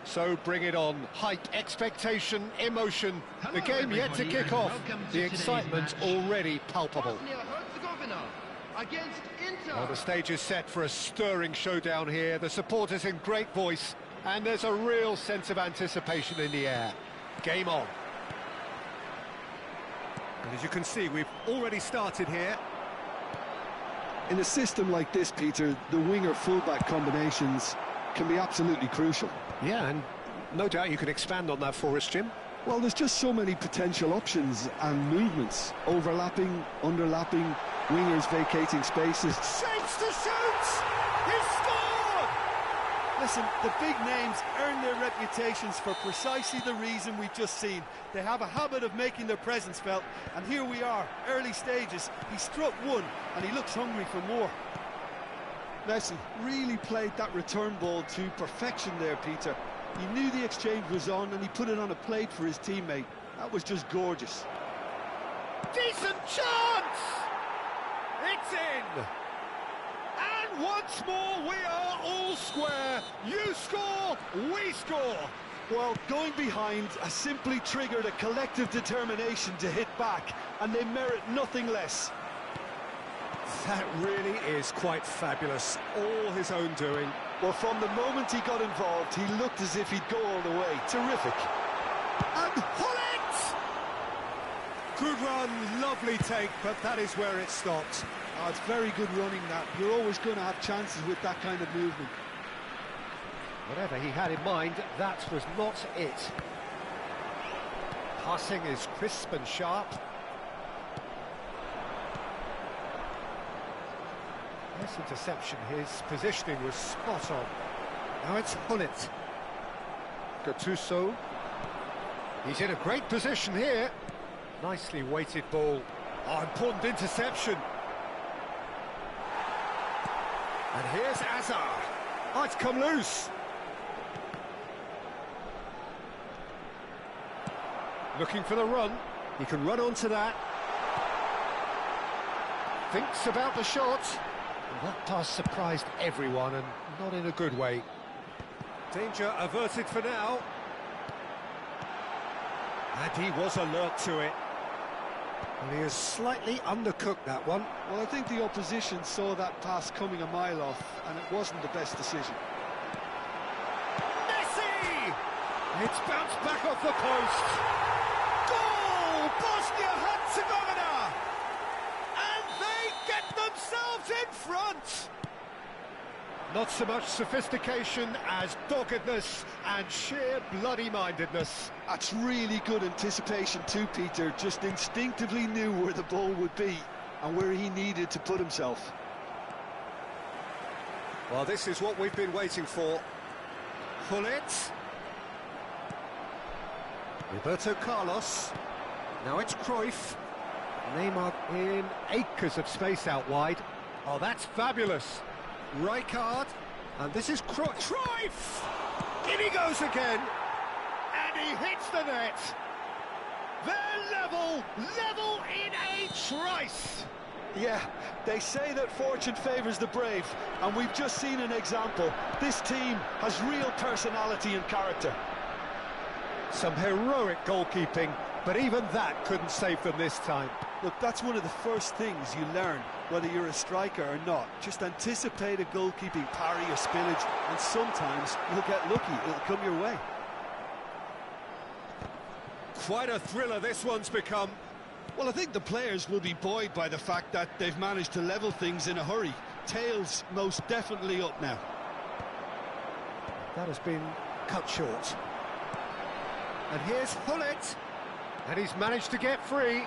So bring it on. Hype, expectation, emotion. The game yet to kick off. The excitement already palpable. Well, the stage is set for a stirring showdown here. The supporters in great voice, and there's a real sense of anticipation in the air. Game on. And as you can see, we've already started here. In a system like this, Peter, the winger-fullback combinations can be absolutely crucial. Yeah, and no doubt you can expand on that for us, Jim. Well, there's just so many potential options and movements. Overlapping, underlapping, wingers vacating spaces. Shapes to shoot! He scored! Listen, the big names earn their reputations for precisely the reason we've just seen. They have a habit of making their presence felt, and here we are, early stages. He struck one, and he looks hungry for more. Messi really played that return ball to perfection there, Peter. He knew the exchange was on and he put it on a plate for his teammate. That was just gorgeous. Decent chance! It's in! And once more we are all square. You score, we score. Well, going behind has simply triggered a collective determination to hit back, and they merit nothing less. That really is quite fabulous, all his own doing. Well, from the moment he got involved, he looked as if he'd go all the way. Terrific. And Hullet! Good run, lovely take, but that is where it stopped. Oh, it's very good running, that. You're always going to have chances with that kind of movement. Whatever he had in mind, that was not it. Passing is crisp and sharp. Nice interception, his positioning was spot on. Now it's Hullet. Gattuso. He's in a great position here. Nicely weighted ball. Oh, important interception. And here's Azar. Oh, it's come loose. Looking for the run. He can run onto that. Thinks about the shot. That pass surprised everyone, and not in a good way. Danger averted for now. And he was alert to it. And he has slightly undercooked that one. Well, I think the opposition saw that pass coming a mile off, and it wasn't the best decision. Messi! It's bounced back off the post. Goal! Bosnia-Herzegovina! And they get themselves in front! Not so much sophistication as doggedness and sheer bloody-mindedness. That's really good anticipation too, Peter. Just instinctively knew where the ball would be and where he needed to put himself. Well, this is what we've been waiting for. Hullet. Roberto Carlos. Now it's Cruyff. Neymar in acres of space out wide. Oh, that's fabulous. Rijkaard, and this is Cruyff! In he goes again, and he hits the net. They're level in a trice. Yeah, they say that fortune favours the brave, and we've just seen an example. This team has real personality and character. Some heroic goalkeeping, but even that couldn't save them this time. Look, that's one of the first things you learn, whether you're a striker or not. Just anticipate a goalkeeping parry or spillage, and sometimes you'll get lucky, it'll come your way. Quite a thriller this one's become. Well, I think the players will be buoyed by the fact that they've managed to level things in a hurry. Tails most definitely up now. That has been cut short. And here's Hullet. And he's managed to get free.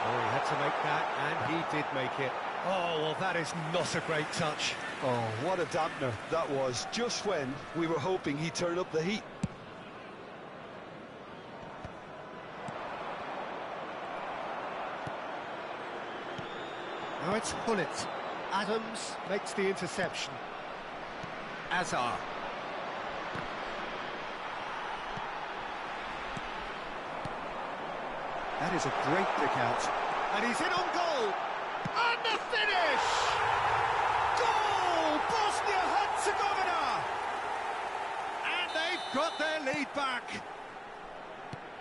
Oh, he had to make that, and he did make it. Oh, well, that is not a great touch. Oh, what a dampener that was, just when we were hoping he'd turn up the heat. Now it's Hullet. Adams makes the interception. Azar. That is a great pick out. And he's in on goal. And the finish! Goal! Bosnia-Herzegovina! And they've got their lead back.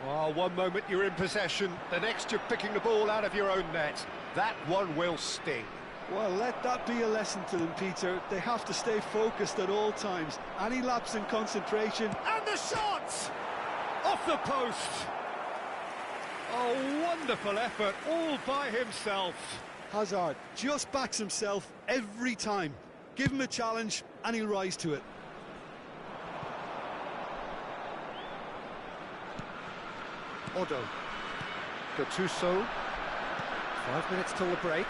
Oh, one moment you're in possession, the next you're picking the ball out of your own net. That one will sting. Well, let that be a lesson to them, Peter. They have to stay focused at all times. Any lapse in concentration. And the shot! Off the post! Oh, wonderful effort, all by himself. Hazard just backs himself every time. Give him a challenge and he'll rise to it. Odo. Gattuso. 5 minutes till the break.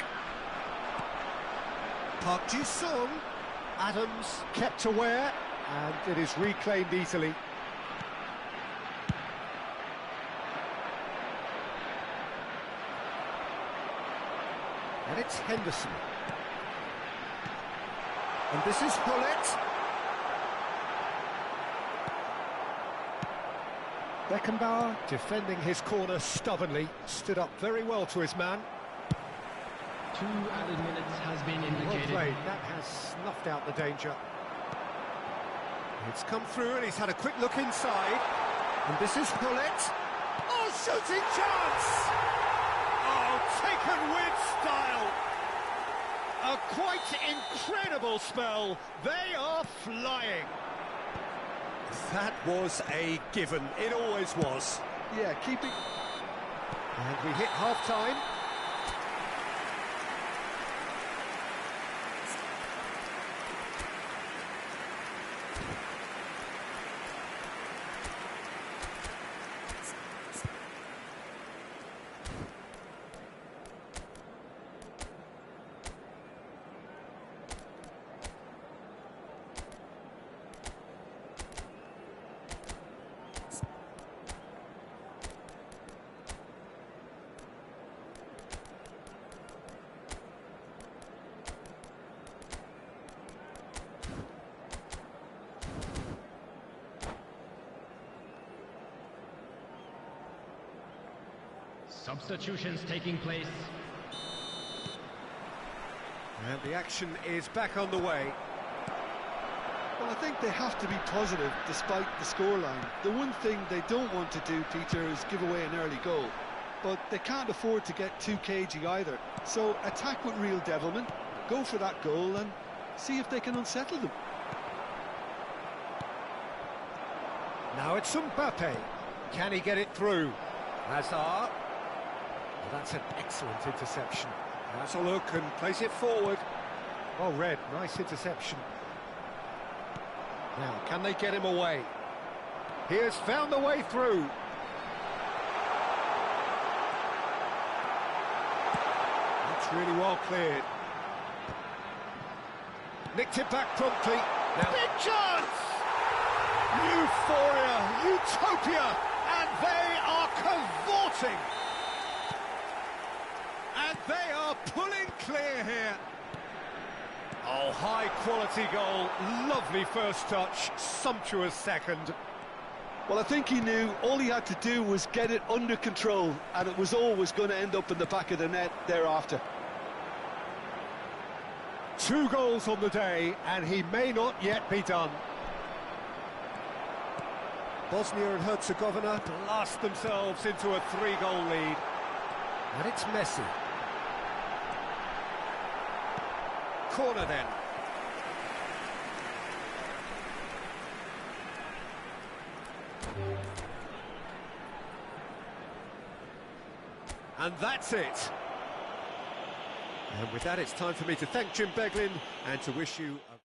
Park Ji-sung. Adams kept aware, and it is reclaimed easily. And it's Henderson. And this is Hullet. Beckenbauer, defending his corner stubbornly, stood up very well to his man. 2 added minutes has been Well indicated. played, that has snuffed out the danger. It's come through and he's had a quick look inside. And this is Hullet. Oh, shooting chance! Oh, taken with style. A quite incredible spell. They are flying. That was a given. It always was. Yeah, keep it. And we hit half-time. Substitutions taking place. And the action is back on the way. Well, I think they have to be positive despite the scoreline. The one thing they don't want to do, Peter, is give away an early goal. But they can't afford to get too cagey either. So attack with real devilment, go for that goal and see if they can unsettle them. Now it's Mbappe. Can he get it through? Hazard. Well, that's an excellent interception. Has a look and plays it forward. Well read, nice interception. Now, can they get him away? He has found the way through. That's really well cleared. Nicked it back promptly. Now, big chance! Euphoria, utopia, and they are cavorting. And they are pulling clear here. Oh, high-quality goal, lovely first touch, sumptuous second. Well, I think he knew all he had to do was get it under control, and it was always going to end up in the back of the net thereafter. 2 goals on the day, and he may not yet be done. Bosnia and Herzegovina blast themselves into a 3-goal lead. And it's Messi. Corner then. And that's it. And with that, it's time for me to thank Jim Beglin and to wish you a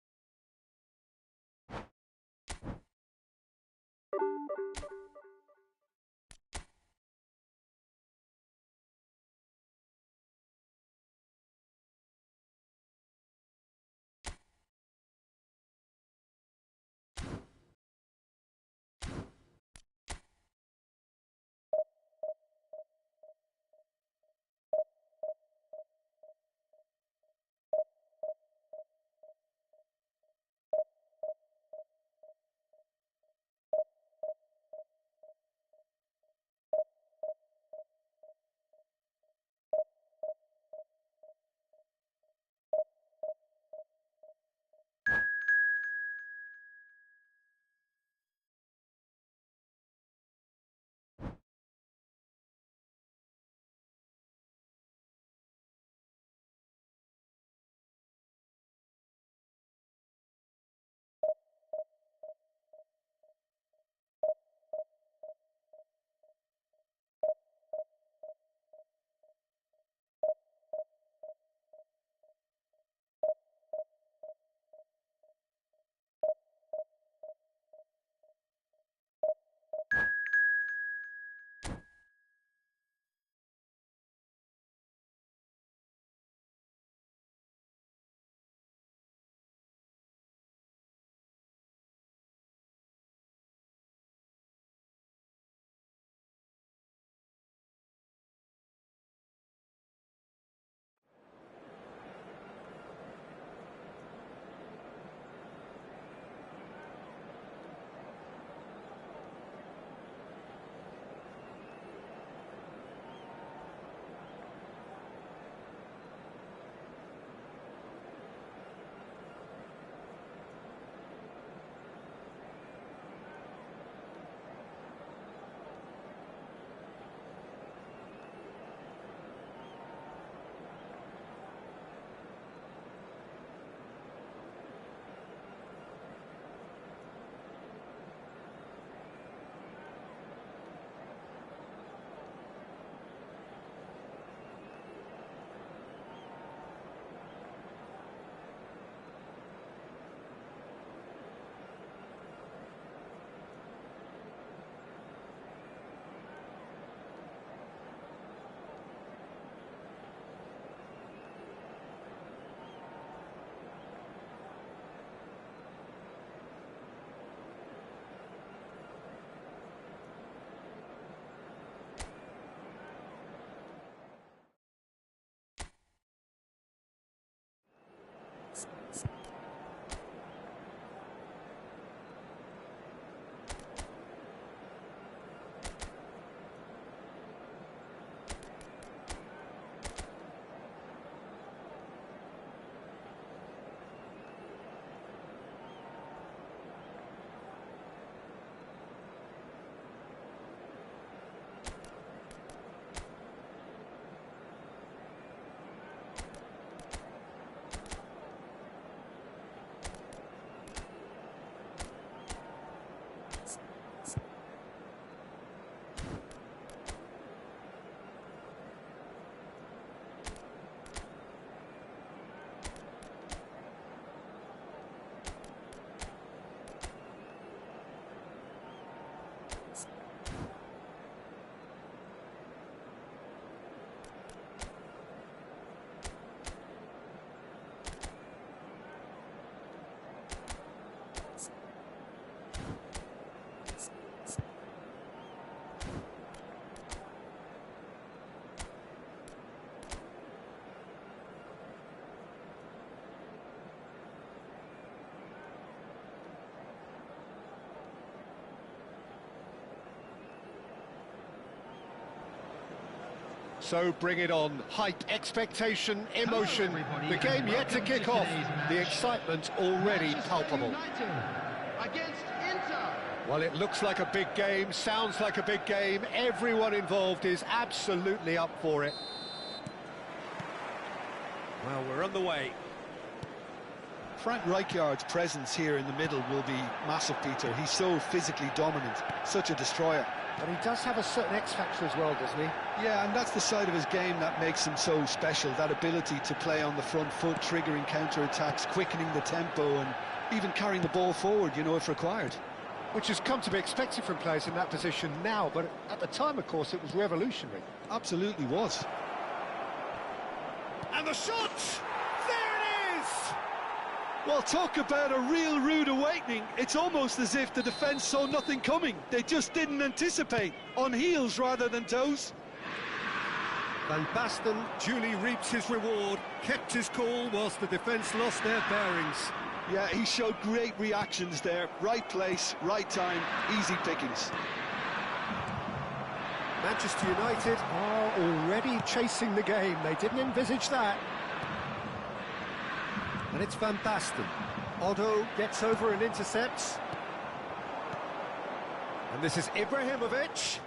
So bring it on. Hype, expectation, emotion. The game yet to kick off. The excitement already palpable. Against Inter. Well, it looks like a big game, sounds like a big game. Everyone involved is absolutely up for it. Well, we're on the way. Frank Rijkaard's presence here in the middle will be massive, Peter. He's so physically dominant, such a destroyer. But he does have a certain X-factor as well, doesn't he? Yeah, and that's the side of his game that makes him so special, that ability to play on the front foot, triggering counter-attacks, quickening the tempo, and even carrying the ball forward, you know, if required. Which has come to be expected from players in that position now, but at the time, of course, it was revolutionary. Absolutely was. And the shot! There it is! Well, talk about a real rude awakening. It's almost as if the defence saw nothing coming. They just didn't anticipate, on heels rather than toes. Van Basten duly reaps his reward, kept his cool whilst the defence lost their bearings. Yeah, he showed great reactions there. Right place, right time, easy pickings. Manchester United are already chasing the game. They didn't envisage that. And it's Van Basten. Otto gets over and intercepts. And this is Ibrahimovic.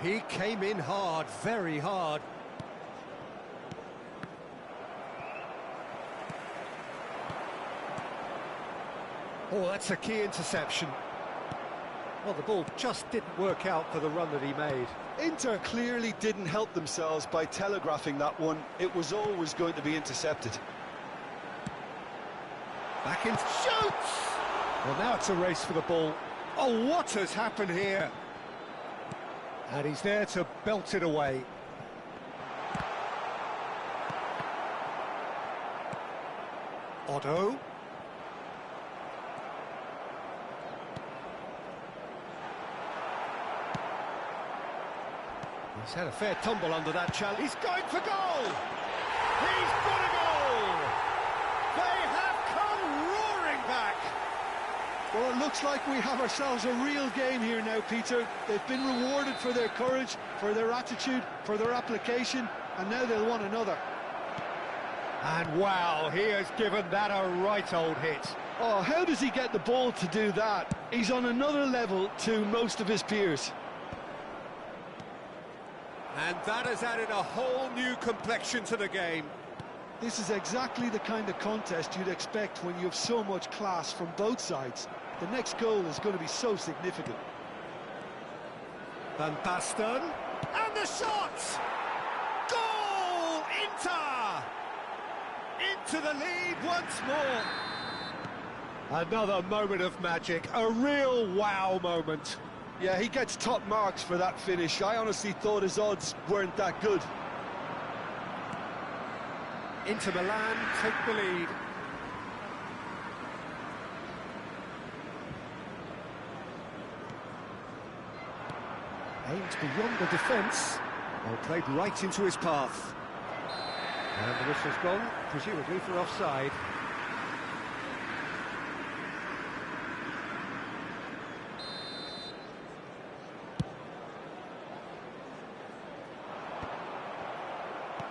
He came in hard, very hard. Oh, that's a key interception. Well, the ball just didn't work out for the run that he made. Inter clearly didn't help themselves by telegraphing that one. It was always going to be intercepted. Back in, shoots! Well, now it's a race for the ball. Oh, what has happened here? And he's there to belt it away. Otto. He's had a fair tumble under that challenge. He's going for goal! He's got a goal! They have come roaring back! Well, it looks like we have ourselves a real game here now, Peter. They've been rewarded for their courage, for their attitude, for their application, and now they'll want another. And wow, he has given that a right old hit. Oh, how does he get the ball to do that? He's on another level to most of his peers. And that has added a whole new complexion to the game. This is exactly the kind of contest you'd expect when you have so much class from both sides. The next goal is going to be so significant. Van Basten, and the shot! Goal! Inter! Into the lead once more. Another moment of magic, a real wow moment. Yeah, he gets top marks for that finish. I honestly thought his odds weren't that good. Inter Milan take the lead. Aimed beyond the defence. Well, played right into his path. And the whistle's gone, presumably for offside.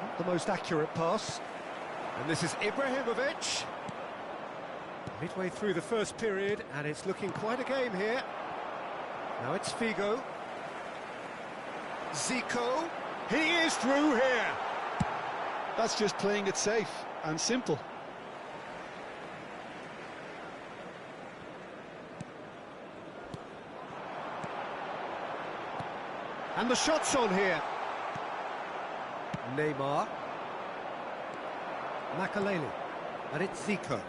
Not the most accurate pass. And this is Ibrahimovic. Midway through the first period, and it's looking quite a game here. Now it's Figo. Zico. He is through here. That's just playing it safe and simple. And the shot's on here. Neymar. Makaleli. And it's Zico.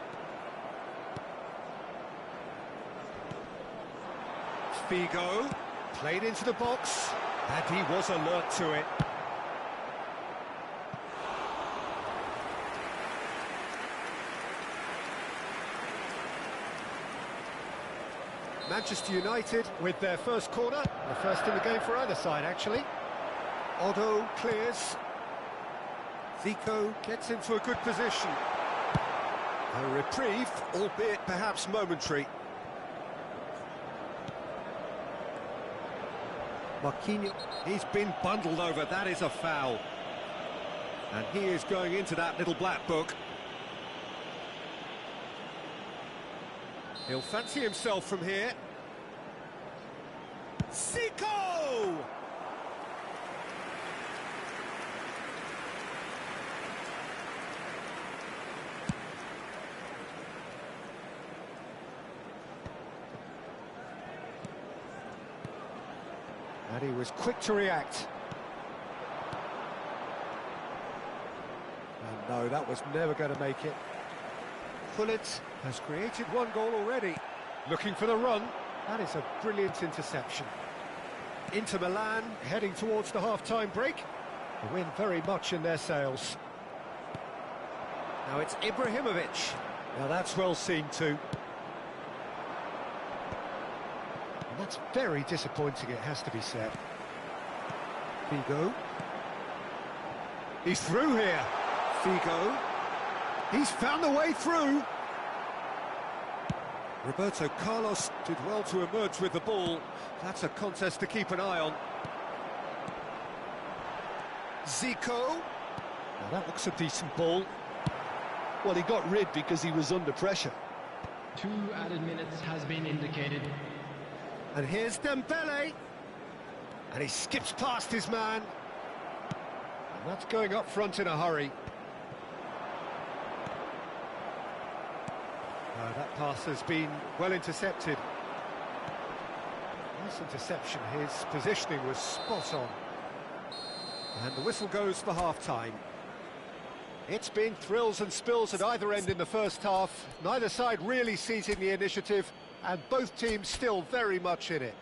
Figo. Played into the box. And he was alert to it. Manchester United with their first corner, the first in the game for either side, actually. Otto clears. Zico gets into a good position. A reprieve, albeit perhaps momentary. Marquinhos, he's been bundled over, that is a foul. And he is going into that little black book. He'll fancy himself from here. Zico! And he was quick to react. And no, that was never going to make it. Pullet has created one goal already. Looking for the run. That is a brilliant interception. Inter Milan heading towards the half-time break. The win very much in their sails. Now it's Ibrahimovic. Now that's well seen too. And that's very disappointing, it has to be said. Figo. He's through here. Figo. He's found the way through. Roberto Carlos did well to emerge with the ball. That's a contest to keep an eye on. Zico. Now that looks a decent ball. Well, he got rid because he was under pressure. 2 added minutes has been indicated. And here's Dembele. And he skips past his man. And that's going up front in a hurry. That pass has been well intercepted. Nice interception, his positioning was spot on. And the whistle goes for half-time. It's been thrills and spills at either end in the first half. Neither side really seizing the initiative, and both teams still very much in it.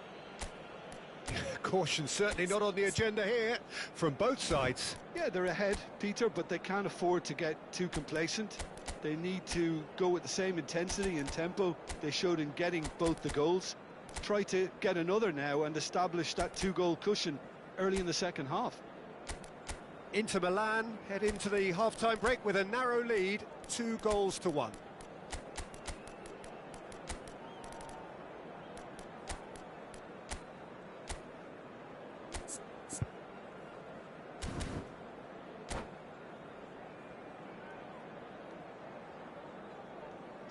Caution certainly not on the agenda here, from both sides. Yeah, they're ahead, Peter, but they can't afford to get too complacent. They need to go with the same intensity and tempo they showed in getting both the goals. Try to get another now and establish that 2-goal cushion early in the second half. Inter Milan head into the half-time break with a narrow lead, 2-1.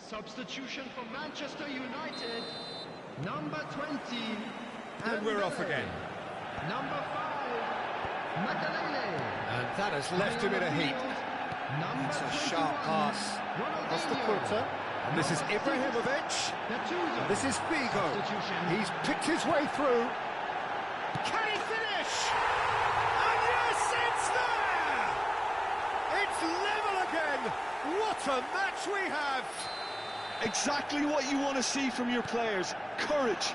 Substitution for Manchester United. Number 20. And we're off again. Number 5. Makalele. And that has left him in a heap. It's a sharp pass across the quarter. And this is Ibrahimovic. And this is Figo. He's picked his way through. Can he finish? And yes, it's there! It's level again. What a match we have! Exactly what you want to see from your players. Courage,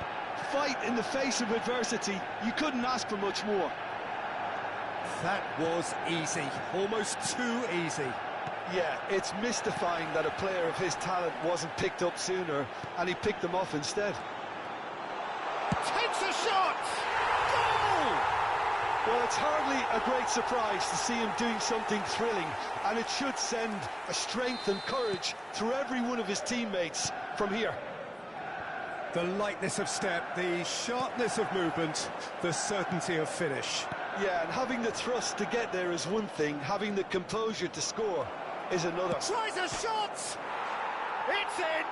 fight in the face of adversity. You couldn't ask for much more. That was easy, almost too easy. Yeah, it's mystifying that a player of his talent wasn't picked up sooner, and he picked them off instead. Takes a shot! Goal! Well, it's hardly a great surprise to see him doing something thrilling, and it should send a strength and courage through every one of his teammates from here. The lightness of step, the sharpness of movement, the certainty of finish. Yeah, and having the thrust to get there is one thing, having the composure to score is another. Tries a shot! It's in!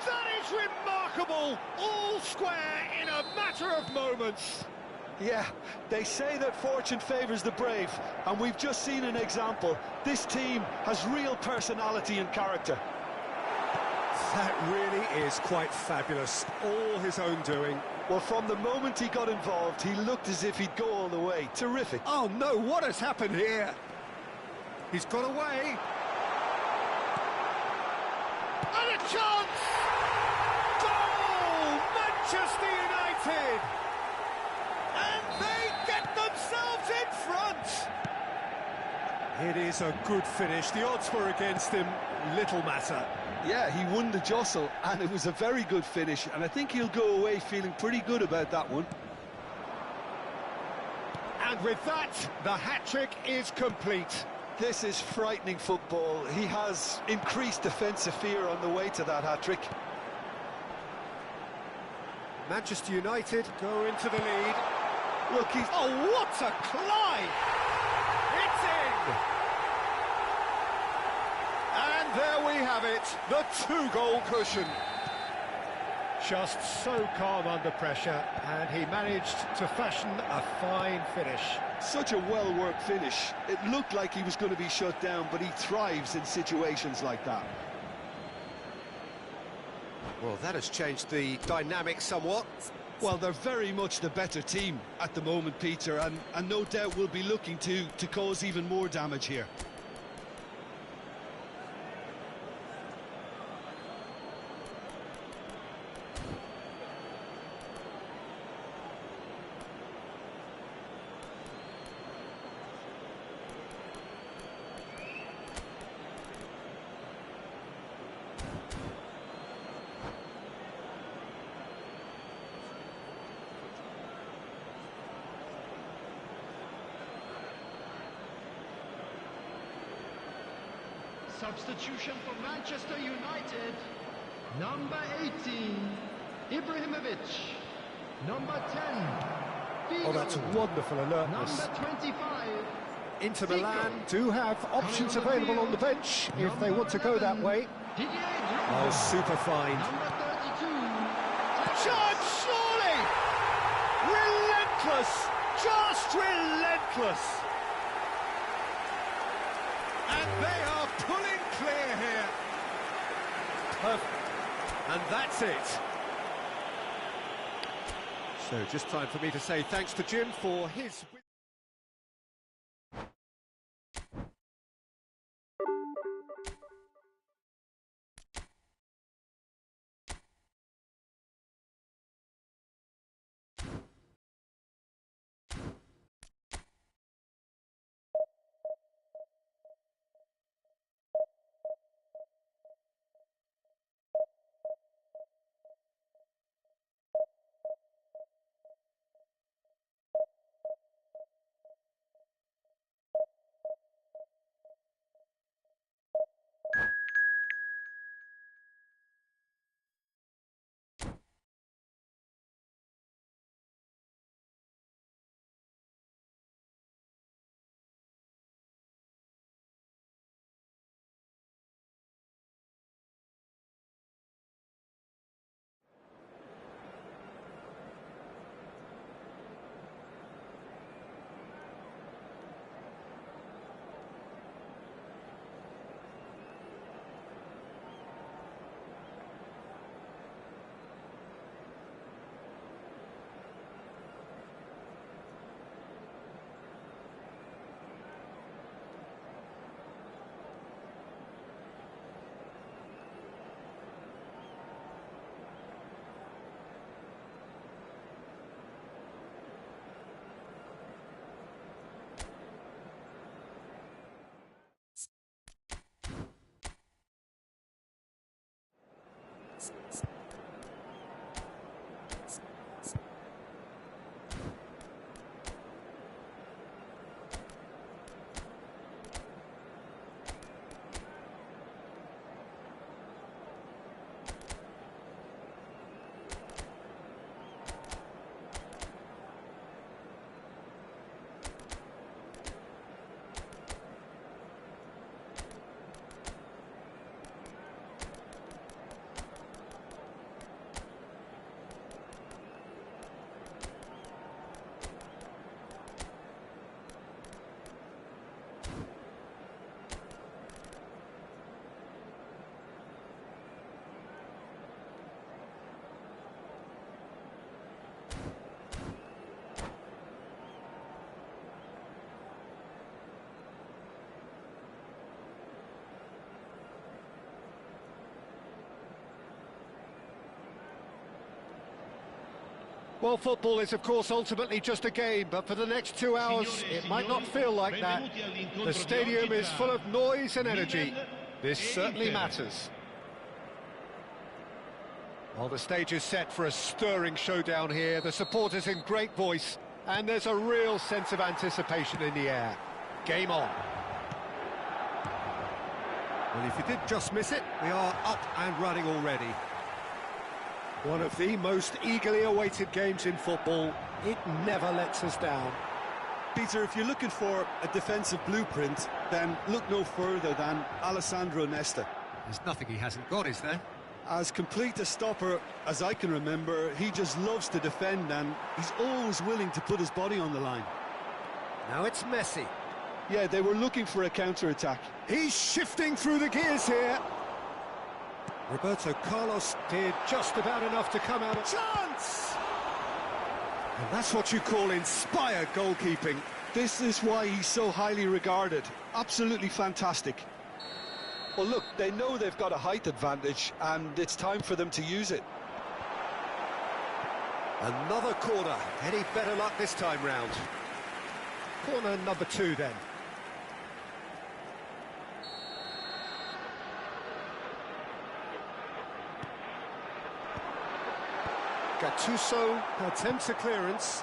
That is remarkable! All square in a matter of moments. Yeah, they say that fortune favours the brave, and we've just seen an example. This team has real personality and character. That really is quite fabulous, all his own doing. Well, from the moment he got involved, he looked as if he'd go all the way. Terrific. Oh no, what has happened here? He's got away. And a chance! Goal! Manchester United! And they get themselves in front! It is a good finish. The odds were against him, little matter. Yeah, he won the jostle, and it was a very good finish, and I think he'll go away feeling pretty good about that one. And with that, the hat-trick is complete. This is frightening football. He has increased defensive fear on the way to that hat-trick. Manchester United go into the lead. Look, he's... Oh, what a climb! It's in! And there we have it, the 2-goal cushion. Just so calm under pressure, and he managed to fashion a fine finish. Such a well-worked finish. It looked like he was going to be shut down, but he thrives in situations like that. Well, that has changed the dynamic somewhat. Well, they're very much the better team at the moment, Peter, and no doubt will be looking to cause even more damage here. Substitution for Manchester United. Number 18, Ibrahimovic. Number 10, Oh, that's wonderful alertness. Number 25, Inter Milan do have options available on the bench if they want to go that way. Oh, super fine. Number 32, Chance, surely! Relentless! Just relentless! And they are pulling clear here. Perfect. And that's it. So just time for me to say thanks to Jim for his... Well, football is, of course, ultimately just a game, but for the next 2 hours, it might not feel like that. The stadium is full of noise and energy. This certainly matters. Well, the stage is set for a stirring showdown here. The supporters in great voice, and there's a real sense of anticipation in the air. Game on. Well, if you did just miss it, we are up and running already. One of the most eagerly awaited games in football. It never lets us down. Peter, if you're looking for a defensive blueprint, then look no further than Alessandro Nesta. There's nothing he hasn't got, is there? As complete a stopper as I can remember, he just loves to defend and he's always willing to put his body on the line. Now it's Messi. Yeah, they were looking for a counter-attack. He's shifting through the gears here. Roberto Carlos did just about enough to come out of... Chance! And that's what you call inspired goalkeeping. This is why he's so highly regarded. Absolutely fantastic. Well, look, they know they've got a height advantage, and it's time for them to use it. Another corner. Any better luck this time round? Corner number 2 then. Gattuso attempts a clearance.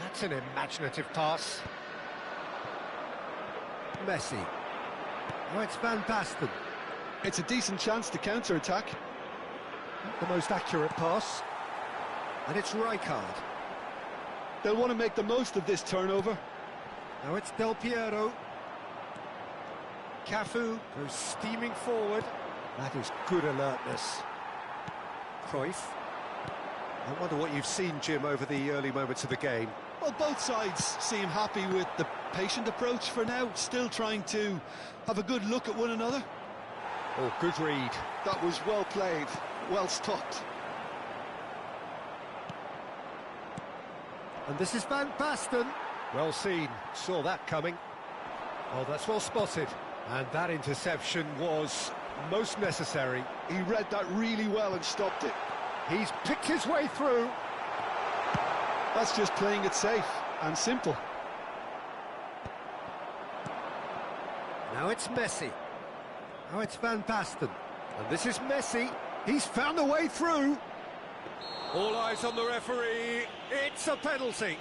That's an imaginative pass. Messi. Oh, it's Van Basten. It's a decent chance to counter-attack. Not the most accurate pass. And it's Rijkaard. They'll want to make the most of this turnover. Now it's Del Piero. Cafu goes steaming forward. That is good alertness. Cruyff. I wonder what you've seen, Jim, over the early moments of the game. Well, both sides seem happy with the patient approach for now, still trying to have a good look at one another. Oh, good read. That was well played, well stopped. And this is Van Basten. Well seen, saw that coming. Oh, that's well spotted. And that interception was most necessary. He read that really well and stopped it. He's picked his way through. That's just playing it safe and simple. Now it's Messi. Now it's Van Basten. And this is Messi. He's found a way through. All eyes on the referee. It's a penalty.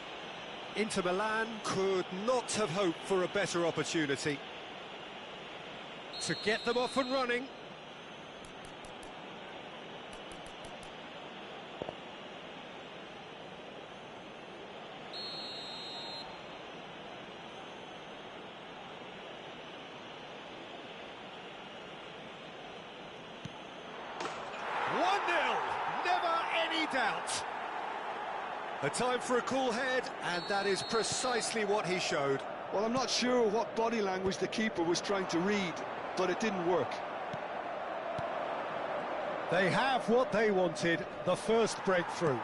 Inter Milan could not have hoped for a better opportunity to get them off and running. Doubt. A time for a cool head, and that is precisely what he showed. Well, I'm not sure what body language the keeper was trying to read, but it didn't work. They have what they wanted, the first breakthrough.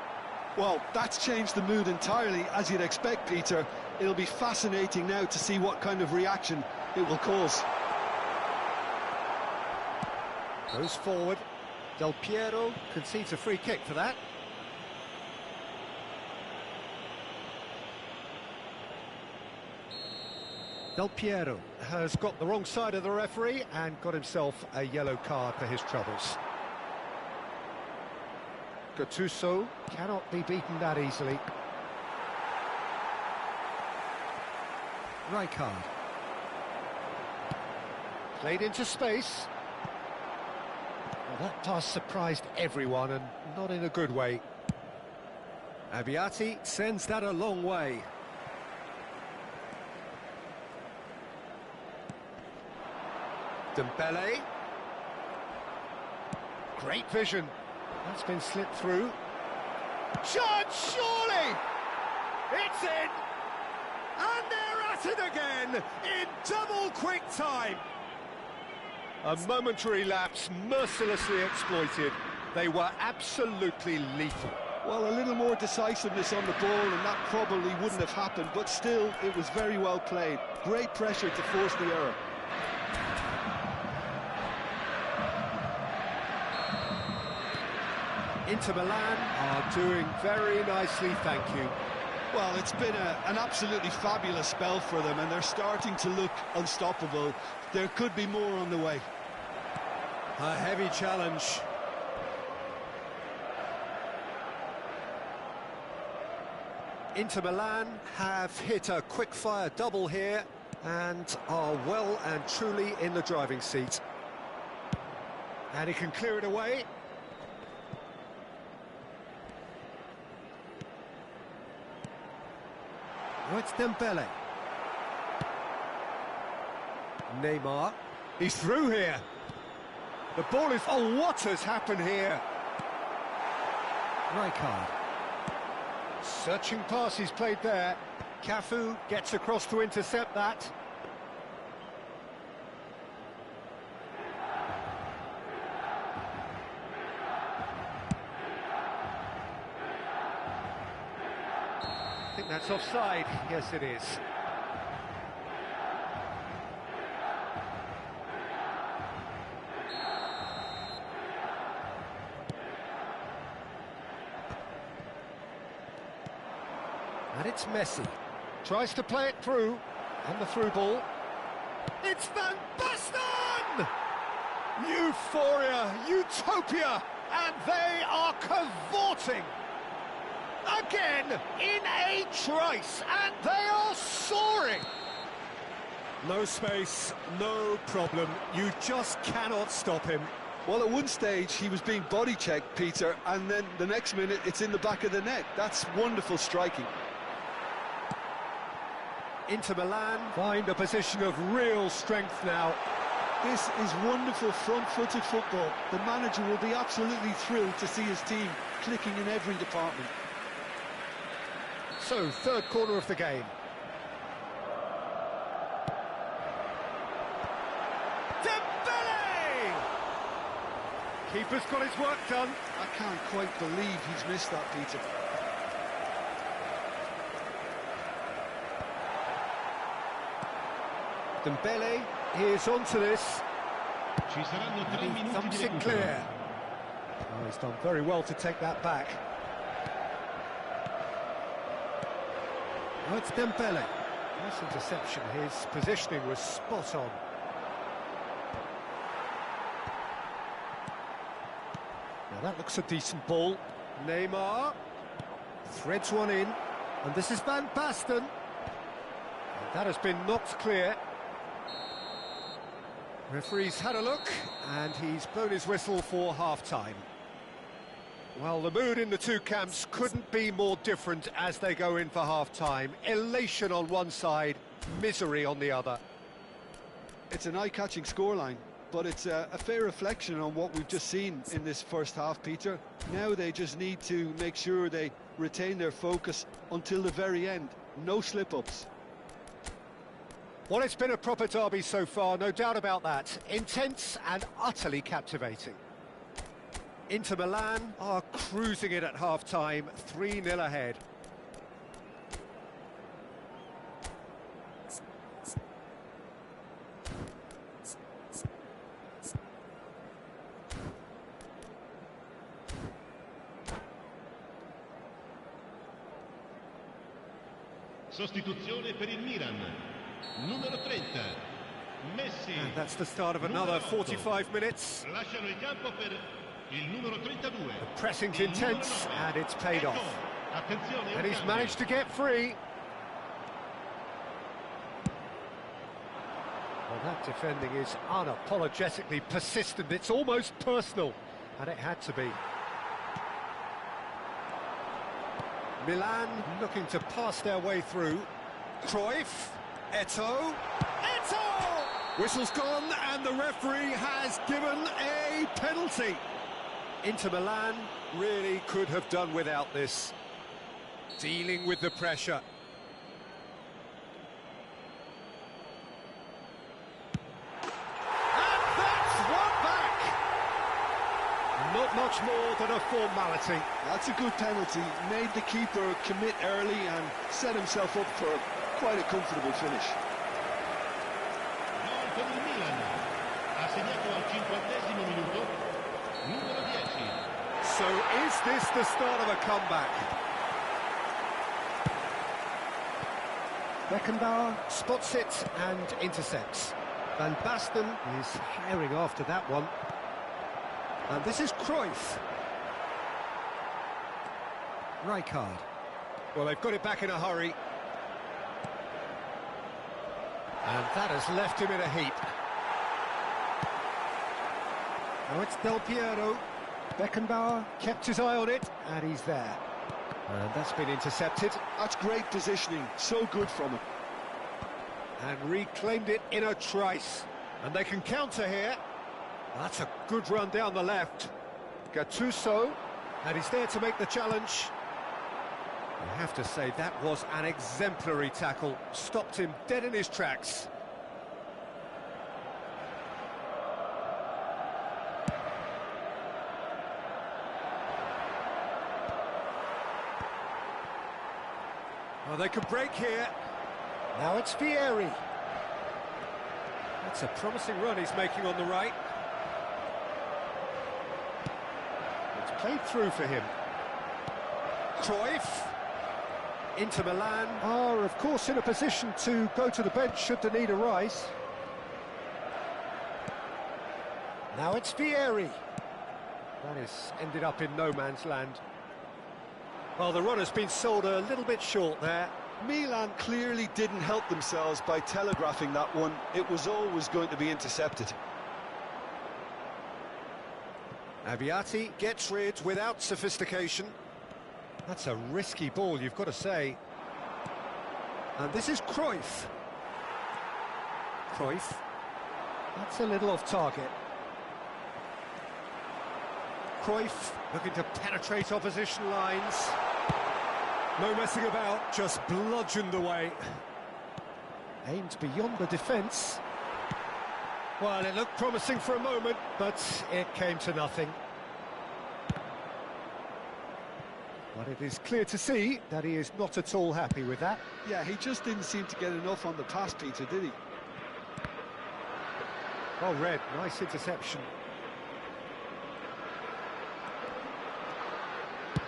Well, that's changed the mood entirely, as you'd expect, Peter. It'll be fascinating now to see what kind of reaction it will cause. Goes forward. Del Piero concedes a free kick for that. Del Piero has got the wrong side of the referee and got himself a yellow card for his troubles. Gattuso cannot be beaten that easily. Rijkaard. Played into space. Well, that pass surprised everyone, and not in a good way. Abbiati sends that a long way. Dembele. Great vision. That's been slipped through. Shot, surely! It's in! And they're at it again in double quick time. A momentary lapse mercilessly exploited. They were absolutely lethal. Well, a little more decisiveness on the ball and that probably wouldn't have happened, but still, it was very well played. Great pressure to force the error. Inter Milan are doing very nicely, thank you. Well, it's been an absolutely fabulous spell for them, and they're starting to look unstoppable. There could be more on the way. A heavy challenge. Inter Milan have hit a quick-fire double here and are well and truly in the driving seat. And he can clear it away. Oh, it's Dembele. Neymar. He's through here. The ball is... Oh, what has happened here? Rijkaard. Searching pass he's played there. Cafu gets across to intercept that. That's offside. Yes, it is. And it's Messi. Tries to play it through. And the through ball. It's Van Basten! Euphoria, utopia, and they are cavorting. Again, in a trice, and they are soaring. No space, no problem. You just cannot stop him. Well, at one stage, he was being body-checked, Peter, and then the next minute, it's in the back of the net. That's wonderful striking. Inter Milan find a position of real strength now. This is wonderful front-footed football. The manager will be absolutely thrilled to see his team clicking in every department. So, third corner of the game. Dembele! Keeper's got his work done. I can't quite believe he's missed that, Peter. Dembele is onto this. Ci saranno 3 minuti Thumps di it recupero. clear. Oh, he's done very well to take that back. Oh, it's Dembele. Nice interception. His positioning was spot on. Now that looks a decent ball. Neymar threads one in, and this is Van Basten. And that has been knocked clear. Referee's had a look, and he's blown his whistle for half-time. Well, the mood in the two camps couldn't be more different as they go in for half-time. Elation on one side, misery on the other. It's an eye-catching scoreline, but it's a fair reflection on what we've just seen in this first half, Peter. Now they just need to make sure they retain their focus until the very end. No slip-ups. Well, it's been a proper derby so far, no doubt about that. Intense and utterly captivating. Inter Milan are cruising it at half-time, 3-0 ahead. Sostituzione per il Milan. Numero 30, Messi. And that's the start of another 45 minutes. Lasciano il campo per il numero 32. The pressing's intense, and it's paid off. Attenzione, And he's managed to get free. Well, that defending is unapologetically persistent. It's almost personal, and it had to be. Milan looking to pass their way through. Cruyff. Eto'o. Whistle's gone, and the referee has given a penalty. Inter Milan really could have done without this. Dealing with the pressure. And that's one back. Not much more than a formality. That's a good penalty. Made the keeper commit early and set himself up for quite a comfortable finish. Gol per il Milan. Ha segnato al 50° minuto. Numero 10. So is this the start of a comeback? Beckenbauer spots it and intercepts. Van Basten is herring after that one. And this is Cruyff. Rijkaard. Well, they've got it back in a hurry. And that has left him in a heap. Now it's Del Piero. Beckenbauer kept his eye on it, and he's there. And that's been intercepted. That's great positioning, so good from him. And reclaimed it in a trice. And they can counter here. That's a good run down the left. Gattuso, and he's there to make the challenge. I have to say, that was an exemplary tackle. Stopped him dead in his tracks. Well, they could break here. Now it's Vieri. That's a promising run he's making on the right. It's played through for him. Cruyff. Inter Milan are, of course, in a position to go to the bench should the need arise. Now it's Vieri. That has ended up in no man's land. Well, the run has been sold a little bit short there. Milan clearly didn't help themselves by telegraphing that one. It was always going to be intercepted. Abiati gets rid without sophistication. That's a risky ball, you've got to say. And this is Cruyff. Cruyff. That's a little off target. Cruyff looking to penetrate opposition lines. No messing about, just bludgeoned away. Aimed beyond the defence. Well, it looked promising for a moment, but it came to nothing. But it is clear to see that he is not at all happy with that. Yeah, he just didn't seem to get enough on the pass, Peter, did he? Well read, nice interception.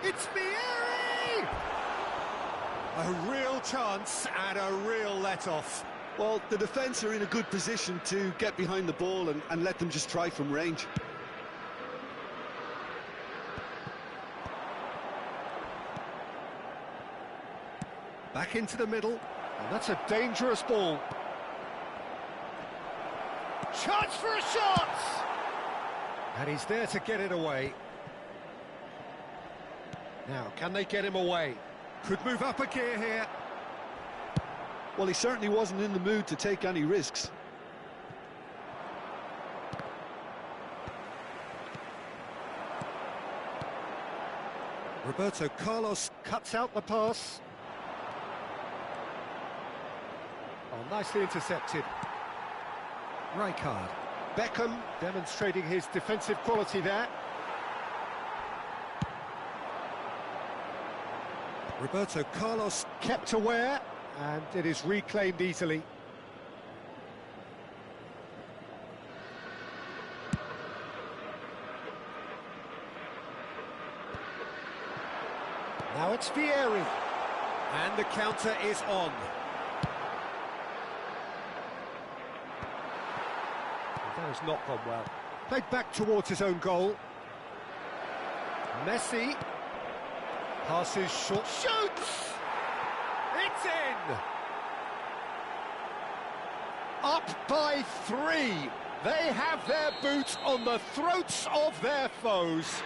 It's Vieri! A real chance and a real let-off. Well, the defence are in a good position to get behind the ball and let them just try from range. Back into the middle, and that's a dangerous ball. Chance for a shot! And he's there to get it away. Now, can they get him away? Could move up a gear here. Well, he certainly wasn't in the mood to take any risks. Roberto Carlos cuts out the pass. Oh, nicely intercepted. Rijkaard. Beckham demonstrating his defensive quality there. Roberto Carlos kept aware, and it is reclaimed easily. Now it's Vieri, and the counter is on. That has not gone well. Played back towards his own goal. Messi passes short, shoots! It's in! Up by 3. They have their boots on the throats of their foes.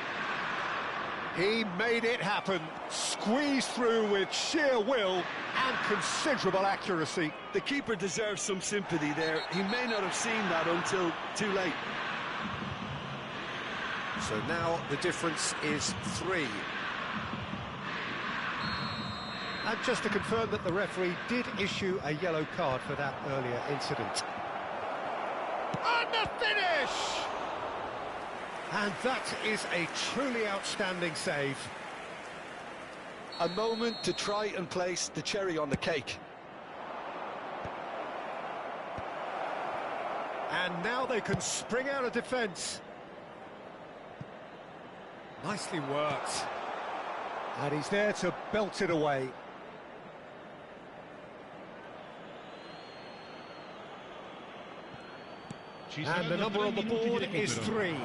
He made it happen, squeezed through with sheer will and considerable accuracy. The keeper deserves some sympathy there. He may not have seen that until too late. So now the difference is 3. And just to confirm that the referee did issue a yellow card for that earlier incident. And the finish! And that is a truly outstanding save. A moment to try and place the cherry on the cake. And now they can spring out of defence. Nicely worked. And he's there to belt it away. And the number on the board is 3.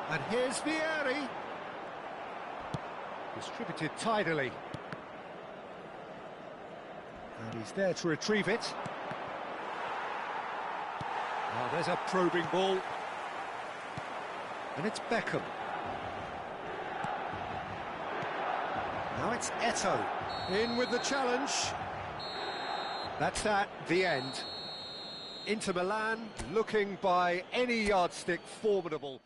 And here's Vieri. Distributed tidily. And he's there to retrieve it. Oh, there's a probing ball. And it's Beckham. Now it's Eto'o. In with the challenge. That's that, the end. Inter Milan looking by any yardstick formidable.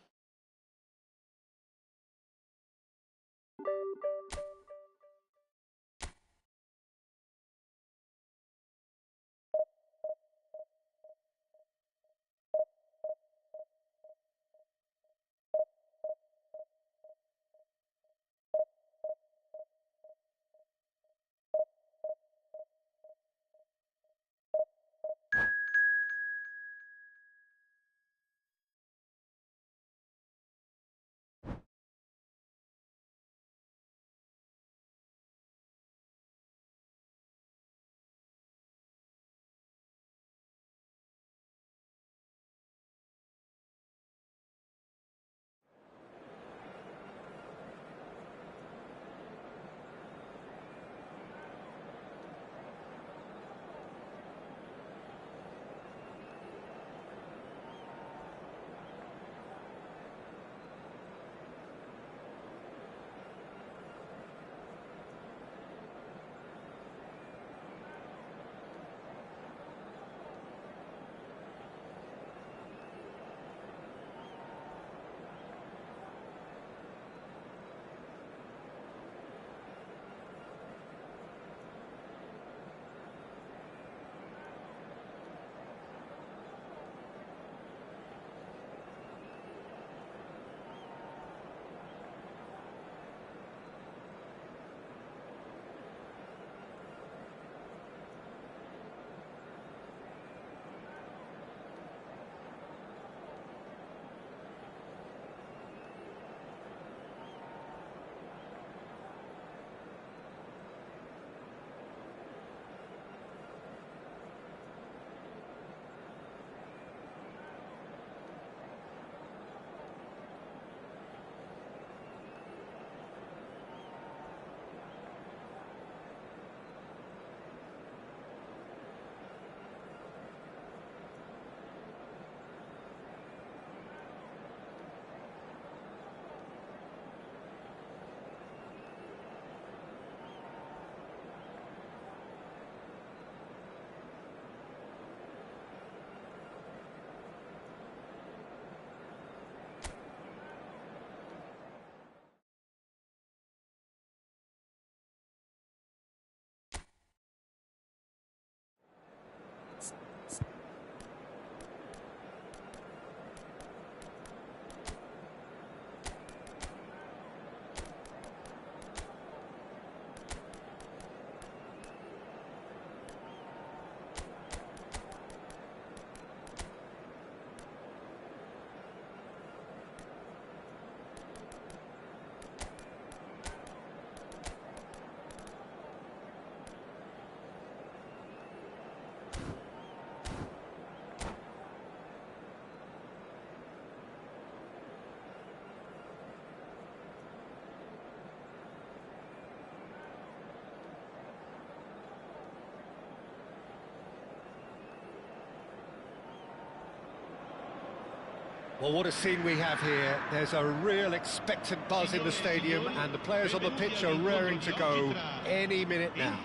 Well, what a scene we have here. There's a real expectant buzz in the stadium, and the players on the pitch are raring to go any minute now.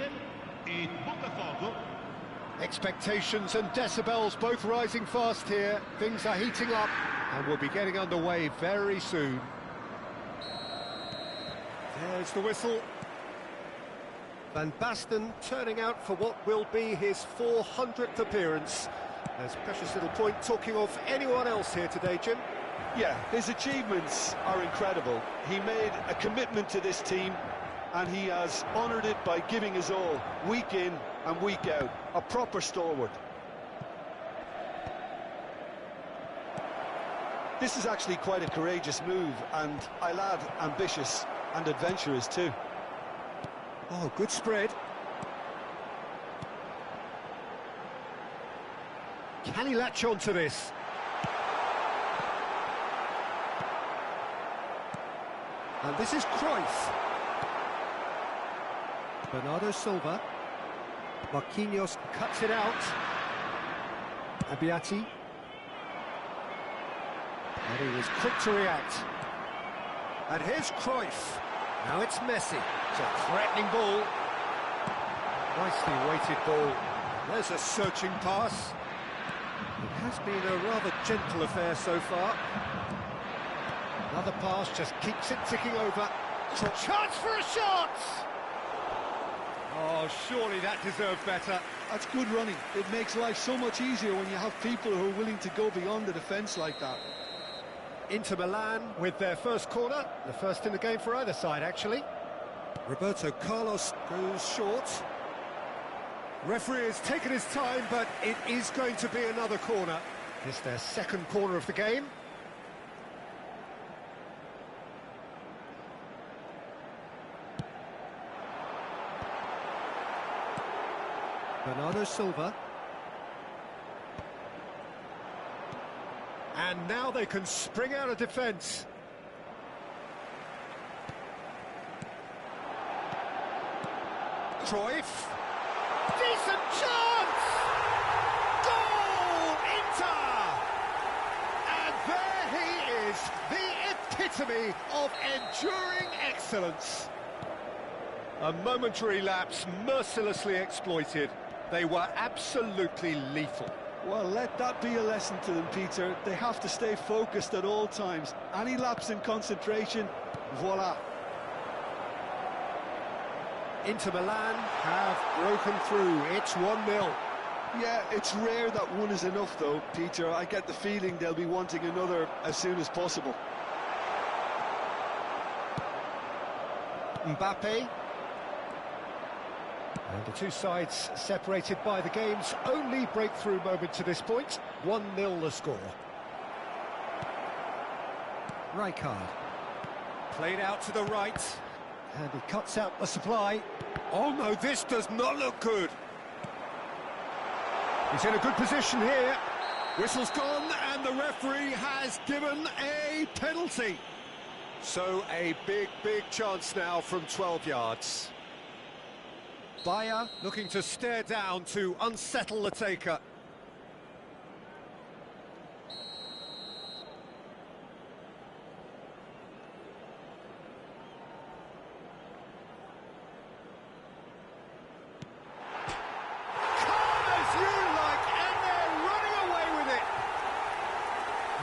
Expectations and decibels both rising fast here. Things are heating up, and we'll be getting underway very soon. There's the whistle. Van Basten turning out for what will be his 400th appearance. There's a precious little point talking of anyone else here today, Jim. Yeah, his achievements are incredible. He made a commitment to this team, and he has honoured it by giving his all, week in and week out. A proper stalwart. This is actually quite a courageous move, and I'll add, ambitious and adventurous too. Oh, good spread. Can he latch on to this? And this is Cruyff. Bernardo Silva. Marquinhos cuts it out. Abbiati. And he was quick to react. And here's Cruyff. Now it's Messi. It's a threatening ball. Nicely weighted ball. There's a searching pass. It has been a rather gentle affair so far. Another pass just keeps it ticking over. Chance for a shot! Oh, surely that deserved better. That's good running. It makes life so much easier when you have people who are willing to go beyond the defence like that. Inter Milan with their first corner. The first in the game for either side, actually. Roberto Carlos goes short. Referee has taken his time, but it is going to be another corner. It's their second corner of the game. Bernardo Silva. And now they can spring out of defence. Cruyff. Decent chance! Goal! Inter! And there he is, the epitome of enduring excellence. A momentary lapse mercilessly exploited. They were absolutely lethal. Well, let that be a lesson to them, Peter. They have to stay focused at all times. Any lapse in concentration, voila. Inter Milan have broken through. It's 1-0. Yeah, it's rare that one is enough, though, Peter. I get the feeling they'll be wanting another as soon as possible. Mbappe. And the two sides separated by the game's only breakthrough moment to this point. 1-0 the score. Rijkaard. Played out to the right. And he cuts out the supply. Oh no, this does not look good. He's in a good position here. Whistle's gone and the referee has given a penalty. So a big chance now from 12 yards. Bayer looking to stare down to unsettle the taker.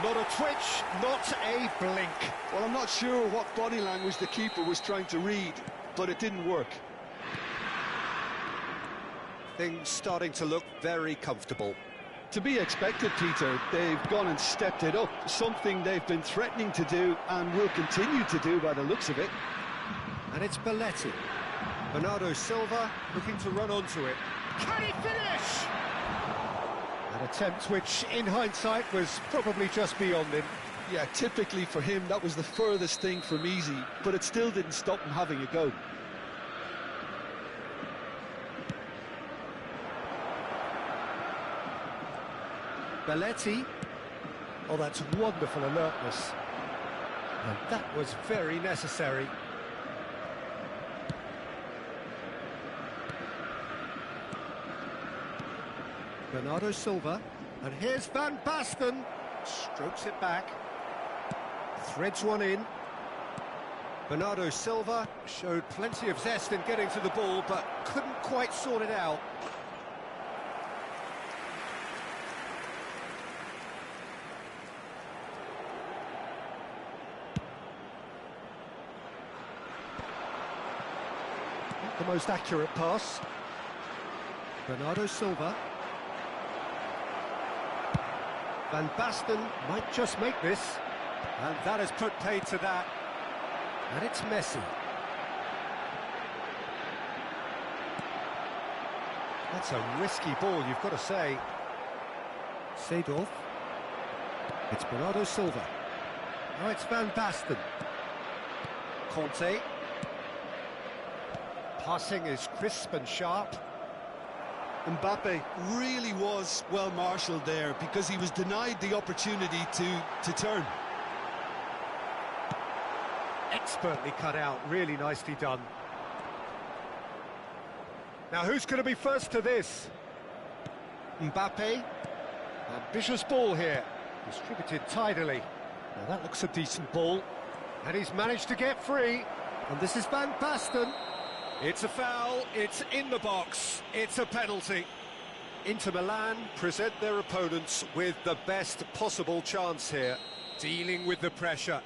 Not a twitch, not a blink. Well, I'm not sure what body language the keeper was trying to read, but it didn't work. Things starting to look very comfortable. To be expected, Peter. They've gone and stepped it up, something they've been threatening to do and will continue to do by the looks of it. And it's Belletti. Bernardo Silva looking to run onto it. Can he finish? An attempt which, in hindsight, was probably just beyond him. Yeah, typically for him, that was the furthest thing from easy, but it still didn't stop him having a go. Belletti. Oh, that's wonderful alertness. And that was very necessary. Bernardo Silva. And here's Van Basten. Strokes it back. Threads one in. Bernardo Silva showed plenty of zest in getting to the ball, but couldn't quite sort it out. Not the most accurate pass. Bernardo Silva. Van Basten might just make this, and that has put paid to that. And it's Messi. That's a risky ball, you've got to say. Seedorf. It's Bernardo Silva. Now it's Van Basten. Conte. Passing is crisp and sharp. Mbappe really was well marshalled there because he was denied the opportunity to turn. Expertly cut out, really nicely done. Now who's going to be first to this? Mbappe. Ambitious ball here, distributed tidily. Now that looks a decent ball. And he's managed to get free. And this is Van Basten. It's a foul, it's in the box, it's a penalty. Inter Milan present their opponents with the best possible chance here, dealing with the pressure.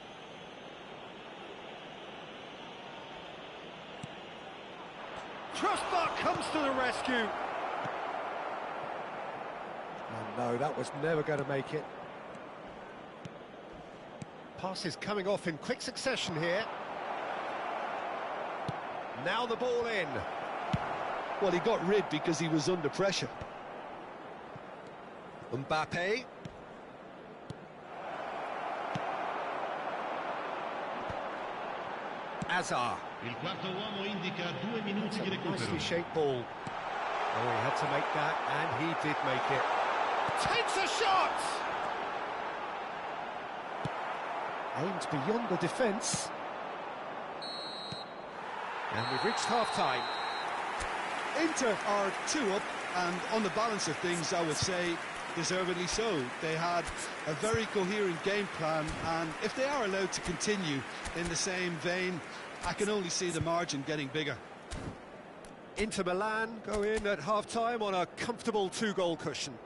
Crossbar comes to the rescue. Oh no, that was never going to make it. Pass is coming off in quick succession here. Now the ball in. Well, he got rid because he was under pressure. Mbappe. Hazard. Il quarto uomo indica 2 minuti di recupero. Nicely shaped ball. Oh, he had to make that, and he did make it. Takes a shot! Aimed beyond the defence. And we've reached half-time. Inter are 2 up, and on the balance of things, I would say deservedly so. They had a very coherent game plan, and if they are allowed to continue in the same vein, I can only see the margin getting bigger. Inter Milan go in at half-time on a comfortable 2-goal cushion.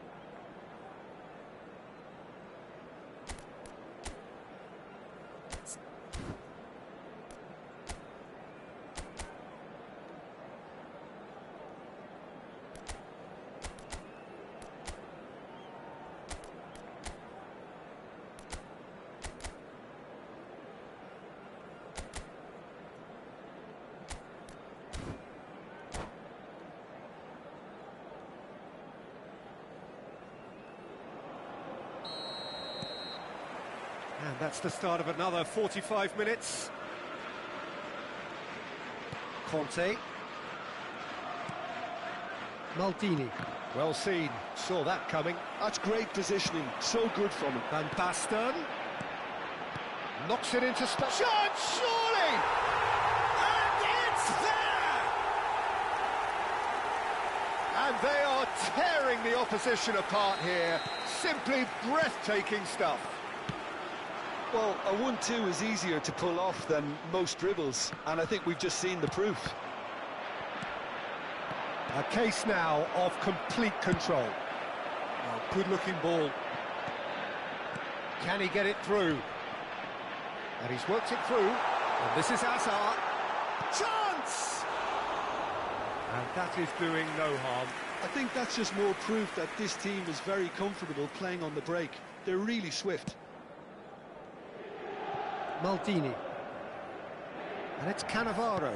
And that's the start of another 45 minutes. Conte. Maldini. Well seen, saw that coming. That's great positioning, so good from him. Van Basten. Knocks it into spot. Shot, surely! And it's there! And they are tearing the opposition apart here. Simply breathtaking stuff. Well, a 1-2 is easier to pull off than most dribbles, and I think we've just seen the proof. A case now of complete control. Oh, good-looking ball. Can he get it through? And he's worked it through. And this is Hazard. Chance! And that is doing no harm. I think that's just more proof that this team is very comfortable playing on the break. They're really swift. Maldini. And it's Cannavaro.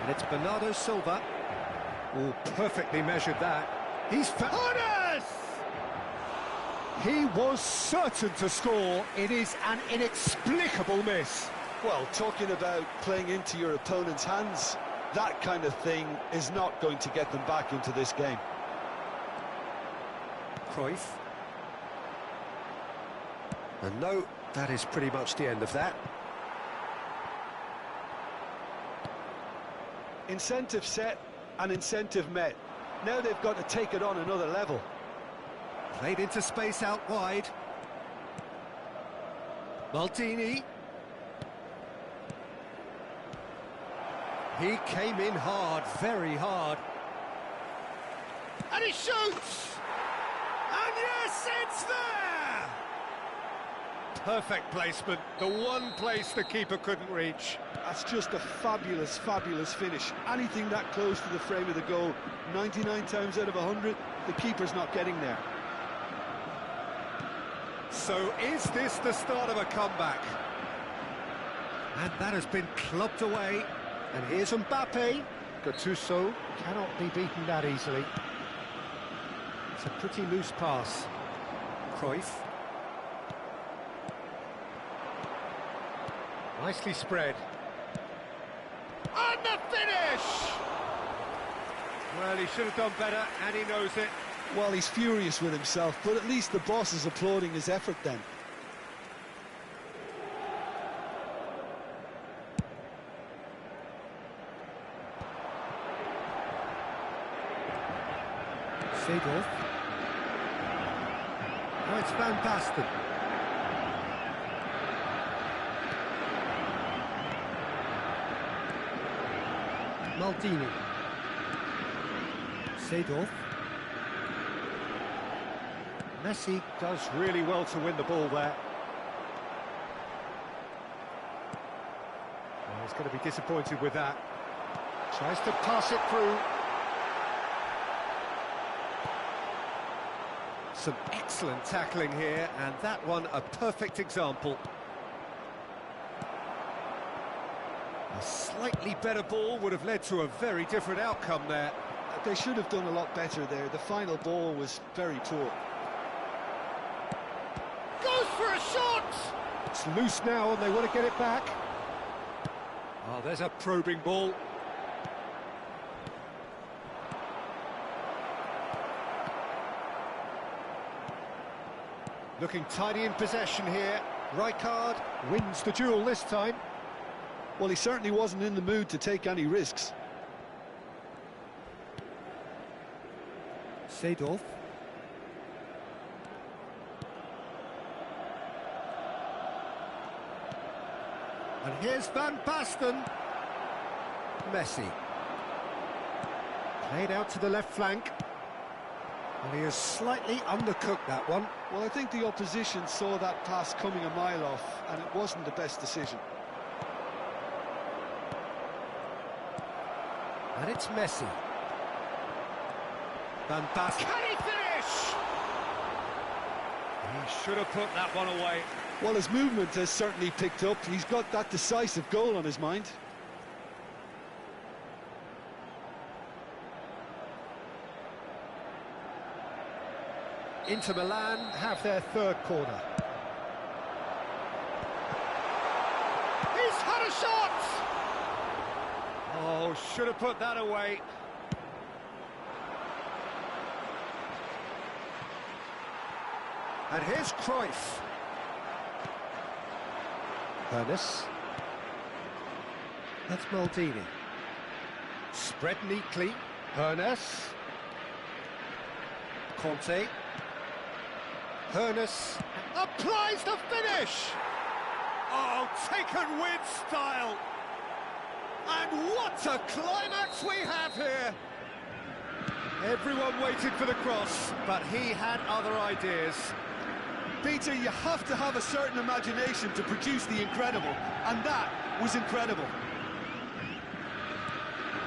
And it's Bernardo Silva. Oh, perfectly measured that. He's Honest! He was certain to score. It is an inexplicable miss. Well, talking about playing into your opponent's hands, that kind of thing is not going to get them back into this game. Cruyff. And no, that is pretty much the end of that. Incentive set and incentive met. Now they've got to take it on another level. Played into space out wide. Maldini. He came in hard, very hard. And he shoots! And yes, it's there! Perfect placement, the one place the keeper couldn't reach. That's just a fabulous, fabulous finish. Anything that close to the frame of the goal, 99 times out of 100, the keeper's not getting there. So is this the start of a comeback? And that has been clubbed away. And here's Mbappe. Gattuso cannot be beaten that easily. It's a pretty loose pass. Cruyff. Nicely spread. And the finish! Well, he should have done better, and he knows it. Well, he's furious with himself, but at least the boss is applauding his effort then. Seedorf. Now it's Van Basten. Maldini. Seedorf. Messi does really well to win the ball there. Well, he's going to be disappointed with that. Tries to pass it through. Some excellent tackling here, and that one a perfect example. A slightly better ball would have led to a very different outcome there. They should have done a lot better there. The final ball was very poor. Goes for a shot! It's loose now and they want to get it back. Oh, there's a probing ball. Looking tidy in possession here. Rijkaard wins the duel this time. Well, he certainly wasn't in the mood to take any risks. Seedorf. And here's Van Basten. Messi. Played out to the left flank. And he has slightly undercooked that one. Well, I think the opposition saw that pass coming a mile off, and it wasn't the best decision. And it's Messi. Van Basten. Can he finish? He should have put that one away. Well, his movement has certainly picked up. He's got that decisive goal on his mind. Inter Milan have their third corner. He's had a shot! Oh, should have put that away. And here's Cruyff. Ernest. That's Maldini. Spread neatly. Ernest. Conte. Ernest applies the finish! Oh, taken with style! And what a climax we have here! Everyone waited for the cross, but he had other ideas. Peter, you have to have a certain imagination to produce the incredible, and that was incredible.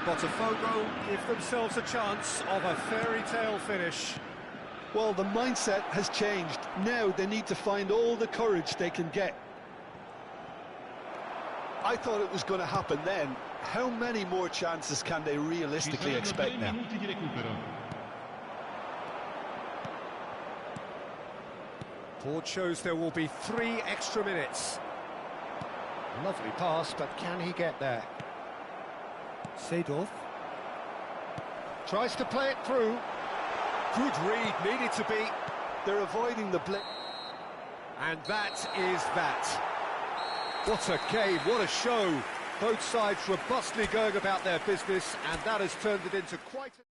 Botafogo give themselves a chance of a fairy tale finish. Well, the mindset has changed. Now they need to find all the courage they can get. I thought it was going to happen then. How many more chances can they realistically expect now? Board shows there will be 3 extra minutes. Lovely pass, but can he get there? Seedorf. Tries to play it through. Good read, needed to be. They're avoiding the blitz. And that is that. What a game, what a show. Both sides robustly going about their business, and that has turned it into quite a...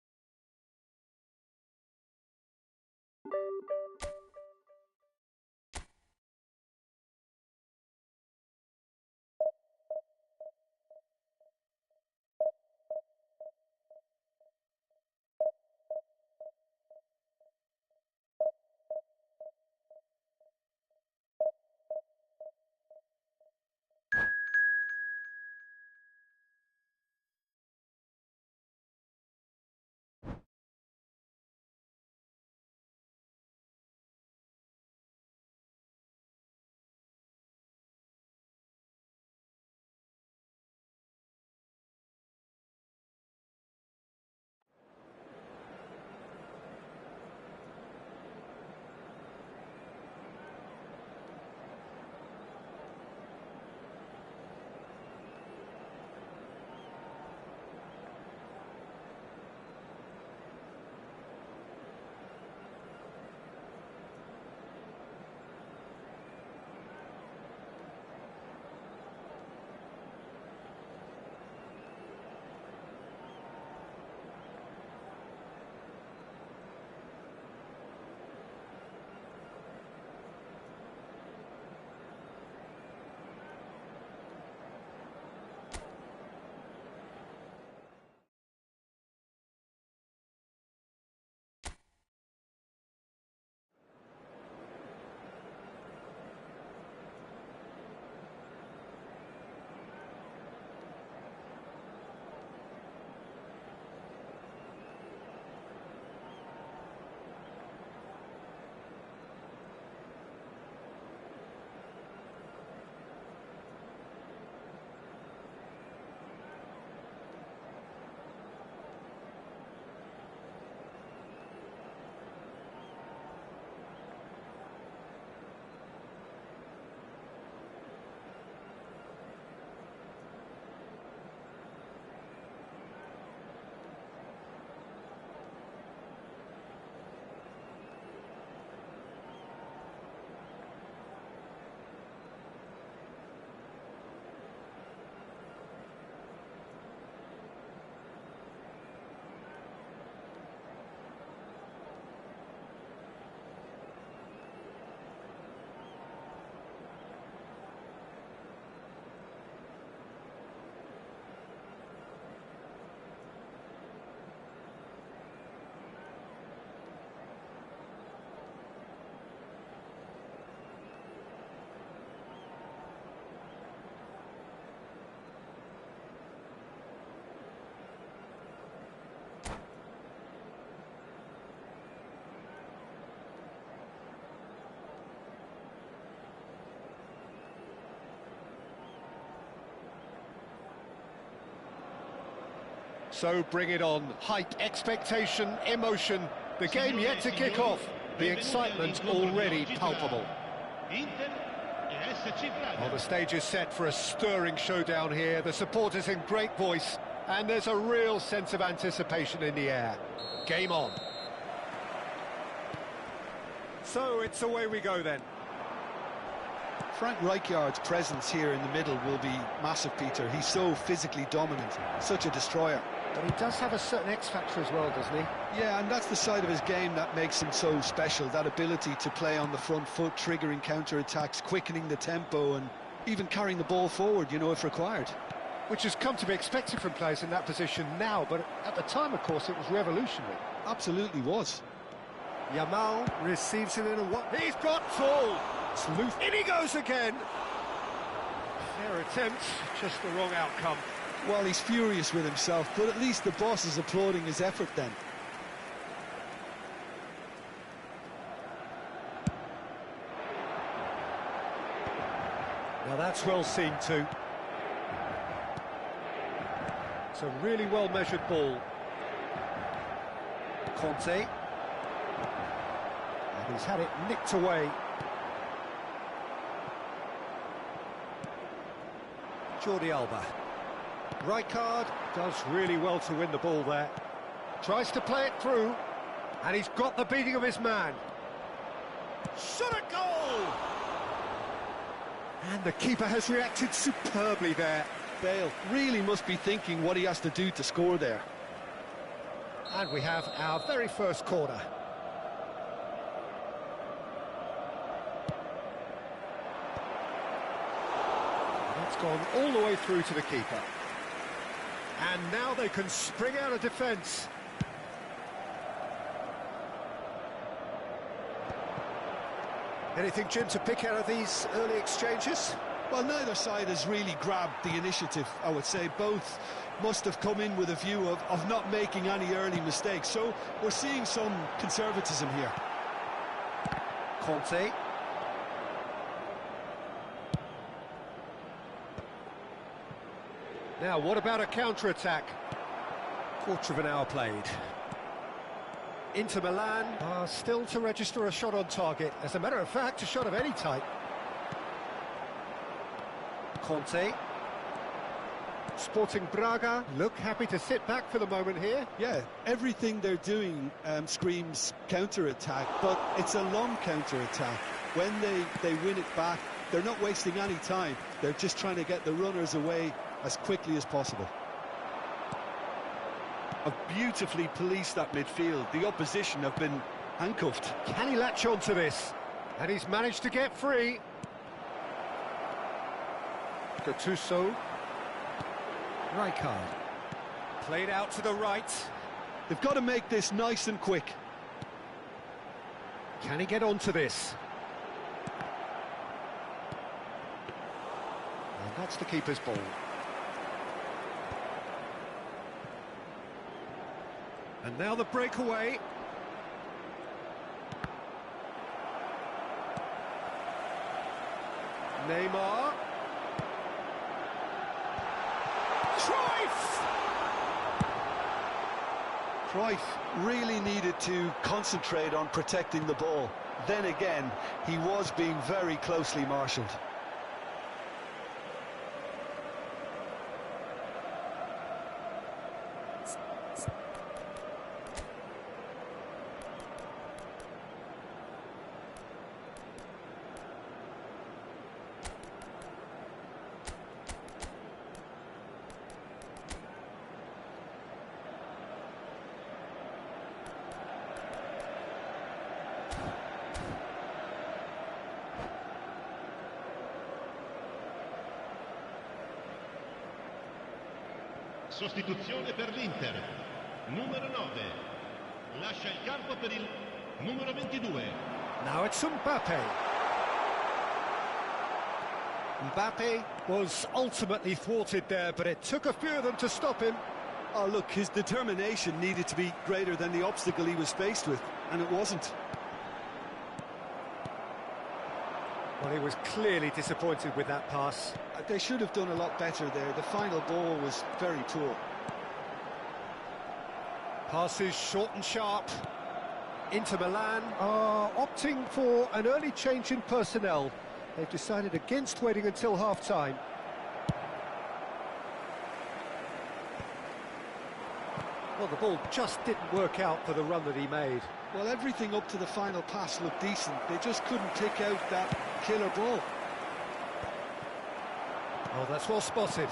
So bring it on. Hype, expectation, emotion. The game yet to kick off. The excitement already palpable. Well, the stage is set for a stirring showdown here. The supporters in great voice, and there's a real sense of anticipation in the air. Game on. So it's away we go then. Frank Rijkaard's presence here in the middle will be massive, Peter. He's so physically dominant, such a destroyer. But he does have a certain X-factor as well, doesn't he? Yeah, and that's the side of his game that makes him so special, that ability to play on the front foot, triggering counter-attacks, quickening the tempo, and even carrying the ball forward, you know, if required. Which has come to be expected from players in that position now, but at the time, of course, it was revolutionary. Absolutely was. Yamal receives it in a... He's got full! Sleuth. In he goes again! Fair attempt, just the wrong outcome. Well, he's furious with himself, but at least the boss is applauding his effort then. Now that's well seen too. It's a really well-measured ball. Conte. And he's had it nicked away. Jordi Alba. Rijkaard does really well to win the ball there. Tries to play it through, and he's got the beating of his man. Shot a goal! And the keeper has reacted superbly there. Bale really must be thinking what he has to do to score there. And we have our very first corner. That's gone all the way through to the keeper. And now they can spring out of defence. Anything, Jim, to pick out of these early exchanges? Well, neither side has really grabbed the initiative, I would say. Both must have come in with a view of not making any early mistakes. So we're seeing some conservatism here. Conte. Now, what about a counter-attack? Quarter of an hour played. Inter Milan are still to register a shot on target. As a matter of fact, a shot of any type. Conte. Sporting Braga look happy to sit back for the moment here. Yeah, everything they're doing screams counter-attack, but it's a long counter-attack. When they win it back, they're not wasting any time. They're just trying to get the runners away as quickly as possible. Have beautifully policed that midfield. The opposition have been handcuffed. Can he latch on to this? And he's managed to get free. Gattuso. Rijkaard. Played out to the right. They've got to make this nice and quick. Can he get onto this? And that's the keeper's ball. And now the breakaway. Neymar. Cruyff really needed to concentrate on protecting the ball. Then again, he was being very closely marshalled. Sostituzione per l'Inter. Numero 9. Lascia il campo per il numero 22. Now it's Mbappe. Mbappe was ultimately thwarted there, but it took a few of them to stop him. Oh, look, his determination needed to be greater than the obstacle he was faced with, and it wasn't. Well, he was clearly disappointed with that pass. They should have done a lot better there. The final ball was very poor. Passes short and sharp. Inter Milan are opting for an early change in personnel. They've decided against waiting until half-time. Well, the ball just didn't work out for the run that he made. Well, everything up to the final pass looked decent. They just couldn't pick out that killer ball. Oh, that's well spotted.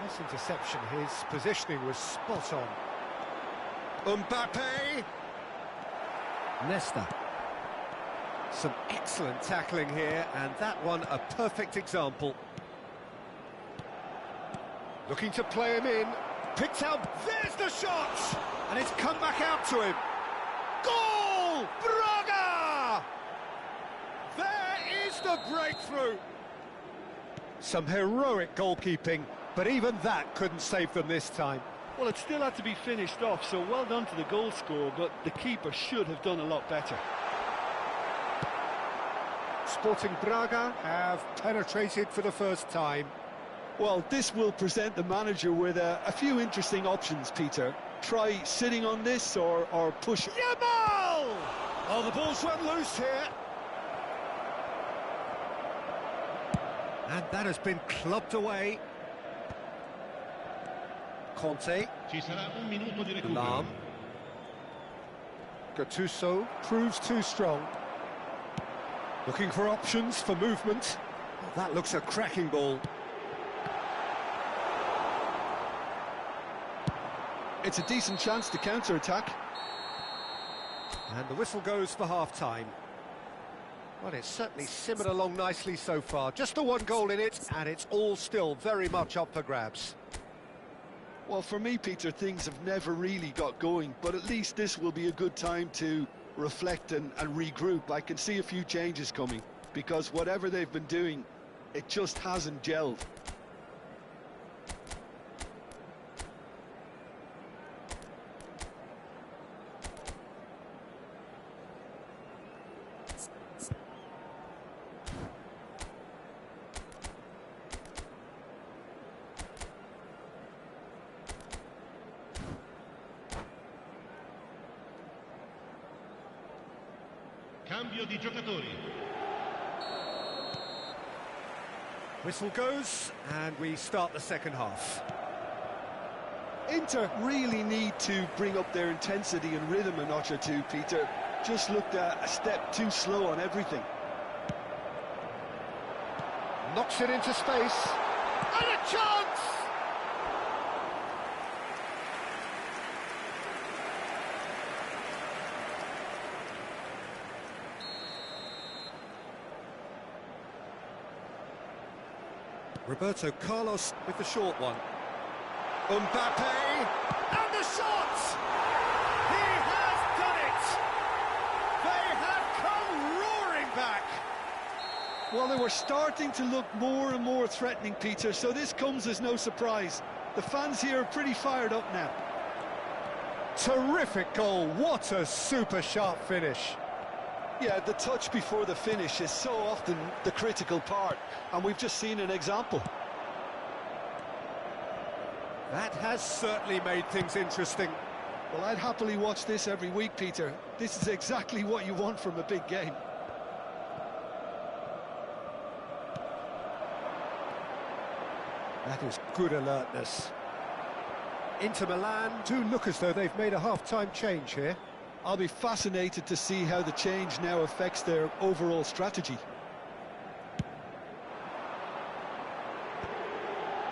Nice interception. His positioning was spot on. Mbappe. Nesta. Some excellent tackling here, and that one a perfect example. Looking to play him in. Picked out. There's the shot! And it's come back out to him. Goal! Braga! There is the breakthrough. Some heroic goalkeeping, but even that couldn't save them this time. Well, it still had to be finished off, so well done to the goal scorer, but the keeper should have done a lot better. Sporting Braga have penetrated for the first time. Well, this will present the manager with a few interesting options, Peter. Try sitting on this or push. Yamal! Oh, the ball's run loose here. And that has been clubbed away. Conte. Ci sarà un minuto di recupero. Lam. Gattuso proves too strong. Looking for options for movement. That looks a cracking ball. It's a decent chance to counter-attack. And the whistle goes for half-time. Well, it's certainly simmered along nicely so far. Just the one goal in it, and it's all still very much up for grabs. Well, for me, Peter, things have never really got going, but at least this will be a good time to reflect and regroup. I can see a few changes coming, because whatever they've been doing, it just hasn't gelled. Cambio di giocatori. Whistle goes, and we start the second half. Inter really need to bring up their intensity and rhythm a notch or two, Peter. Just looked a step too slow on everything. Knocks it into space. And a chance! Roberto Carlos with the short one. Mbappe! And the shot! He has done it! They have come roaring back! Well, they were starting to look more and more threatening, Peter, so this comes as no surprise. The fans here are pretty fired up now. Terrific goal, what a super sharp finish. Yeah, the touch before the finish is so often the critical part, and we've just seen an example. That has certainly made things interesting. Well, I'd happily watch this every week, Peter. This is exactly what you want from a big game. That is good alertness. Inter Milan do look as though they've made a half-time change here. I'll be fascinated to see how the change now affects their overall strategy.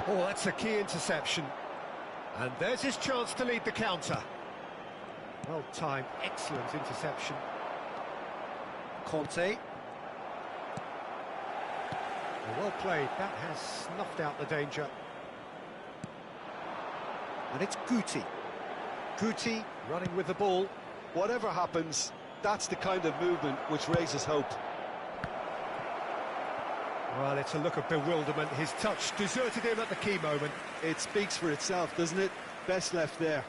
Oh, that's a key interception. And there's his chance to lead the counter. Well timed, excellent interception. Conte. Well played, that has snuffed out the danger. And it's Guti. Guti running with the ball. Whatever happens, that's the kind of movement which raises hope. Well, it's a look of bewilderment. His touch deserted him at the key moment. It speaks for itself, doesn't it? Best left there.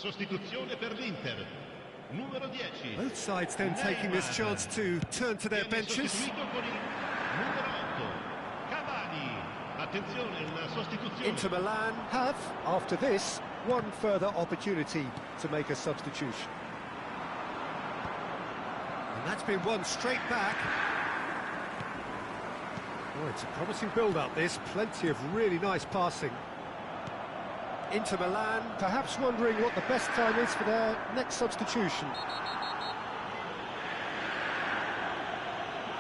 Sostituzione per l'Inter. Numero 10. Both sides then taking this chance to turn to their benches. Sostituito con il numero 8. Cavani. Attenzione, una sostituzione. Inter Milan have, after this, one further opportunity to make a substitution. And that's been won straight back. Oh, it's a promising build-up, this. Plenty of really nice passing. Inter Milan perhaps wondering what the best time is for their next substitution.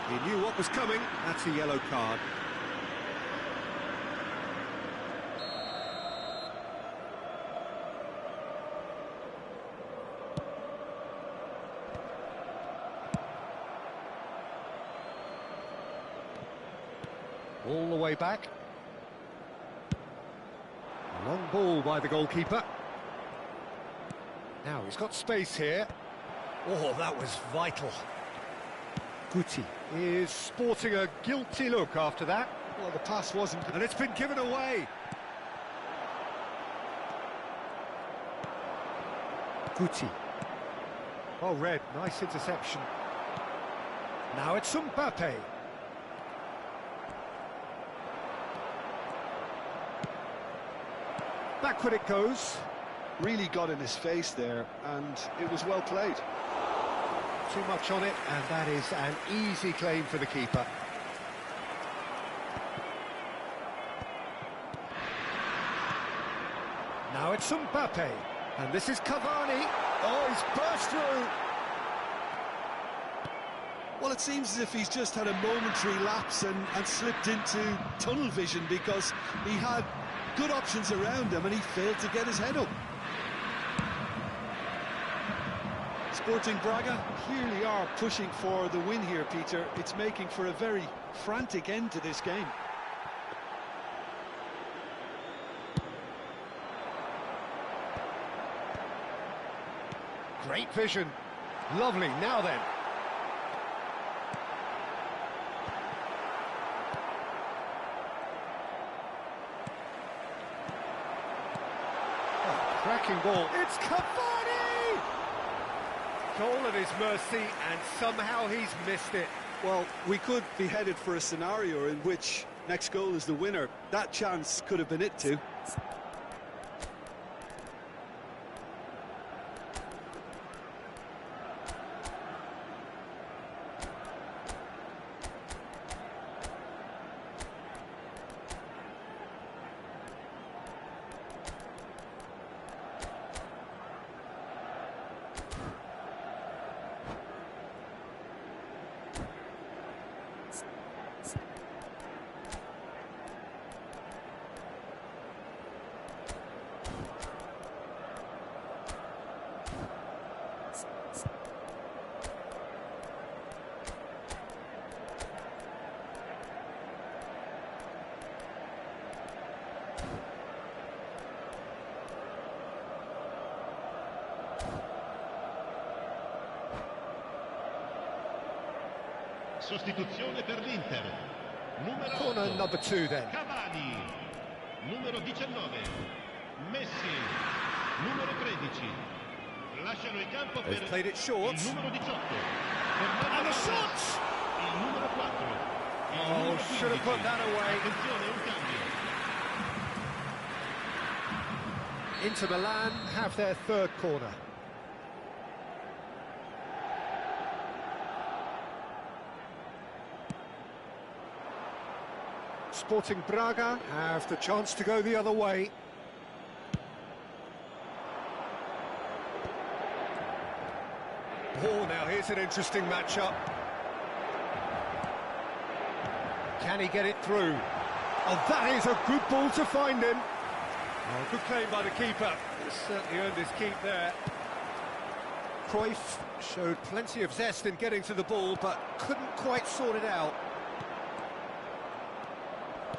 He knew what was coming. That's a yellow card. All the way back. Long ball by the goalkeeper. Now he's got space here. Oh, that was vital. Guti is sporting a guilty look after that. Well, the pass wasn't... And it's been given away. Guti. Oh, Red, nice interception. Now it's Mbappe. Backward it goes. Really got in his face there, and it was well played. Too much on it, and that is an easy claim for the keeper. Now it's Mbappe, and this is Cavani. Oh, he's burst through. Well, it seems as if he's just had a momentary lapse and slipped into tunnel vision, because he had good options around him and he failed to get his head up. Sporting Braga clearly are pushing for the win here, Peter. It's making for a very frantic end to this game. Great vision. Lovely. Now then. Oh, cracking ball. It's Cavani! Goal at his mercy, and somehow he's missed it. Well, we could be headed for a scenario in which next goal is the winner. That chance could have been it too. Sostituzione per l'Inter. Numero Corner 8. number 2 then. Cavani. Numero 19. Messi. Numero 13. Lasciano il campo per He's played it short. il numero 18. And the shot! Il numero 4. Il Oh, numero should have 15. put that away. Attenzione, un cambio. Inter Milan have their third corner. Sporting Braga have the chance to go the other way. Oh, now here's an interesting matchup. Can he get it through? Oh, that is a good ball to find him. Oh, good claim by the keeper. He's certainly earned his keep there. Cruyff showed plenty of zest in getting to the ball, but couldn't quite sort it out.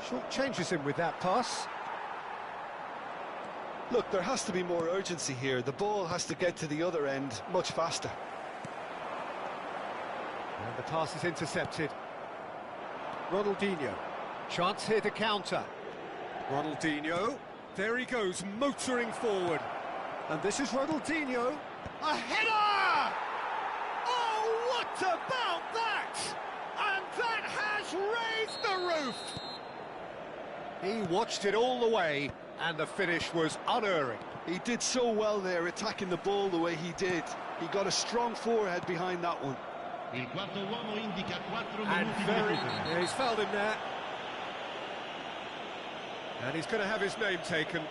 Short changes him with that pass. Look, there has to be more urgency here. The ball has to get to the other end much faster. And the pass is intercepted. Ronaldinho. Chance here to counter. Ronaldinho. There he goes, motoring forward. And this is Ronaldinho. A header! Oh, what about that? And that has raised the roof! He watched it all the way, and the finish was unerring. He did so well there, attacking the ball the way he did. He got a strong forehead behind that one. Il quarto uomo indica 4 And minuti di very... recupero. Yeah, he's fouled him there. And he's going to have his name taken.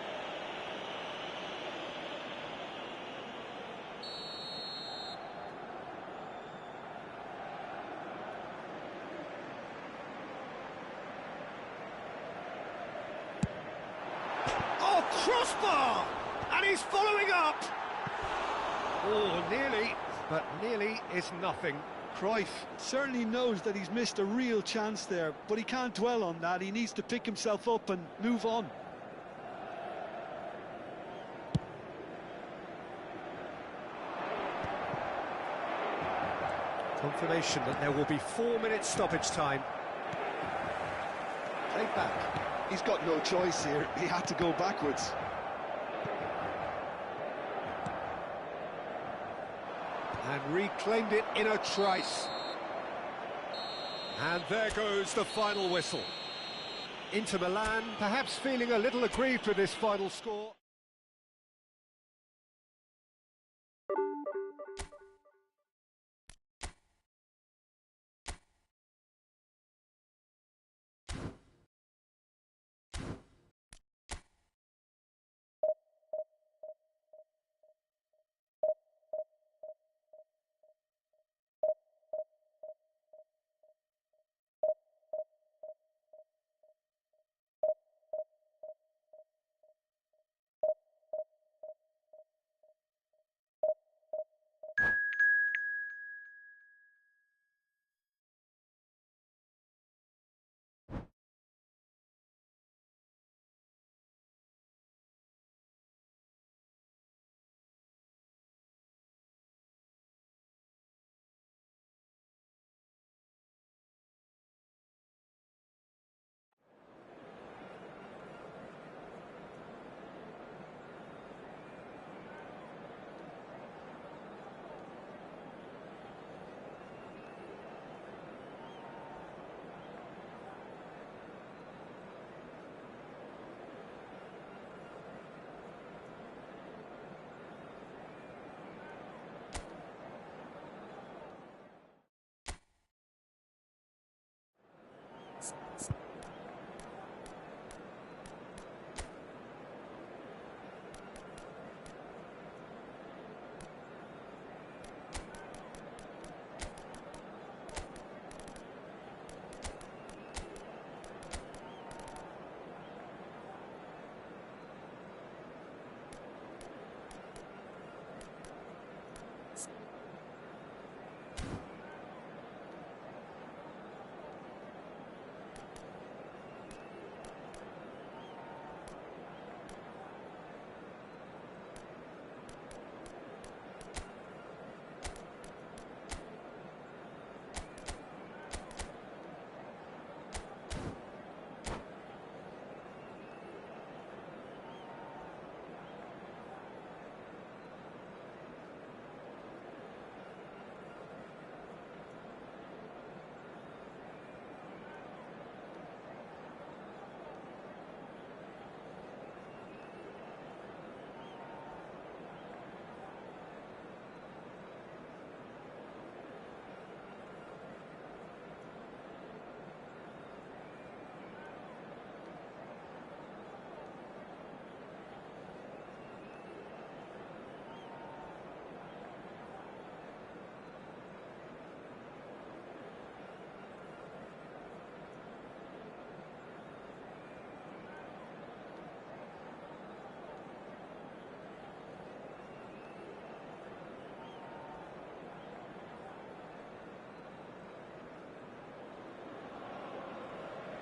Oh, crossbar! And he's following up! Oh, nearly, but nearly is nothing. Cruyff certainly knows that he's missed a real chance there, but he can't dwell on that. He needs to pick himself up and move on. Confirmation that there will be 4 minutes stoppage time. Played back. He's got no choice here. He had to go backwards. And reclaimed it in a trice. And there goes the final whistle. Inter Milan perhaps feeling a little aggrieved with this final score.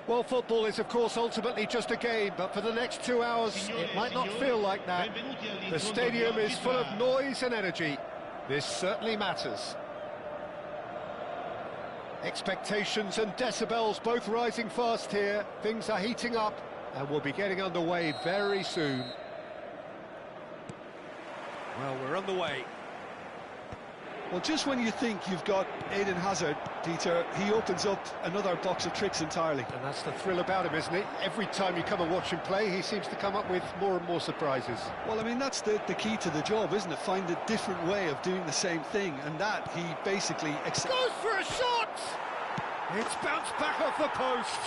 Well, football is, of course, ultimately just a game, but for the next 2 hours, it might not feel like that. The stadium is full of noise and energy. This certainly matters. Expectations and decibels both rising fast here. Things are heating up, and we'll be getting underway very soon. Well, we're on the way. Well, just when you think you've got Eden Hazard, Peter, he opens up another box of tricks entirely. And that's the thrill about him, isn't it? Every time you come and watch him play, he seems to come up with more and more surprises. Well, I mean, that's the key to the job, isn't it? Find a different way of doing the same thing, and that he basically... Goes for a shot! It's bounced back off the post.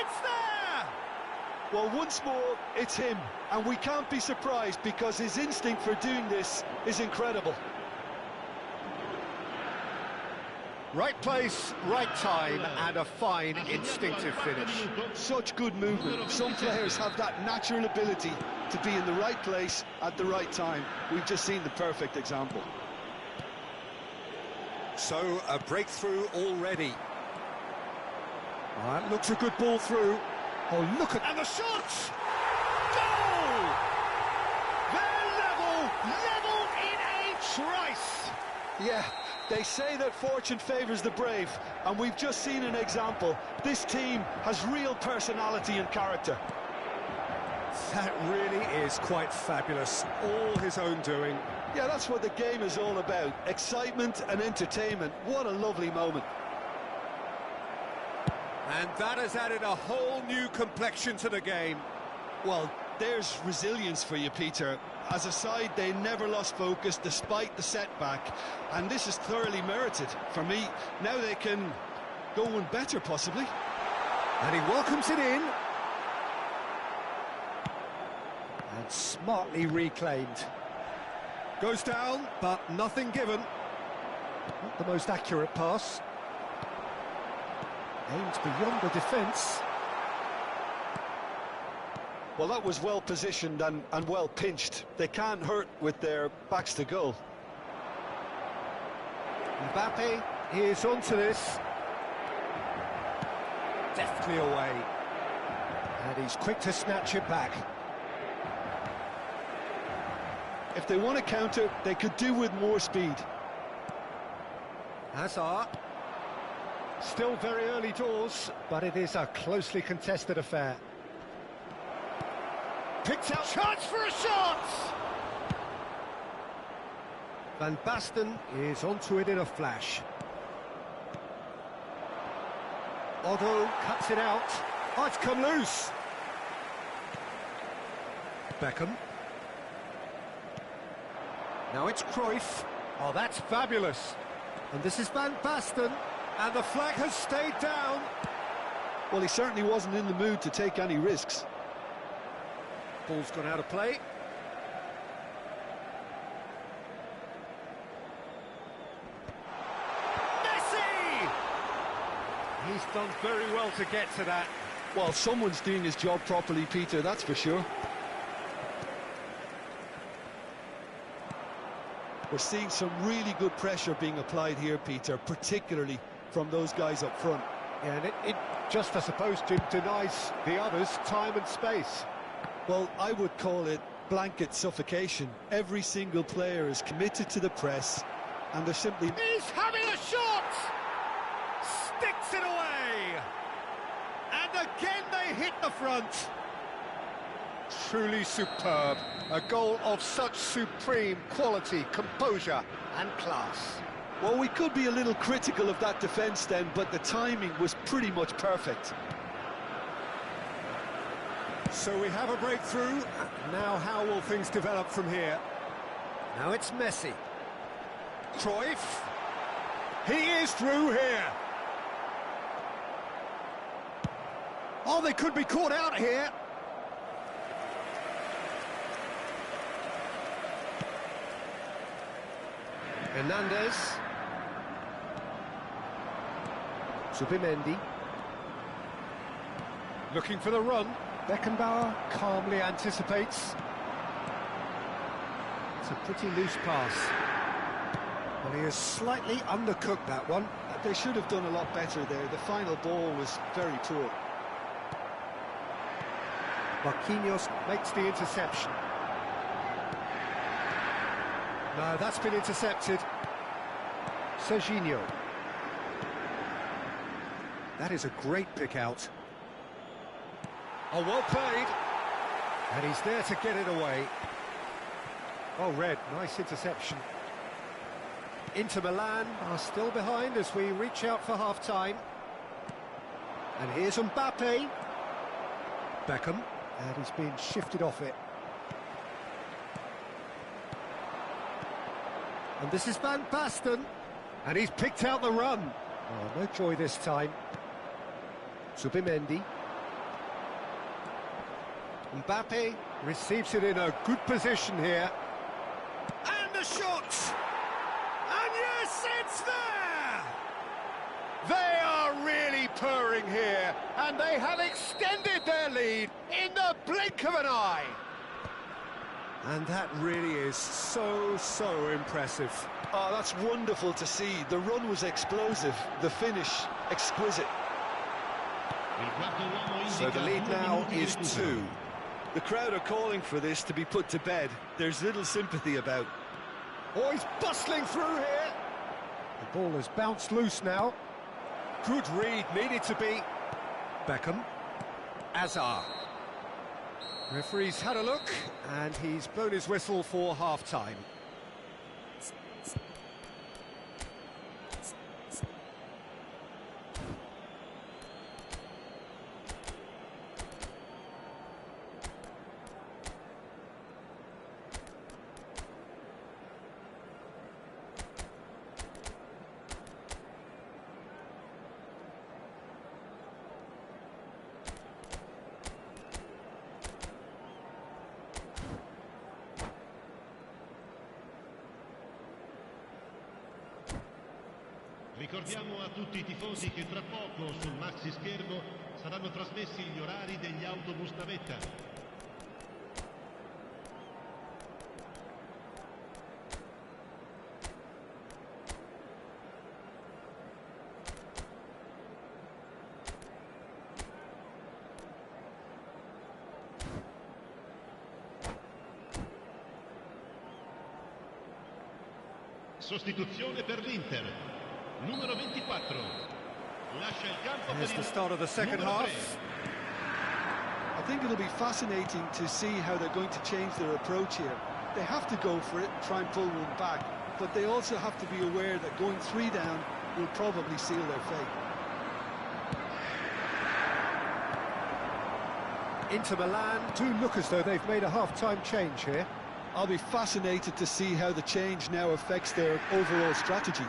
It's there! Well, once more, it's him, and we can't be surprised because his instinct for doing this is incredible. Right place, right time, and a fine instinctive finish. Such good movement. Some players have that natural ability to be in the right place at the right time. We've just seen the perfect example. So, a breakthrough already. That looks a good ball through. Oh, look at... And the shot! Goal! They're level in a trice! Yeah. They say that fortune favours the brave, and we've just seen an example. This team has real personality and character. That really is quite fabulous. All his own doing. Yeah, that's what the game is all about. Excitement and entertainment. What a lovely moment. And that has added a whole new complexion to the game. Well, there's resilience for you, Peter. As a side, they never lost focus despite the setback, and this is thoroughly merited. For me, now they can go one better, possibly. And he welcomes it in. And smartly reclaimed. Goes down, but nothing given. Not the most accurate pass. Aimed beyond the defence. Well, that was well positioned and well pinched. They can't hurt with their backs to goal. Mbappe is onto this. Deftly away. And he's quick to snatch it back. If they want to counter, they could do with more speed. Hazard. Still very early doors, but it is a closely contested affair. Picked out, chance for a shot! Van Basten is onto it in a flash. Otto cuts it out. Oh, it's come loose. Beckham. Now it's Cruyff. Oh, that's fabulous. And this is Van Basten. And the flag has stayed down. Well, he certainly wasn't in the mood to take any risks. Ball's gone out of play. Messi! He's done very well to get to that. Well, someone's doing his job properly, Peter, that's for sure. We're seeing some really good pressure being applied here, Peter, particularly from those guys up front. Yeah, and it just, I suppose, denies the others time and space. Well, I would call it blanket suffocation. Every single player is committed to the press, and they're simply... He's having a shot! Sticks it away! And again they hit the front. Truly superb. A goal of such supreme quality, composure and class. Well, we could be a little critical of that defence then, but the timing was pretty much perfect. So we have a breakthrough. Now how will things develop from here? Now it's Messi. Cruyff. He is through here. Oh, they could be caught out here. Hernandez. Zubimendi. Looking for the run. Beckenbauer calmly anticipates. It's a pretty loose pass. Well, he has slightly undercooked that one. They should have done a lot better there. The final ball was very poor. Marquinhos makes the interception. No, that's been intercepted. Serginho. That is a great pick out. Oh, well played. And he's there to get it away. Oh, red, nice interception. Inter Milan are still behind as we reach out for half-time. And here's Mbappe. Beckham, and he's been shifted off it. And this is Van Basten, and he's picked out the run. Oh, no joy this time. Zubimendi. Mbappe receives it in a good position here. And the shot! And yes, it's there! They are really purring here, and they have extended their lead in the blink of an eye. And that really is so impressive. Oh, that's wonderful to see. The run was explosive, the finish exquisite. So the lead now is 2. The crowd are calling for this to be put to bed. There's little sympathy about. Oh, he's bustling through here. The ball has bounced loose now. Good read, needed to be. Beckham. Azar. Referee's had a look, and he's blown his whistle for half-time. Ricordiamo a tutti i tifosi che tra poco sul maxi schermo saranno trasmessi gli orari degli autobus navetta. Sostituzione per l'Inter. Numero 24. Lascia il campo Here's per the il start of the second numero half. 3. I think it'll be fascinating to see how they're going to change their approach here. They have to go for it, try and pull one back, but they also have to be aware that going 3 down will probably seal their fate. Inter Milan do look as though they've made a half-time change here. I'll be fascinated to see how the change now affects their overall strategy.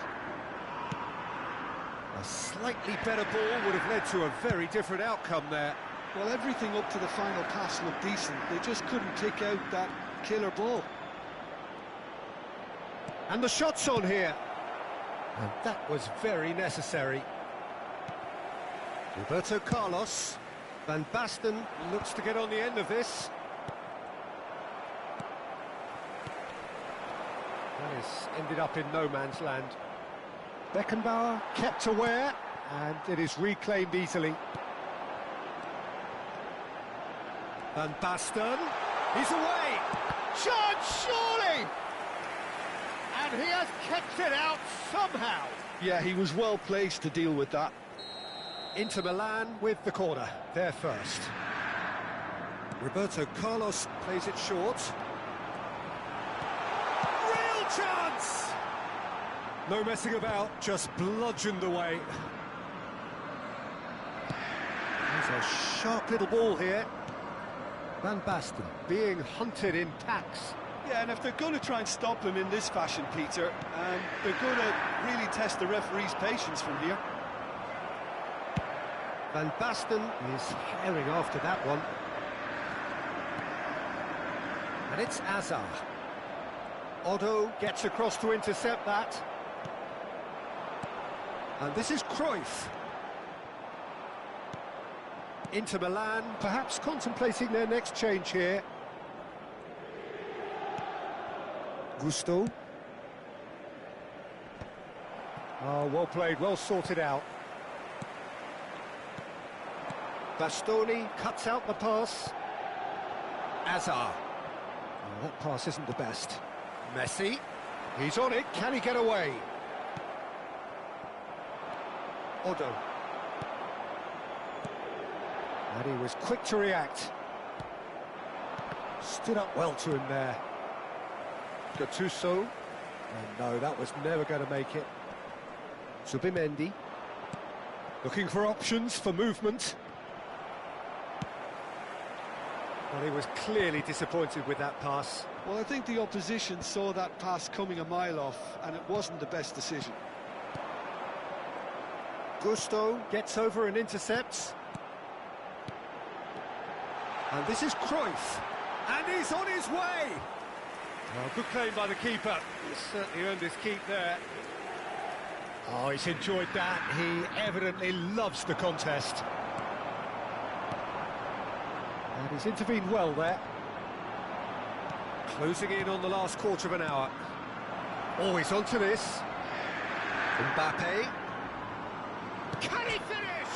A slightly better ball would have led to a very different outcome there. Well, everything up to the final pass looked decent. They just couldn't kick out that killer ball. And the shot's on here. And that was very necessary. Roberto Carlos. Van Basten looks to get on the end of this. That has ended up in no man's land. Beckenbauer kept aware, and it is reclaimed easily. Van Basten, he's away! Chance, surely! And he has kept it out somehow. Yeah, he was well placed to deal with that. Inter Milan with the corner, they're first. Roberto Carlos plays it short. Real chance! No messing about, just bludgeoned away. There's a sharp little ball here. Van Basten being hunted in packs. Yeah, and if they're going to try and stop him in this fashion, Peter, they're going to really test the referee's patience from here. Van Basten is herring after that one. And it's Azar. Otto gets across to intercept that. And this is Cruyff. Inter Milan perhaps contemplating their next change here. Gusto. Oh, well played, well sorted out. Bastoni cuts out the pass. Azar. Oh, that pass isn't the best. Messi. He's on it. Can he get away? Otto. And he was quick to react. Stood up well to him there. Gattuso. And no, that was never going to make it. Subimendi. Looking for options for movement. Well, he was clearly disappointed with that pass. Well, I think the opposition saw that pass coming a mile off, and it wasn't the best decision. Gusto gets over and intercepts. And this is Cruyff. And he's on his way! Well, good claim by the keeper. He's certainly earned his keep there. Oh, he's enjoyed that. He evidently loves the contest. And he's intervened well there. Closing in on the last quarter of an hour. Oh, he's onto this. Mbappe. Can he finish?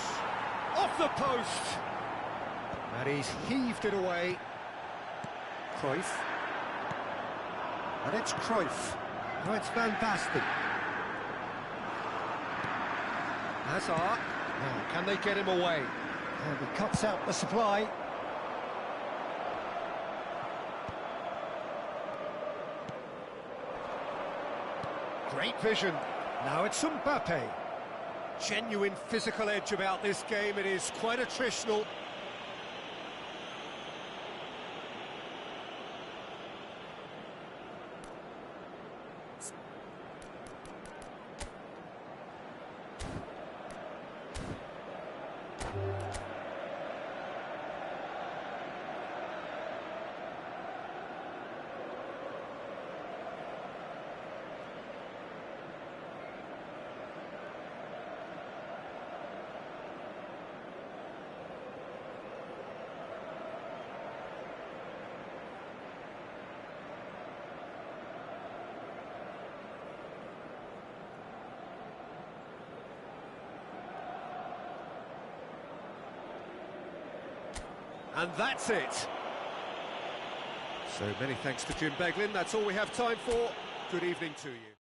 Off the post! And he's heaved it away. Cruyff. And it's Cruyff. Now it's Van Basten. Hazard. Now, can they get him away? And he cuts out the supply. Great vision. Now it's Mbappe. Genuine physical edge about this game. It is quite attritional. And that's it. So many thanks to Jim Beglin. That's all we have time for. Good evening to you.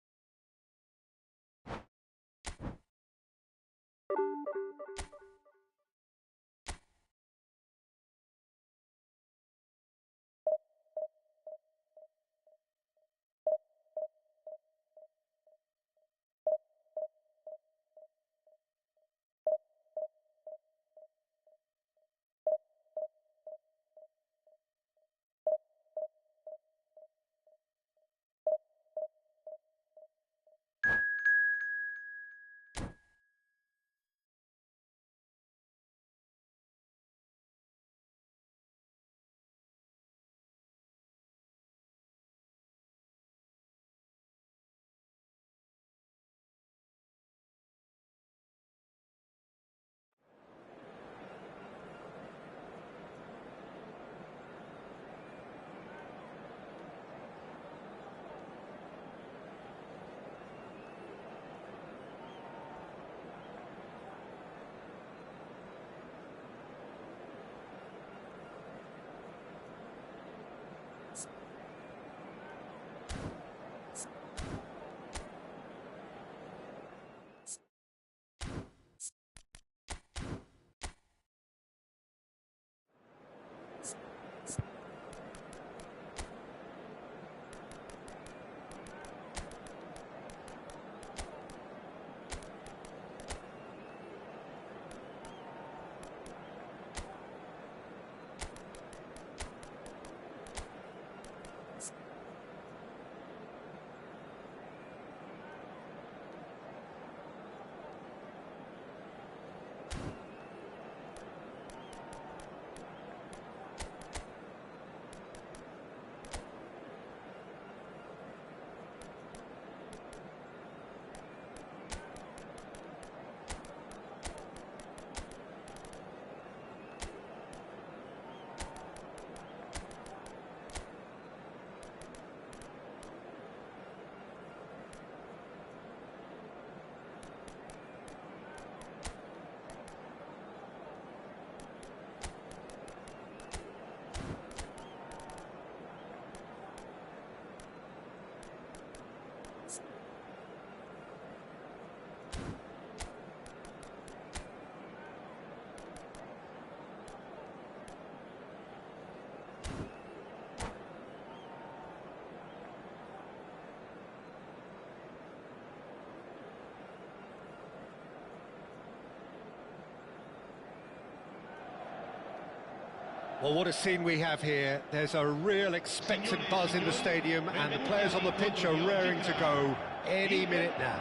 Well, what a scene we have here. There's a real expectant buzz in the stadium, and the players on the pitch are raring to go any minute now.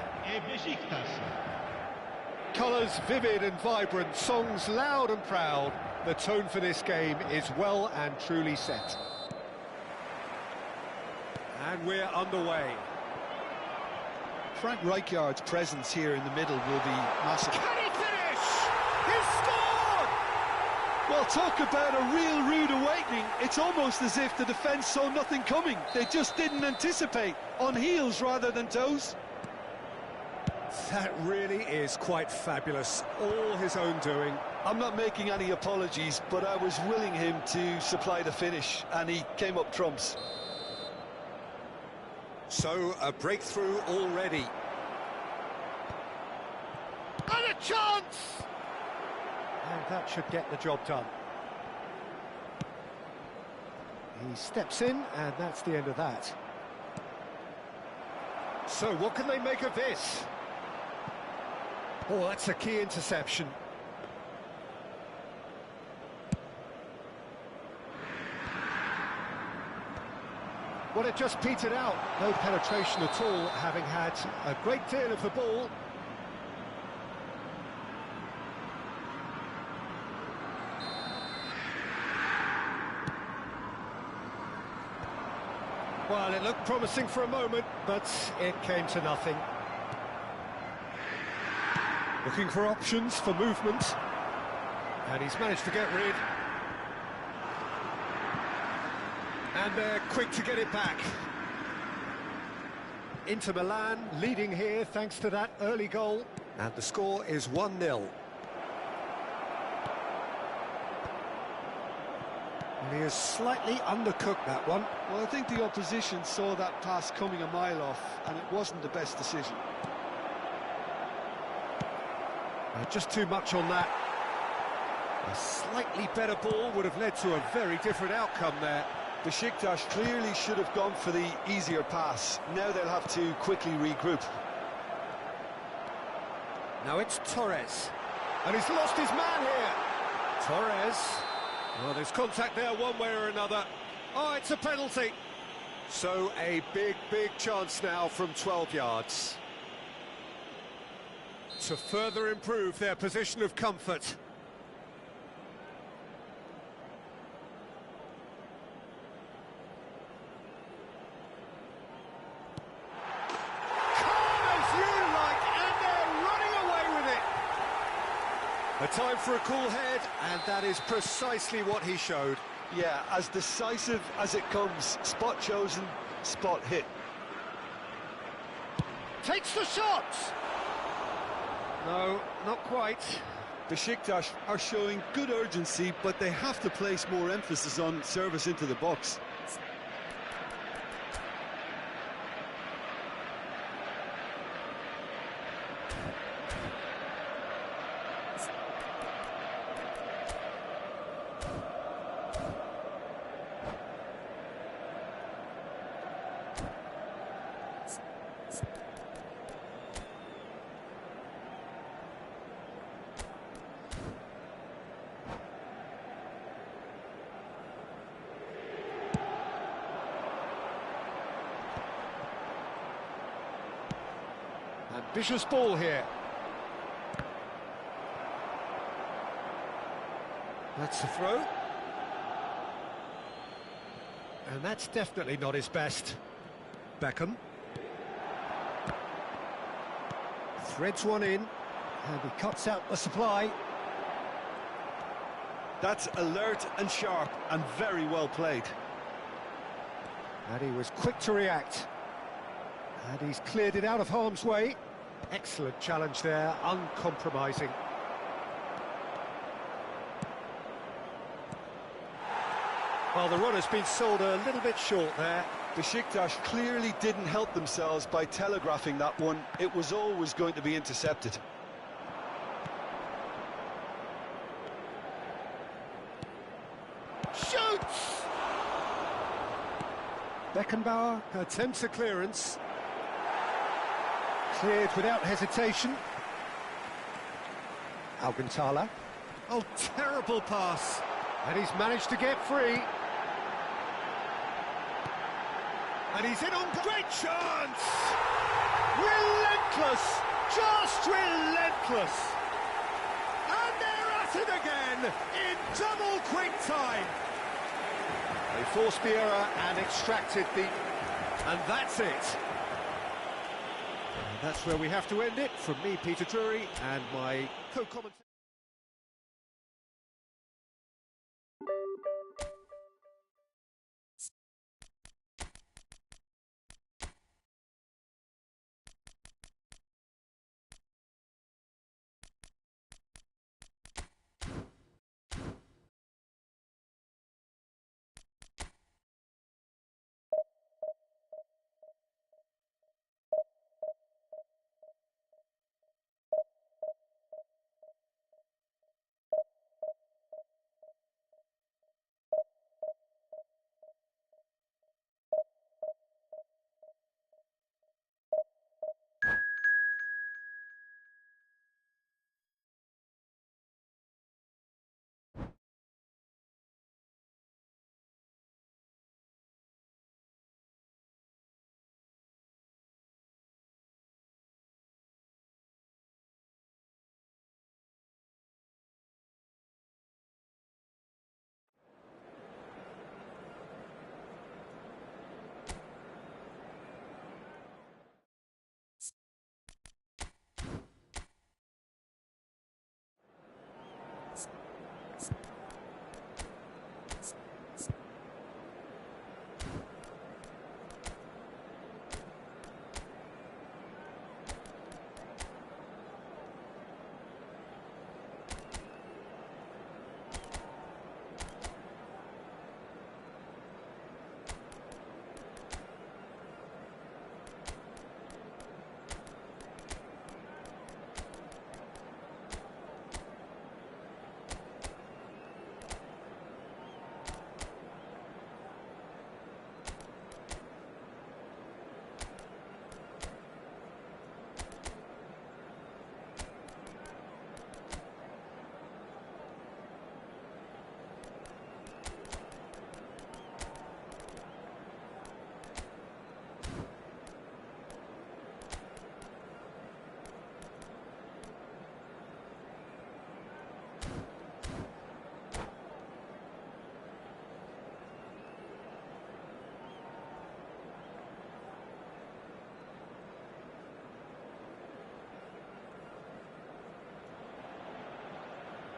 Colours vivid and vibrant, songs loud and proud. The tone for this game is well and truly set. And we're underway. Frank Rijkaard's presence here in the middle will be massive. Can he finish? He's scored! Well, talk about a real rude awakening. It's almost as if the defence saw nothing coming. They just didn't anticipate. On heels rather than toes. That really is quite fabulous. All his own doing. I'm not making any apologies, but I was willing him to supply the finish, and he came up trumps. So, a breakthrough already. And a chance! And that should get the job done. He steps in, and that's the end of that. So, what can they make of this? Oh, that's a key interception. Well, it just petered out. No penetration at all, having had a great deal of the ball. Well, it looked promising for a moment, but it came to nothing. Looking for options for movement. And he's managed to get rid. And they're quick to get it back. Inter Milan leading here thanks to that early goal. And the score is 1-0. And he has slightly undercooked that one. Well, I think the opposition saw that pass coming a mile off, and it wasn't the best decision. Just too much on that. A slightly better ball would have led to a very different outcome there. Besiktas clearly should have gone for the easier pass. Now they'll have to quickly regroup. Now it's Torres. And he's lost his man here. Torres. Well, there's contact there one way or another. Oh, it's a penalty. So a big chance now from 12 yards. To further improve their position of comfort. A time for a cool head, and that is precisely what he showed. Yeah, as decisive as it comes. Spot chosen, spot hit. Takes the shot! No, not quite. Besiktas are showing good urgency, but they have to place more emphasis on service into the box. Ambitious ball here. That's the throw. And that's definitely not his best. Beckham. Threads one in, and he cuts out the supply. That's alert and sharp, and very well played. And he was quick to react. And he's cleared it out of harm's way. Excellent challenge there, uncompromising. Well, the run has been sold a little bit short there. Besiktas clearly didn't help themselves by telegraphing that one. It was always going to be intercepted. Shoots! Beckenbauer attempts a clearance. Cleared without hesitation. Alcantara. Oh, terrible pass. And he's managed to get free. And he's in on great chance! Relentless! Just relentless! And they're at it again in double quick time. They forced the error and extracted the... And that's it. And that's where we have to end it. From me, Peter Drury, and my co-commentator.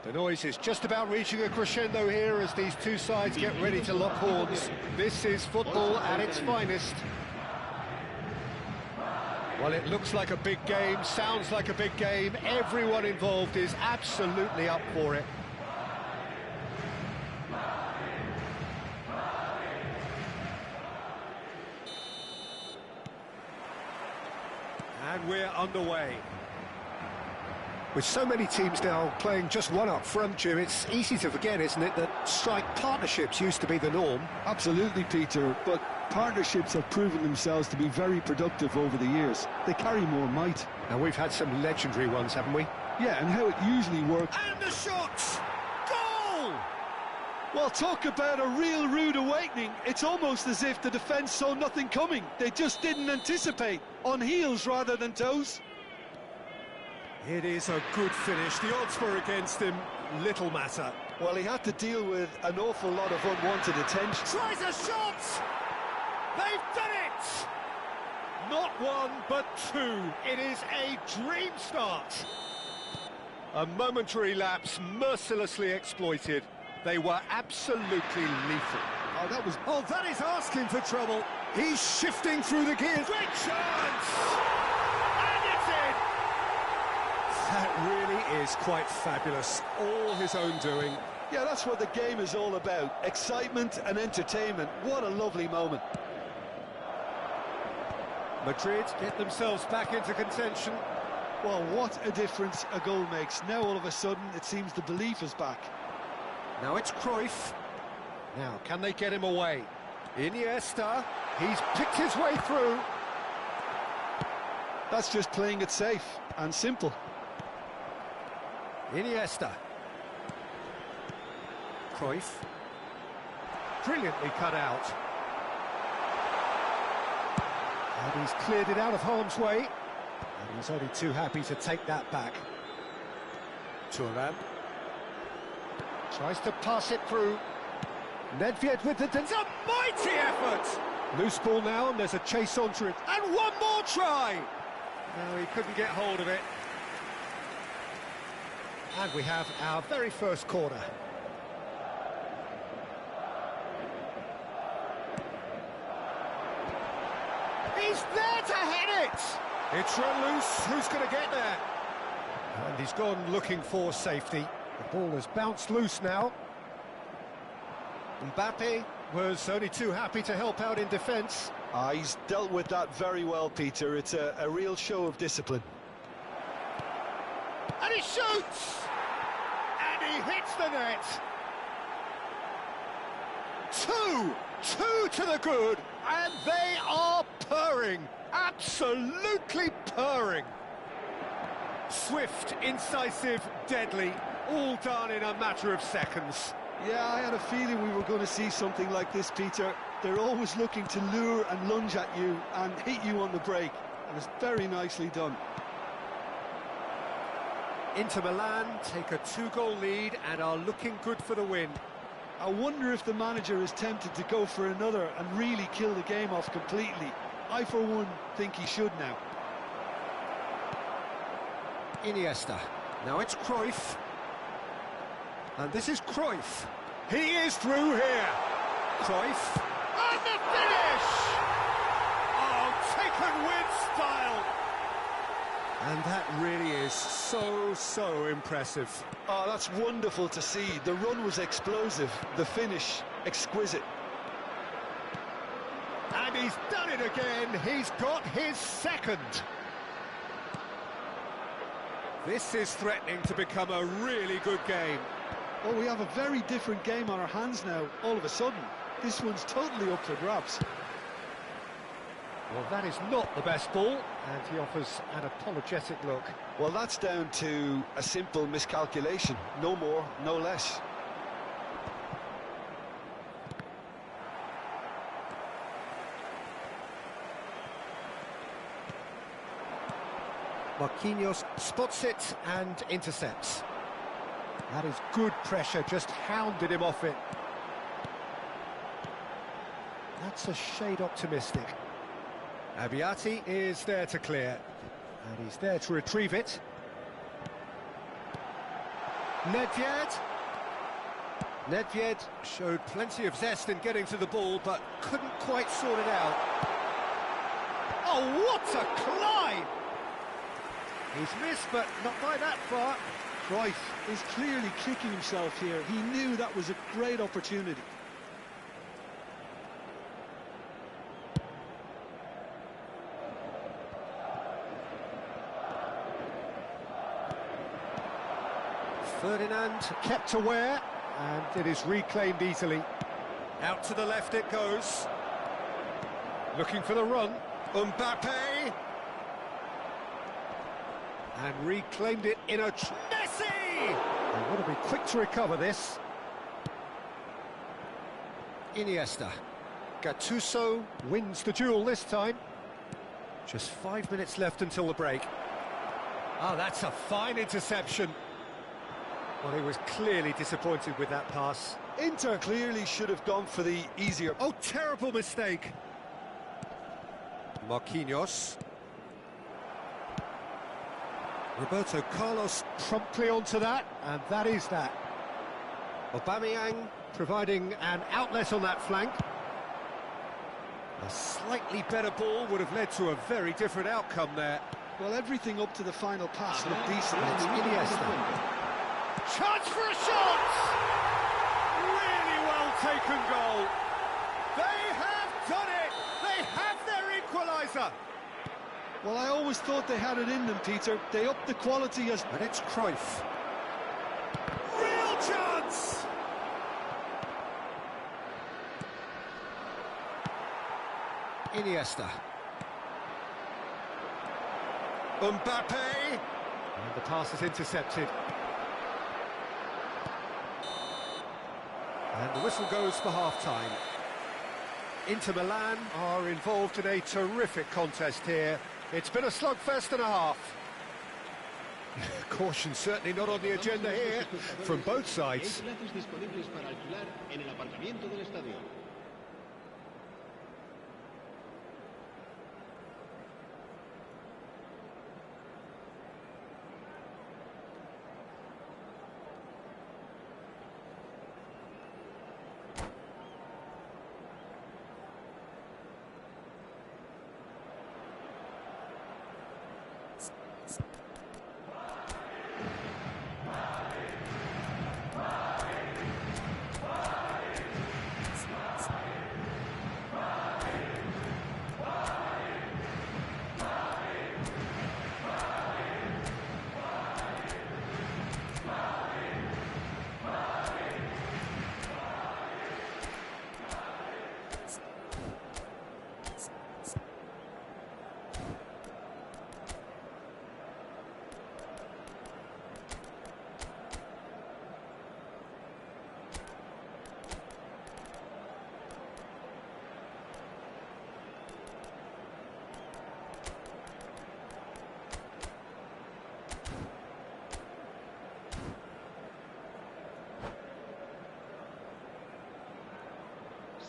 The noise is just about reaching a crescendo here as these two sides get ready to lock horns. This is football at its finest. Well, it looks like a big game, sounds like a big game. Everyone involved is absolutely up for it. And we're underway. With so many teams now playing just one up front, Jim, it's easy to forget, isn't it, that strike partnerships used to be the norm? Absolutely, Peter, but partnerships have proven themselves to be very productive over the years. They carry more might. And we've had some legendary ones, haven't we? Yeah, and how it usually works. And the shot! Goal! Well, talk about a real rude awakening. It's almost as if the defence saw nothing coming. They just didn't anticipate. On heels rather than toes. It is a good finish. The odds were against him. Little matter. Well, he had to deal with an awful lot of unwanted attention. Tries a shot! They've done it! Not one, but two. It is a dream start. A momentary lapse mercilessly exploited. They were absolutely lethal. Oh, that is asking for trouble. He's shifting through the gears. Great chance! And it's in! That really is quite fabulous. All his own doing. Yeah, that's what the game is all about. Excitement and entertainment. What a lovely moment. Madrid get themselves back into contention. Well, what a difference a goal makes. Now, all of a sudden, it seems the belief is back. Now it's Cruyff. Now, can they get him away? Iniesta, he's picked his way through. That's just playing it safe and simple. Iniesta. Cruyff. Brilliantly cut out. And he's cleared it out of harm's way. And he's only too happy to take that back. Thuram. Tries to pass it through. Nedved with the... It's a mighty effort! Loose ball now, and there's a chase onto it. And one more try! No, he couldn't get hold of it. And we have our very first corner. He's there to head it! It's run loose, who's going to get there? And he's gone looking for safety. The ball has bounced loose now. Mbappe was only too happy to help out in defence. He's dealt with that very well, Peter. It's a real show of discipline. And he shoots! And he hits the net! Two to the good, and they are purring, absolutely purring. Swift, incisive, deadly, all done in a matter of seconds. Yeah, I had a feeling we were going to see something like this, Peter. They're always looking to lure and lunge at you and hit you on the break, and it's very nicely done. Inter Milan take a 2-goal lead and are looking good for the win. I wonder if the manager is tempted to go for another and really kill the game off completely. I, for one, think he should now. Iniesta. Now it's Cruyff. And this is Cruyff. He is through here. Cruyff. And the finish! Oh, taken with style. And that really is so impressive. Oh, that's wonderful to see. The run was explosive, the finish exquisite. And he's done it again. He's got his second. This is threatening to become a really good game. Well, we have a very different game on our hands now, all of a sudden. This one's totally up for grabs. Well, that is not the best ball, and he offers an apologetic look. Well, that's down to a simple miscalculation. No more, no less. Marquinhos spots it and intercepts. That is good pressure, just hounded him off it. That's a shade optimistic. Abiati is there to clear, and he's there to retrieve it. Nedved showed plenty of zest in getting to the ball, but couldn't quite sort it out. Oh, what a climb! He's missed, but not by that far. Cruyff is clearly kicking himself here. He knew that was a great opportunity. Ferdinand kept aware, and it is reclaimed easily. Out to the left it goes. Looking for the run. Mbappe! And reclaimed it in a... Messi! They want to be quick to recover this. Iniesta. Gattuso wins the duel this time. Just 5 minutes left until the break. Oh, that's a fine interception. Well, he was clearly disappointed with that pass. Inter clearly should have gone for the easier... Oh, terrible mistake. Marquinhos. Roberto Carlos promptly onto that, and that is that. Aubameyang providing an outlet on that flank. A slightly better ball would have led to a very different outcome there. Well, everything up to the final pass looked decent. It's Iniesta. Chance for a shot! Really well taken goal. They have done it! They have their equaliser! Well, I always thought they had it in them, Peter. They upped the quality as... And it's Cruyff. Real chance! Iniesta. Mbappe! And the pass is intercepted. And the whistle goes for half-time. Inter Milan are involved in a terrific contest here. It's been a slugfest and a half. Caution certainly not on the agenda here from both sides.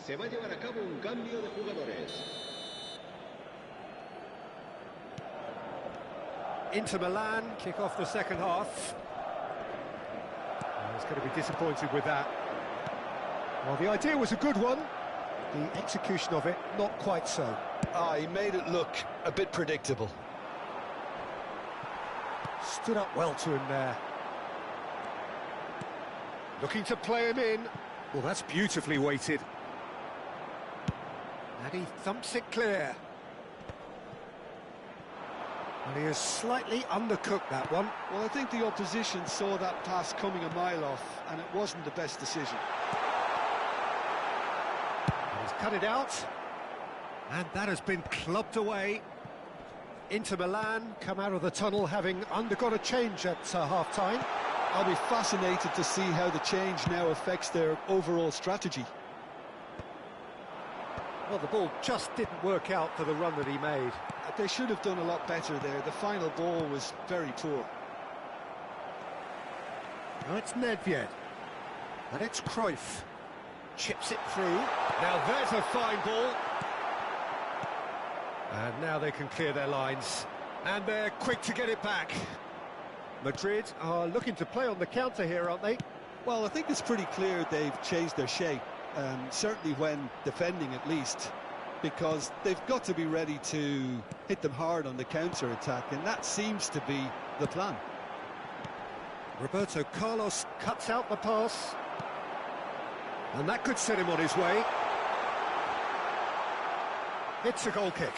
Se va a llevar a cabo un cambio de jugadores. Inter Milan kick off the second half. He's going to be disappointed with that. Well, the idea was a good one. The execution of it, not quite so. He made it look a bit predictable. Stood up well to him there. Looking to play him in. Well, that's beautifully weighted. And he thumps it clear. And he has slightly undercooked that one. Well, I think the opposition saw that pass coming a mile off, and it wasn't the best decision. And he's cut it out. And that has been clubbed away. Inter Milan come out of the tunnel having undergone a change at half-time. I'll be fascinated to see how the change now affects their overall strategy. Well, the ball just didn't work out for the run that he made. They should have done a lot better there. The final ball was very poor. Now it's Nedved. And it's Cruyff. Chips it through. Now there's a fine ball. And now they can clear their lines. And they're quick to get it back. Madrid are looking to play on the counter here, aren't they? Well, I think it's pretty clear they've changed their shape. Certainly when defending at least, because they've got to be ready to hit them hard on the counter-attack, and that seems to be the plan. Roberto Carlos cuts out the pass, and that could set him on his way. It's a goal kick.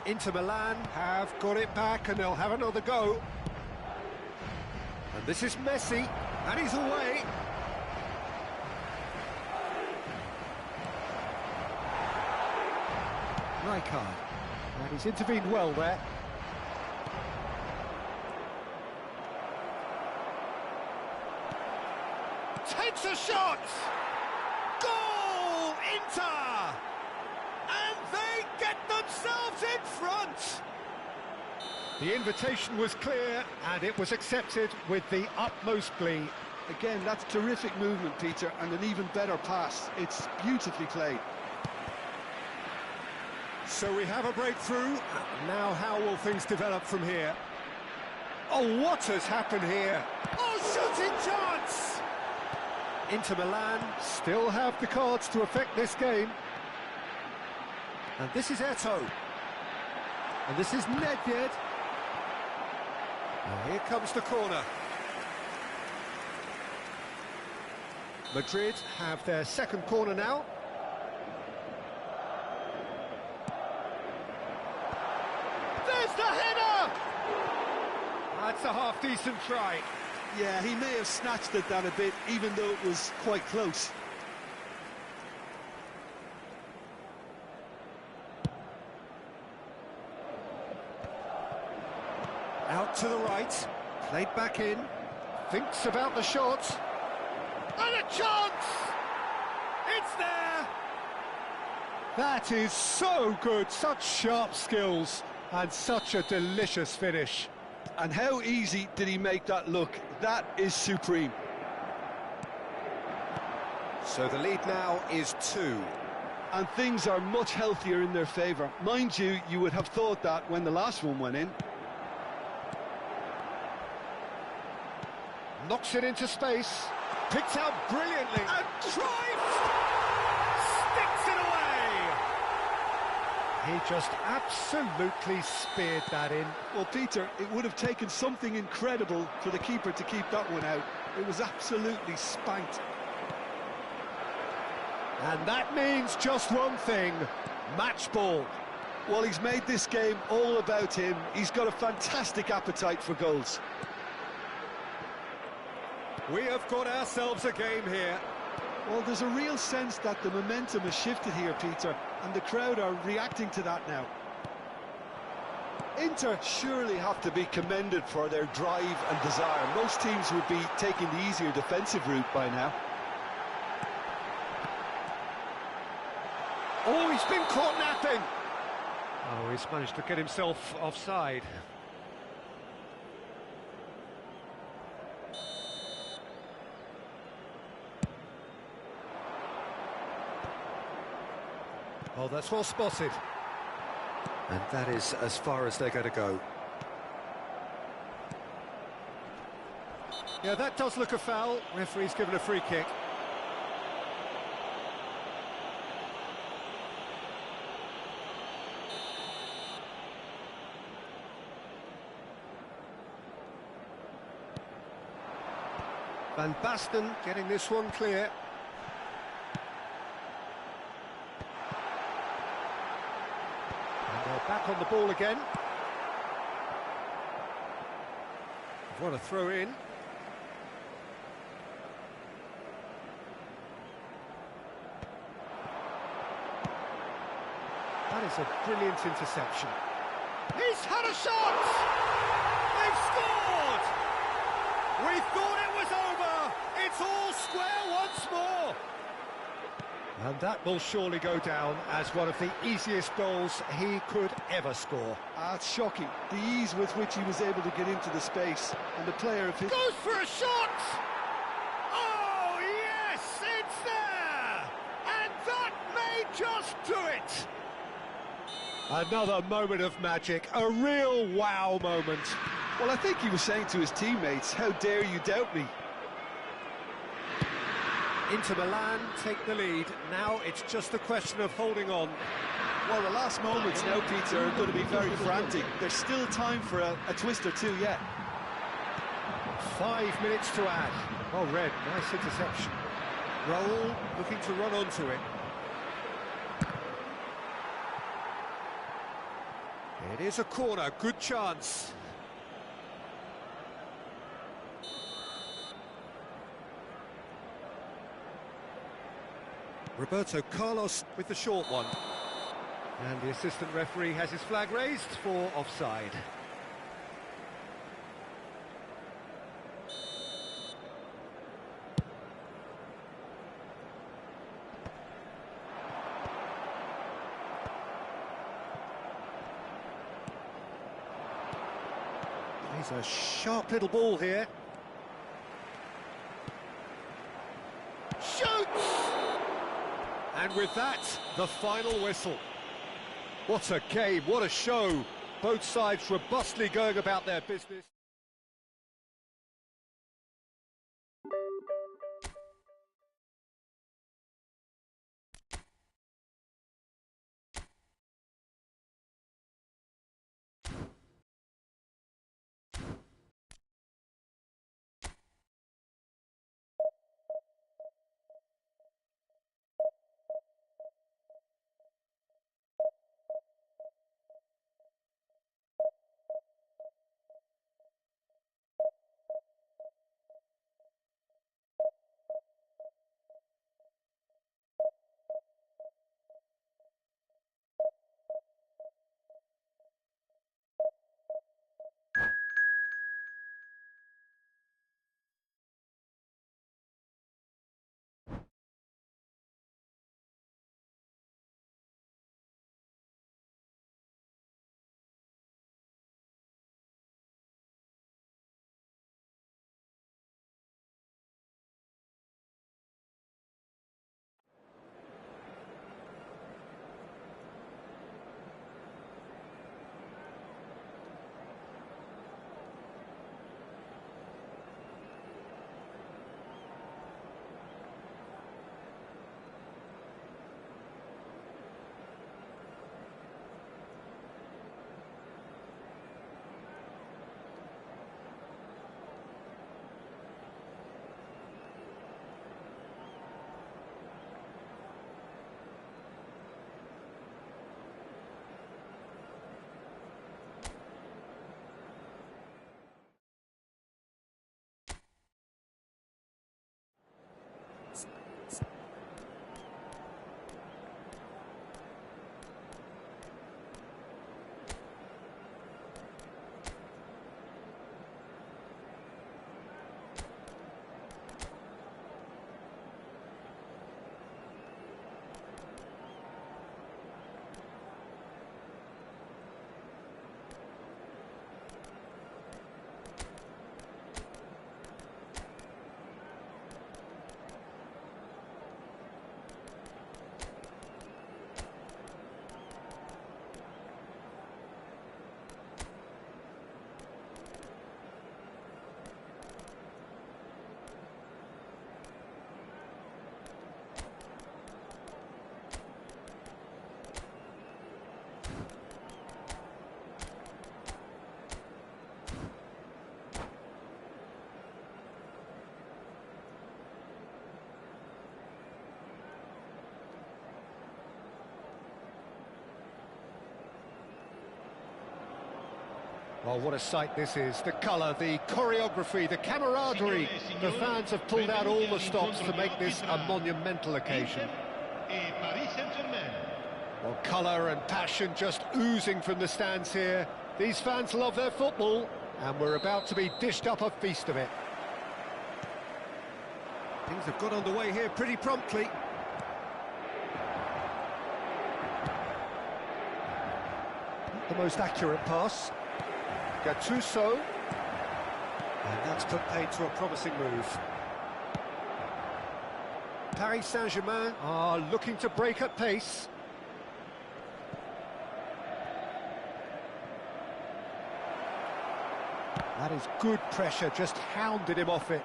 Inter Milan have got it back and they'll have another go. And this is Messi, and he's away. Rijkaard, and he's intervened well there. Takes a shot! Goal, Inter! And they get themselves in front! The invitation was clear, and it was accepted with the utmost glee. Again, that's terrific movement, Peter, and an even better pass. It's beautifully played. So we have a breakthrough. Now how will things develop from here? Oh, what has happened here? Oh, shooting chance! Inter Milan still have the cards to affect this game. And this is Eto'o. And this is Nedved. And here comes the corner. Madrid have their second corner now. There's the header! That's a half-decent try. Yeah, he may have snatched at that a bit, even though it was quite close. to the right, played back in, thinks about the shot, and a chance! It's there! That is so good, such sharp skills, and such a delicious finish. And how easy did he make that look? That is supreme. So the lead now is 2. And things are much healthier in their favour. Mind you, you would have thought that when the last one went in. Knocks it into space, picked out brilliantly, and Cruyff sticks it away! He just absolutely speared that in. Well, Peter, it would have taken something incredible for the keeper to keep that one out. It was absolutely spanked. And that means just one thing, match ball. Well, he's made this game all about him. He's got a fantastic appetite for goals. We have got ourselves a game here. Well, there's a real sense that the momentum has shifted here, Peter, and the crowd are reacting to that now. Inter surely have to be commended for their drive and desire. Most teams would be taking the easier defensive route by now. Oh, he's been caught napping. Oh, he's managed to get himself offside. Oh, that's well spotted. And that is as far as they're going to go. Yeah, that does look a foul. Referee's given a free kick. Van Basten getting this one clear. And they're back on the ball again. What a throw in. That is a brilliant interception. He's had a shot! They've scored! We thought it was over! It's all square once more! And that will surely go down as one of the easiest goals he could ever score. It's shocking, the ease with which he was able to get into the space, and the player of his... Goes for a shot! Oh, yes, it's there! And that may just do it! Another moment of magic, a real wow moment. Well, I think he was saying to his teammates, how dare you doubt me? Inter Milan take the lead. Now it's just a question of holding on. Well, the last moments now, Peter, are going to be very frantic. There's still time for a twist or two yet. 5 minutes to add. Oh, Red, nice interception. Raul looking to run onto it. It is a corner, good chance. Roberto Carlos with the short one. And the assistant referee has his flag raised for offside. He's a sharp little ball here. Shoots! And with that, the final whistle. What a game, what a show. Both sides robustly going about their business. Well, what a sight this is. The colour, the choreography, the camaraderie. The fans have pulled out all the stops to make this a monumental occasion. Well, colour and passion just oozing from the stands here. These fans love their football, and we're about to be dished up a feast of it. Things have got underway here pretty promptly. Not the most accurate pass. Gattuso. And that's put paid to a promising move. Paris Saint-Germain are looking to break at pace. That is good pressure, just hounded him off it.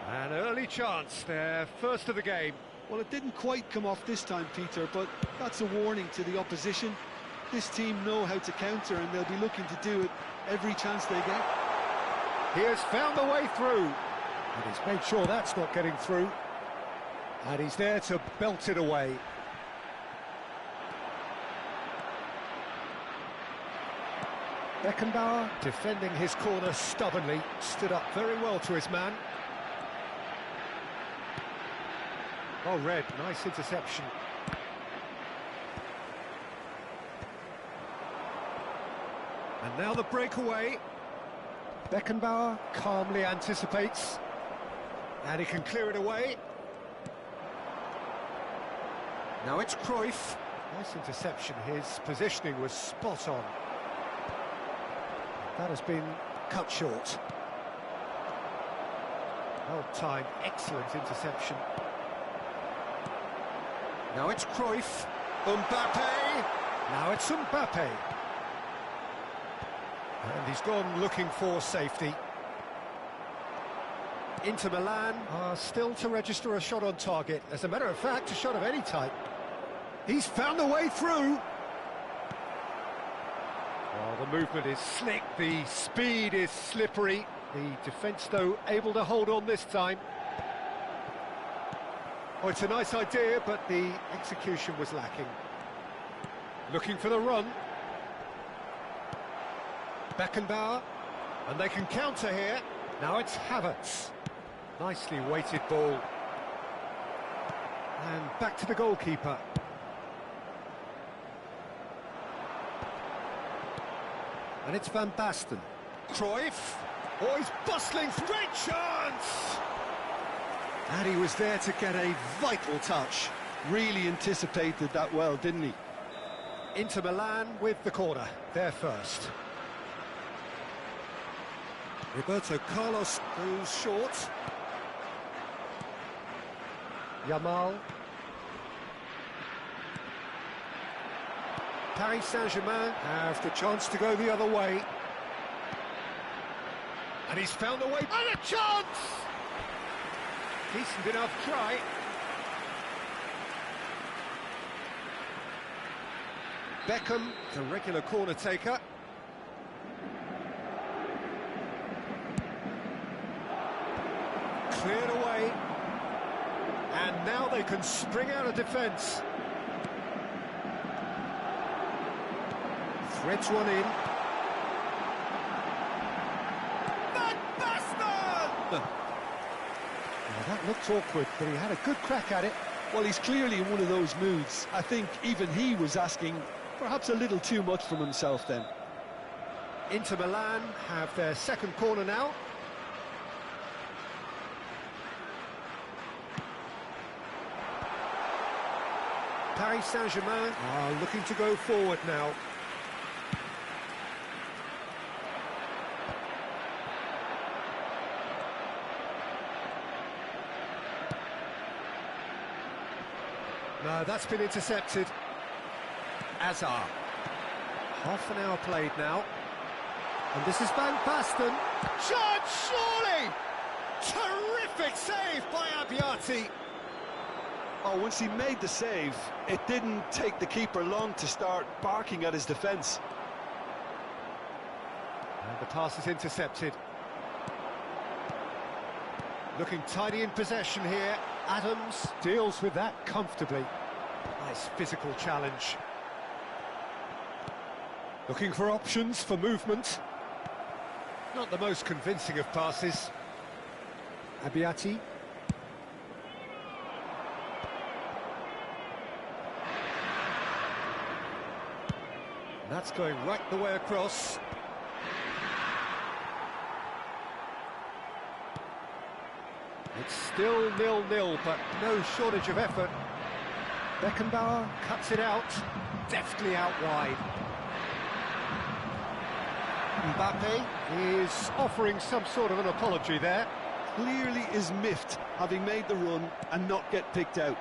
An early chance, their first of the game. Well, it didn't quite come off this time, Peter, but that's a warning to the opposition. This team know how to counter, and they'll be looking to do it every chance they get. He has found the way through, and he's made sure that's not getting through. And he's there to belt it away. Beckenbauer, defending his corner stubbornly, stood up very well to his man. Oh, Red, nice interception. And now the breakaway. Beckenbauer calmly anticipates. And he can clear it away. Now it's Cruyff. Nice interception, his positioning was spot on. That has been cut short. Well timed, excellent interception. Now it's Cruyff. Mbappe. Now it's Mbappe. And he's gone looking for safety. Inter Milan are still to register a shot on target. As a matter of fact, a shot of any type. He's found a way through. Well, the movement is slick, the speed is slippery. The defence, though, able to hold on this time. Oh, it's a nice idea, but the execution was lacking. Looking for the run. Beckenbauer, and they can counter here. Now it's Havertz. Nicely weighted ball. And back to the goalkeeper. And it's Van Basten. Cruyff. Oh, he's bustling. Great chance! And he was there to get a vital touch. Really anticipated that well, didn't he? Inter Milan with the corner. They're first. Roberto Carlos goes short. Yamal. Paris Saint-Germain have the chance to go the other way. And he's found a way. And a chance! Decent enough try. Beckham, the regular corner taker. Cleared away. And now they can spring out of defence. Threads one in. Van Basten! Now that looked awkward, but he had a good crack at it. Well, he's clearly in one of those moods. I think even he was asking perhaps a little too much from himself then. Inter Milan have their second corner now. Paris Saint-Germain are looking to go forward now. No, that's been intercepted. Hazard. Half an hour played now. And this is Van Basten. Shot, surely! Terrific save by Abbiati. Oh, once he made the save, it didn't take the keeper long to start barking at his defence. And the pass is intercepted. Looking tidy in possession here. Adams deals with that comfortably. Nice physical challenge. Looking for options for movement. Not the most convincing of passes. Abiati. That's going right the way across. It's still 0-0, but no shortage of effort. Beckenbauer cuts it out, deftly out wide. Mbappe is offering some sort of an apology there. Clearly is miffed, having made the run and not get picked out.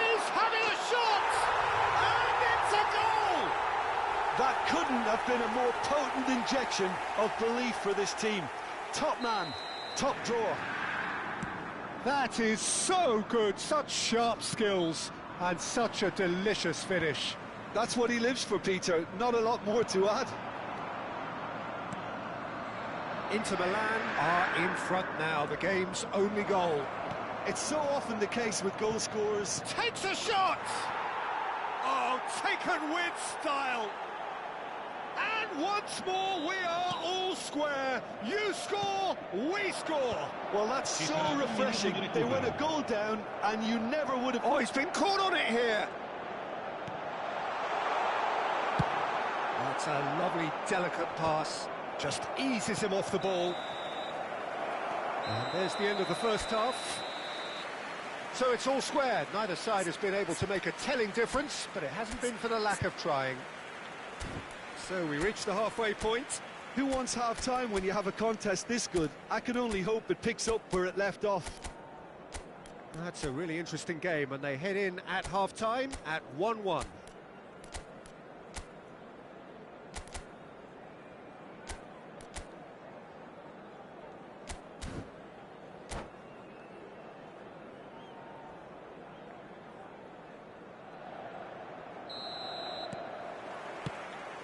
He's having a shot! And it's a goal! That couldn't have been a more potent injection of belief for this team. Top man, top drawer. That is so good, such sharp skills, and such a delicious finish. That's what he lives for, Peter. Not a lot more to add. Inter Milan are in front now, the game's only goal. It's so often the case with goal scorers. Takes a shot! Oh, taken with style! And once more we are all square. You score, we score. Well, that's so refreshing. They went a goal down and you never would have... Oh, he's been caught on it here. That's a lovely, delicate pass. Just eases him off the ball. And there's the end of the first half. So it's all square. Neither side has been able to make a telling difference, but it hasn't been for the lack of trying. So we reach the halfway point. Who wants half-time when you have a contest this good? I can only hope it picks up where it left off. That's a really interesting game, and they head in at half-time at 1-1.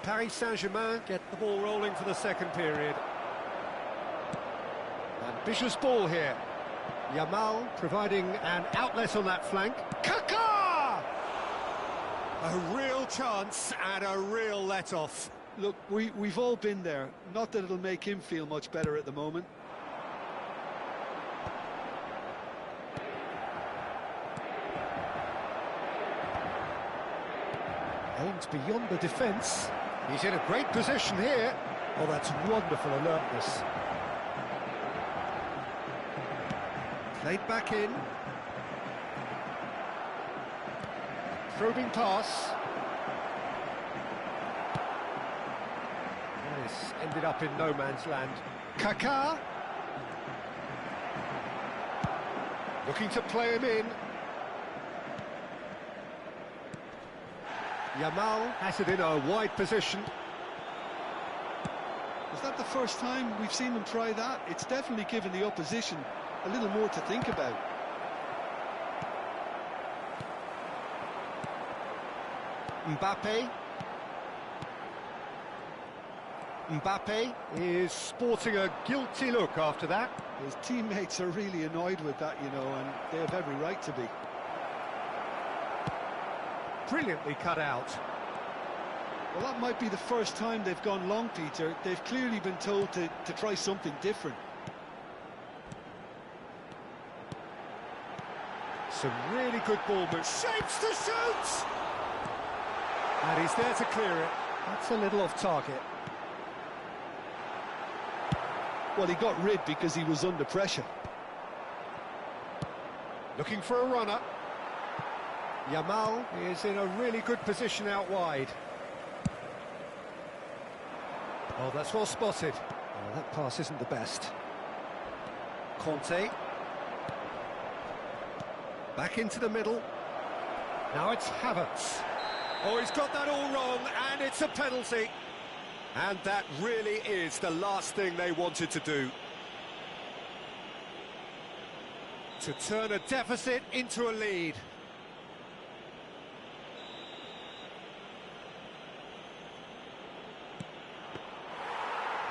Paris Saint-Germain get the ball rolling for the second period. Ambitious ball here. Yamal providing an outlet on that flank. Kaká! A real chance and a real let-off. Look, we've all been there. Not that it'll make him feel much better at the moment. Aimed beyond the defence. He's in a great position here. Oh, that's wonderful alertness. Played back in. Probing pass. This ended up in no man's land. Kaká. Looking to play him in. Yamal has it in a wide position. Is that the first time we've seen them try that? It's definitely given the opposition a little more to think about. Mbappe. Mbappe is sporting a guilty look after that. His teammates are really annoyed with that, you know, and they have every right to be. Brilliantly cut out. Well, that might be the first time they've gone long, Peter. They've clearly been told to try something different. Some really good ball moves. Shapes to shoot! And he's there to clear it. That's a little off target. Well, he got rid because he was under pressure. Looking for a runner. Yamal is in a really good position out wide. Oh, that's well spotted. Oh, that pass isn't the best. Conte. Back into the middle. Now it's Havertz. Oh, he's got that all wrong, and it's a penalty. And that really is the last thing they wanted to do. To turn a deficit into a lead.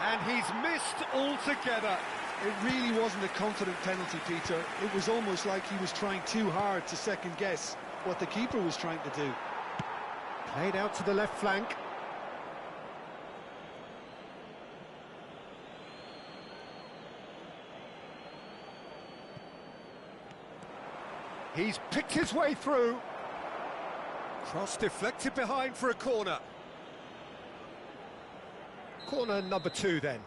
And he's missed altogether. It really wasn't a confident penalty, Peter. It was almost like he was trying too hard to second-guess what the keeper was trying to do. Played out to the left flank. He's picked his way through. Cross deflected behind for a corner. Corner number 2 then.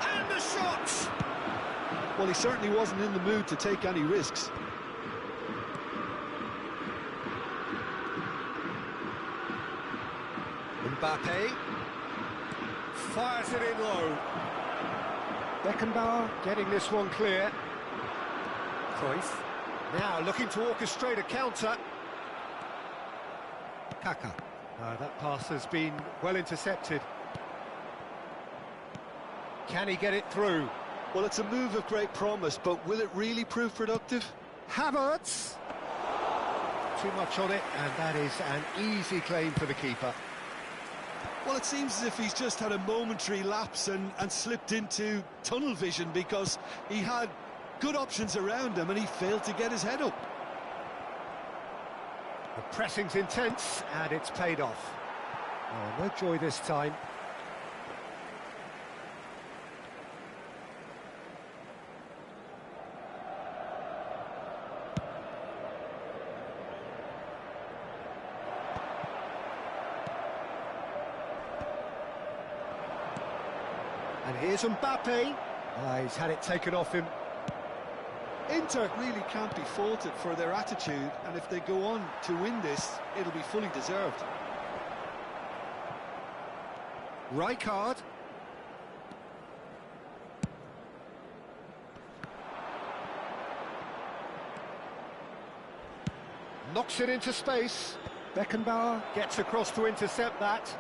And the shot! Well, he certainly wasn't in the mood to take any risks. Mbappe fires it in low. Beckenbauer getting this one clear. Cruyff now looking to orchestrate a counter. Kaka. That pass has been well intercepted. Can he get it through? Well, it's a move of great promise, but will it really prove productive? Havertz! Too much on it, and that is an easy claim for the keeper. Well, it seems as if he's just had a momentary lapse and slipped into tunnel vision, because he had good options around him and he failed to get his head up. The pressing's intense, and it's paid off. Oh, no joy this time. And here's Mbappe. He's had it taken off him. Inter really can't be faulted for their attitude, and if they go on to win this, it'll be fully deserved. Rijkaard. Knocks it into space. Beckenbauer gets across to intercept that.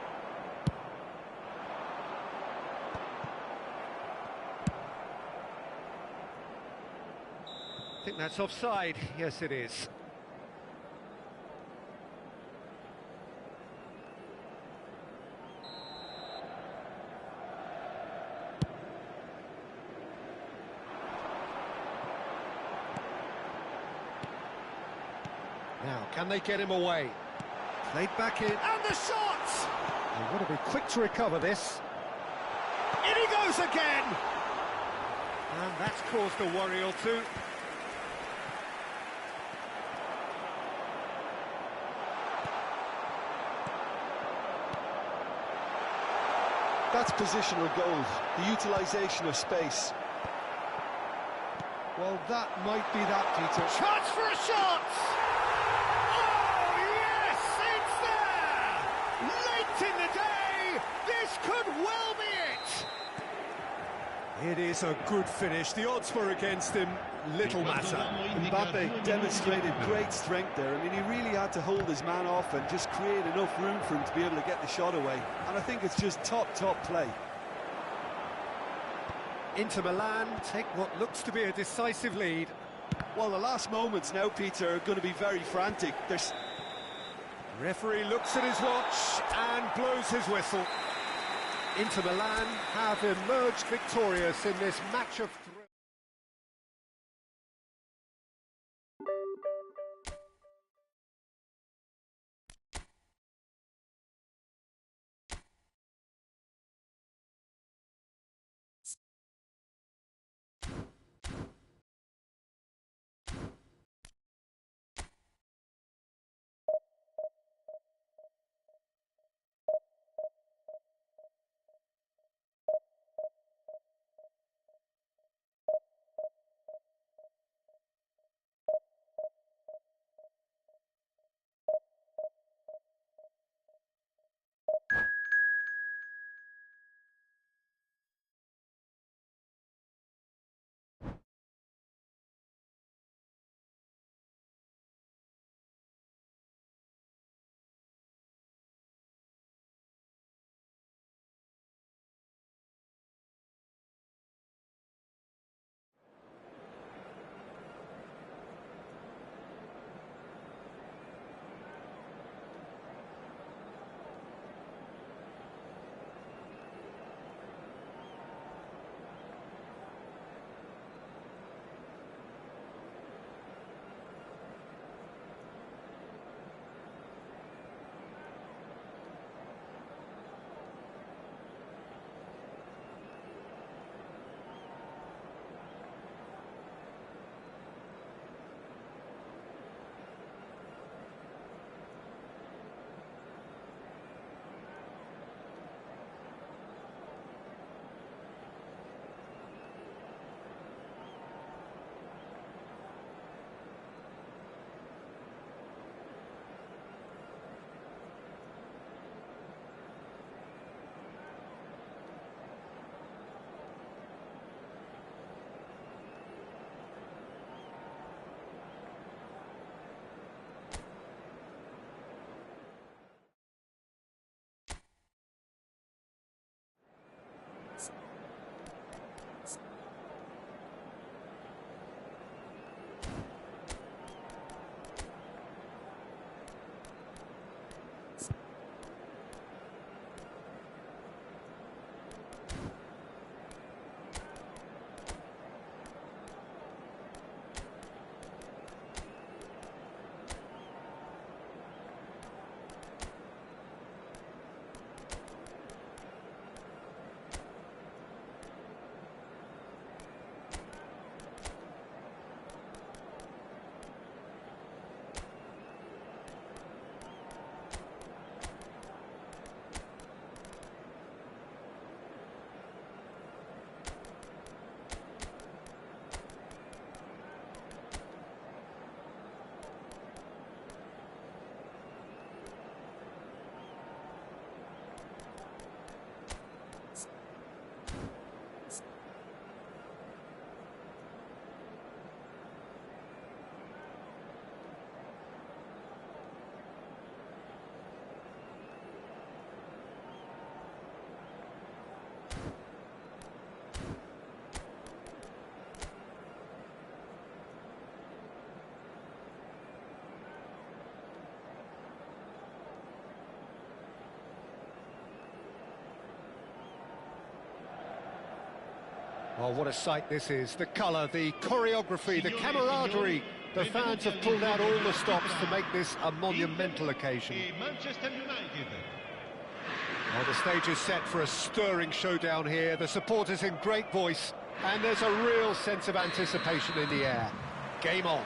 I think that's offside. Yes, it is. Now, can they get him away? Played back in, and the shot! They've got to be quick to recover this. In he goes again! And that's caused a worry or two. That's positional goals, the utilisation of space. Well, that might be that, Peter. Chance for a shot! Oh, yes, it's there! Late in the day, this could well be it! It is a good finish. The odds were against him. Little matter. Mbappe demonstrated great strength there. I mean, he really had to hold his man off and just create enough room for him to be able to get the shot away. And I think it's just top play. Inter Milan take what looks to be a decisive lead. Well, the last moments now, Peter, are going to be very frantic. There's... Referee looks at his watch and blows his whistle. Inter Milan have emerged victorious in this match of three. Oh, what a sight this is. The colour, the choreography, the camaraderie. The fans have pulled out all the stops to make this a monumental occasion. Manchester United. Well, the stage is set for a stirring showdown here. The supporters in great voice, and there's a real sense of anticipation in the air. Game on.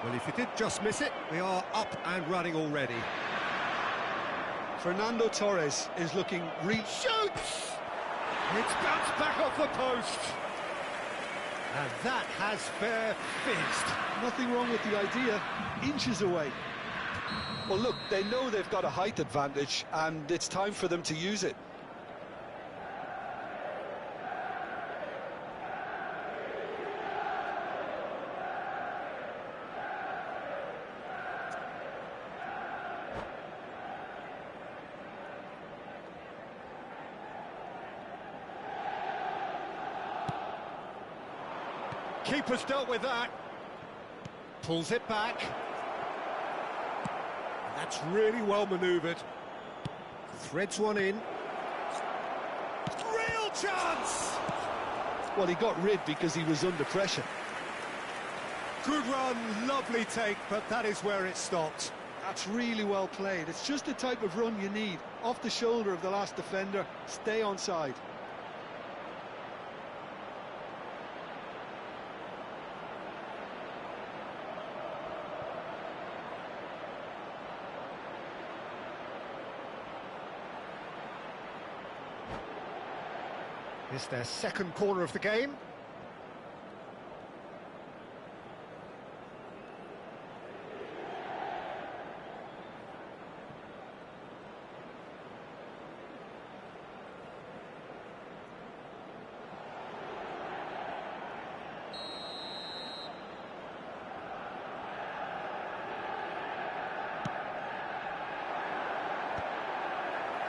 Well, if you did just miss it, we are up and running already. Fernando Torres is looking Shoots! It's bounced back off the post. And that has fair fizzed. nothing wrong with the idea, inches away. Well, look, they know they've got a height advantage, and it's time for them to use it. Keeper's dealt with that. Pulls it back. That's really well manoeuvred. Threads one in. Real chance! Well, he got rid because he was under pressure. Good run, lovely take, but that is where it stopped. That's really well played. It's just the type of run you need. Off the shoulder of the last defender, stay onside. It's their second corner of the game.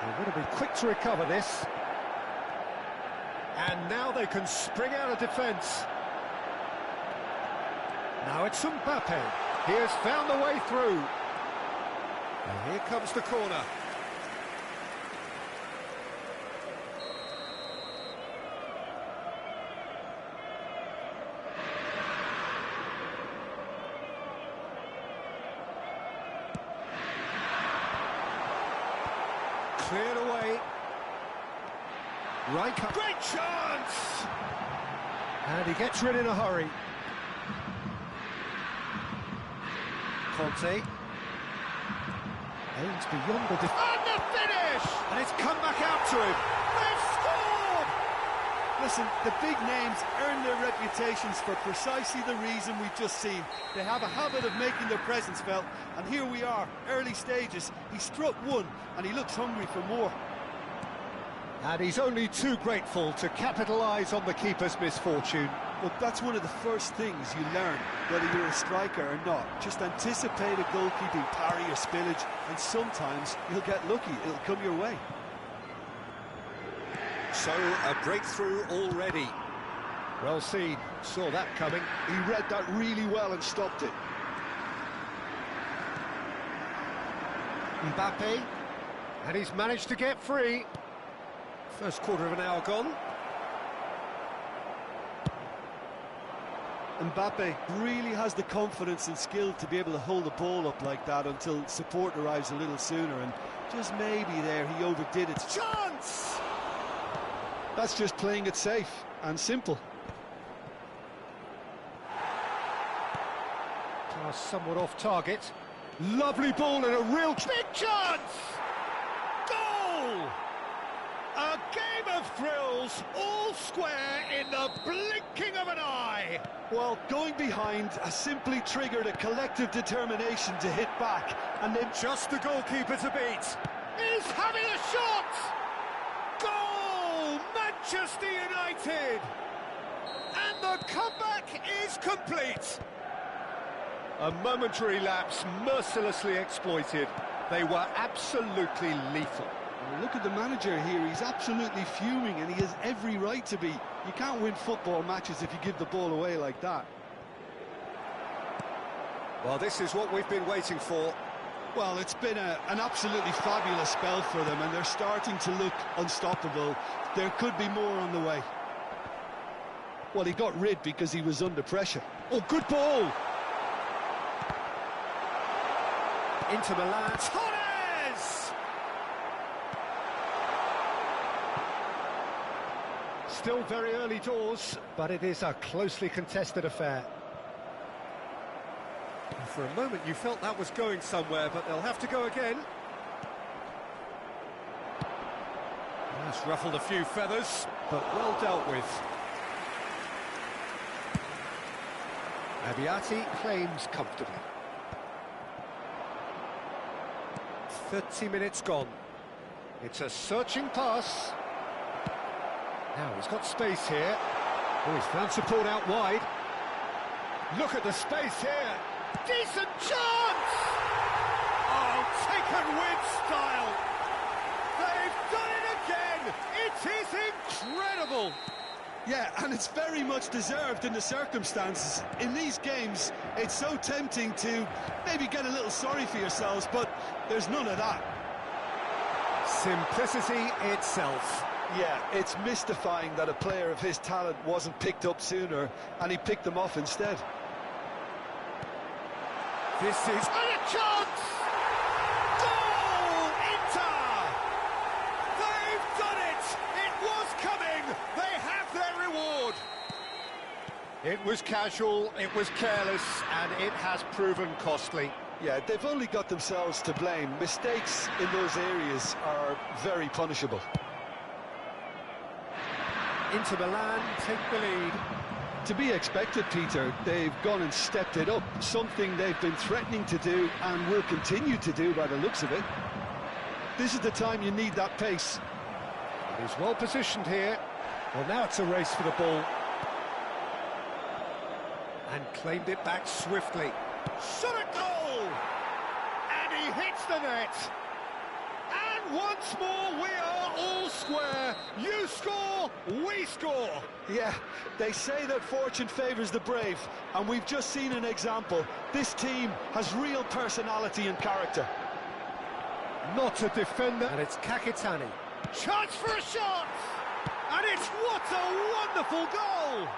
They're going to be quick to recover this. And now they can spring out of defence. Now it's Mbappe. He has found the way through. And here comes the corner. Cleared away. Rijkaard. Great chance! And he gets rid in a hurry. Conte. Aims beyond the defence. And the finish! And it's come back out to him. They've scored! Listen, the big names earn their reputations for precisely the reason we've just seen. They have a habit of making their presence felt, and here we are, early stages. He struck one, and he looks hungry for more. And he's only too grateful to capitalise on the keeper's misfortune. Look, that's one of the first things you learn, whether you're a striker or not. Just anticipate a goalkeeping parry or spillage, and sometimes you'll get lucky, it'll come your way. So, a breakthrough already. Well seen, saw that coming. He read that really well and stopped it. Mbappe, and he's managed to get free. First quarter of an hour gone. Mbappe really has the confidence and skill to be able to hold the ball up like that until support arrives a little sooner, and just maybe there he overdid it. Chance! That's just playing it safe and simple. Pass somewhat off target. Lovely ball and a real big chance! Goal! A game of thrills, all square in the blinking of an eye. Well, going behind has simply triggered a collective determination to hit back, and then Just the goalkeeper to beat. He's having a shot! Goal! Manchester United! And the comeback is complete. A momentary lapse mercilessly exploited. They were absolutely lethal. look at the manager here, he's absolutely fuming, and he has every right to be. You can't win football matches if you give the ball away like that. Well, this is what we've been waiting for. Well, it's been an absolutely fabulous spell for them, and they're starting to look unstoppable. There could be more on the way. Well, he got rid because he was under pressure. Oh, good ball! Into Milan. Torres! Still very early doors, but it is a closely contested affair. For a moment you felt that was going somewhere, but they'll have to go again. That's ruffled a few feathers, but well dealt with. Abiati claims comfortably. 30 minutes gone. It's a searching pass. Now he's got space here. Oh, he's found support out wide. Look at the space here. Decent chance! Oh, taken with style. They've done it again. It is incredible. Yeah, and it's very much deserved in the circumstances. In these games, it's so tempting to maybe get a little sorry for yourselves, but there's none of that. Simplicity itself. Yeah, it's mystifying that a player of his talent wasn't picked up sooner, and he picked them off instead. This is a chance! Goal! Inter! They've done it! It was coming! They have their reward! It was casual, it was careless, and it has proven costly. Yeah, they've only got themselves to blame. Mistakes in those areas are very punishable. Inter Milan take the lead. To be expected, Peter. They've gone and stepped it up, something they've been threatening to do and will continue to do by the looks of it. This is the time you need that pace. He's well positioned here. Well, now it's a race for the ball. And claimed it back swiftly. Shot at goal! And he hits the net. And once more we are all square. You score, we score. Yeah, they say that fortune favours the brave, and we've just seen an example. This team has real personality and character. Not a defender. And it's Kakitani. Chance for a shot! And it's what a wonderful goal!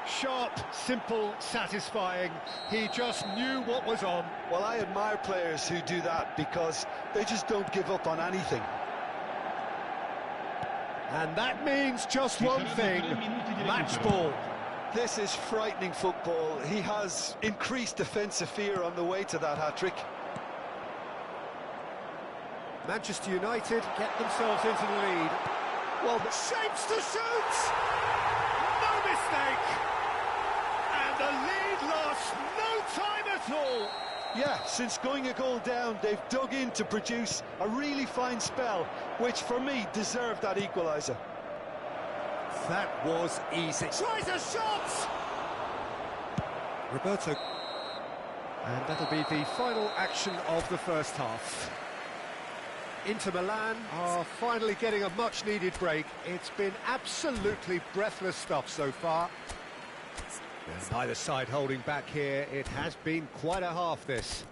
Sharp, simple, satisfying. He just knew what was on. Well, I admire players who do that because they just don't give up on anything. And that means just one thing, match ball. This is frightening football. He has increased defensive fear on the way to that hat-trick. Manchester United get themselves into the lead. Well, shapes to shoot! No mistake! And the lead lost no time at all! Yeah, since going a goal down, they've dug in to produce a really fine spell, which for me deserved that equaliser. That was easy. Tries a shot! Roberto. And that'll be the final action of the first half. Inter Milan are finally getting a much-needed break. It's been absolutely breathless stuff so far. There's neither side holding back here. It has been quite a half, this.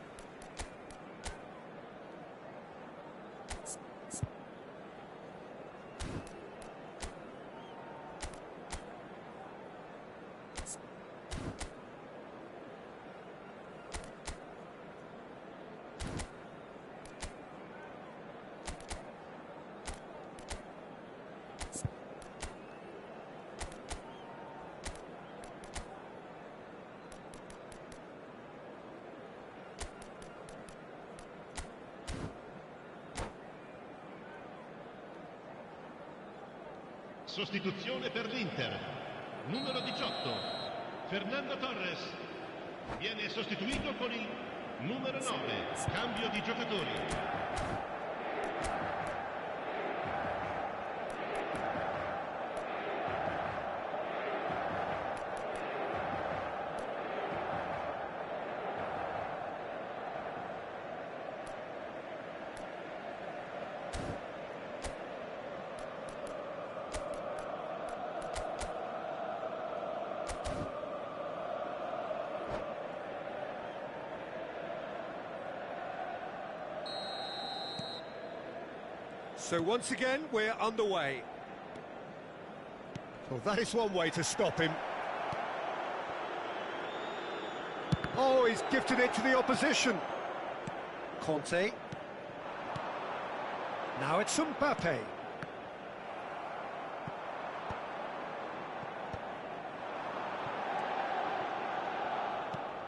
Sostituzione per l'Inter. Numero 18, Fernando Torres. Viene sostituito con il numero 9. Cambio di giocatori. So once again, we're underway. Well, that is one way to stop him. Oh, he's gifted it to the opposition. Conte. Now it's Mbappe.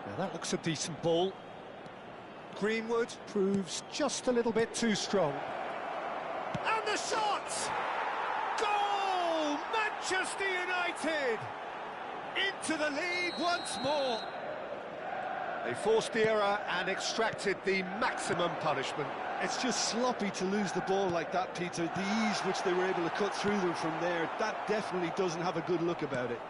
Now that looks a decent ball. Greenwood proves just a little bit too strong. And the shot! Goal! Manchester United! Into the lead once more. They forced the error and extracted the maximum punishment. It's just sloppy to lose the ball like that, Peter. The ease which they were able to cut through them from there, that definitely doesn't have a good look about it.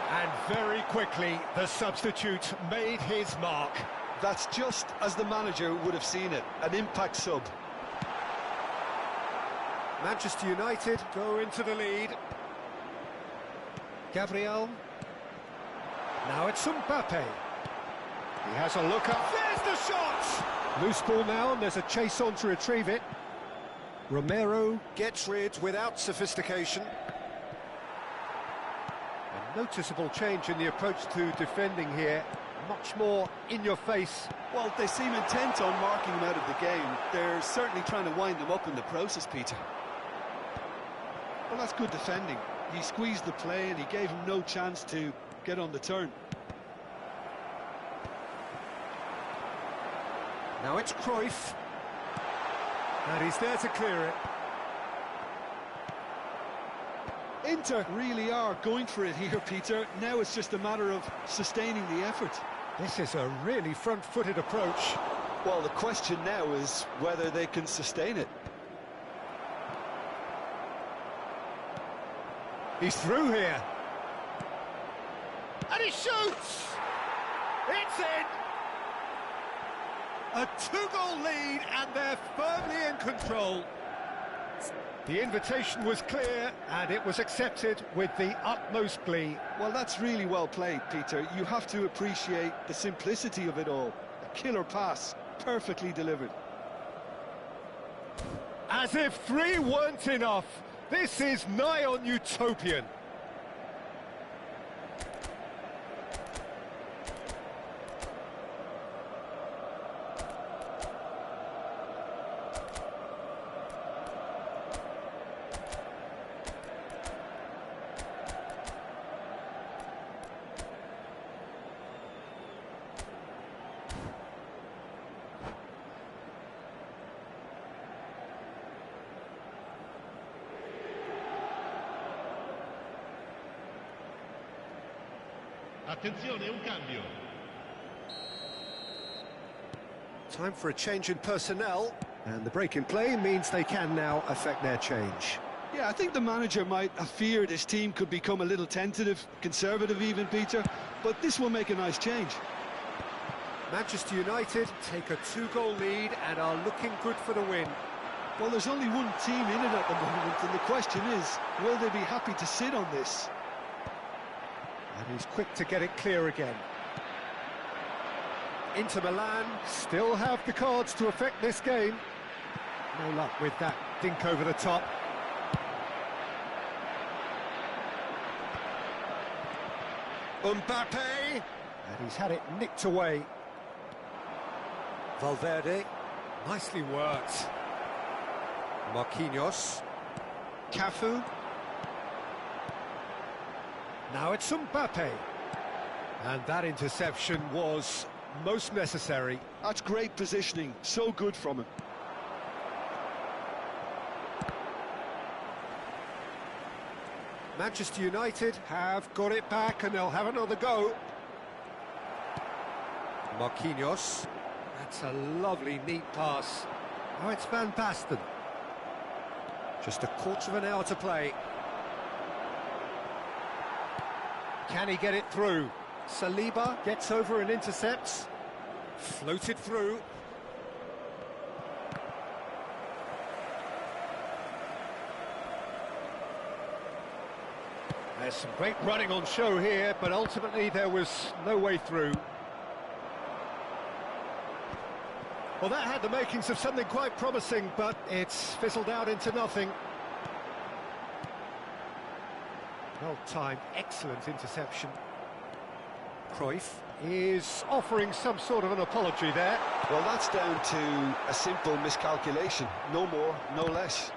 And very quickly, the substitute made his mark. That's just as the manager would have seen it, an impact sub. Manchester United go into the lead. Gabriel. Now it's Mbappe. He has a look up. There's the shot! Loose ball now, and there's a chase on to retrieve it. Romero gets rid without sophistication. A noticeable change in the approach to defending here. Much more in your face. Well, they seem intent on marking him out of the game. They're certainly trying to wind him up in the process, Peter. Well, that's good defending. He squeezed the play and he gave him no chance to get on the turn. Now it's Cruyff. And he's there to clear it. Inter really are going for it here, Peter. Now it's just a matter of sustaining the effort. This is a really front-footed approach. Well, the question now is whether they can sustain it. He's through here. And he shoots! It's in! A two-goal lead, and they're firmly in control. The invitation was clear, and it was accepted with the utmost glee. Well, that's really well played, Peter. You have to appreciate the simplicity of it all. A killer pass, perfectly delivered. As if three weren't enough, this is nigh on utopian. Attenzione, un cambio. Time for a change in personnel, and the break in play means they can now affect their change. Yeah, I think the manager might have feared his team could become a little tentative, conservative even, Peter, but this will make a nice change. Manchester United take a two-goal lead and are looking good for the win. Well, there's only one team in it at the moment, and the question is, will they be happy to sit on this? And he's quick to get it clear again. Inter Milan still have the cards to affect this game. No luck with that dink over the top. Mbappe! And he's had it nicked away. Valverde, nicely worked. Marquinhos. Cafu. Now it's Mbappe. And that interception was most necessary. That's great positioning, so good from him. Manchester United have got it back and they'll have another go. Marquinhos. That's a lovely, neat pass. Now it's Van Basten. Just a quarter of an hour to play. Can he get it through? Saliba gets over and intercepts. Floated through. There's some great running on show here, but ultimately there was no way through. Well, that had the makings of something quite promising, but it's fizzled out into nothing. Well timed, excellent interception. Cruyff is offering some sort of an apology there. Well, that's down to a simple miscalculation. No more, no less.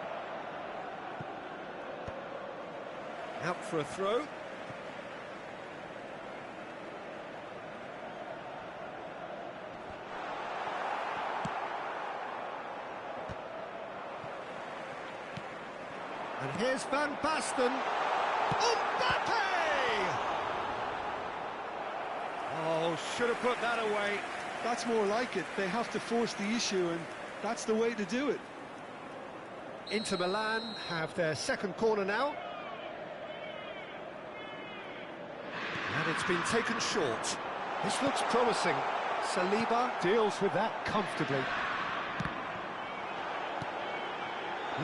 Out for a throw. And here's Van Basten. Mbappe! Oh, should have put that away. That's more like it. They have to force the issue, and that's the way to do it. Inter Milan have their second corner now. And it's been taken short. This looks promising. Saliba deals with that comfortably.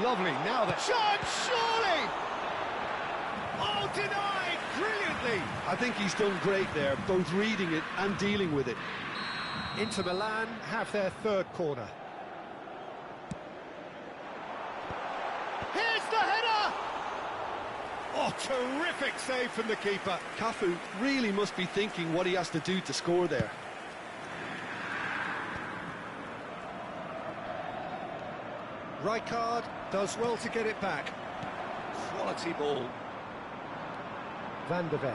Lovely, now the shot, surely! Oh, denied, brilliantly! I think he's done great there, both reading it and dealing with it. Inter Milan have their third corner. Here's the header! Oh, terrific save from the keeper. Cafu really must be thinking what he has to do to score there. Rijkaard does well to get it back. Quality ball. Van de Ven.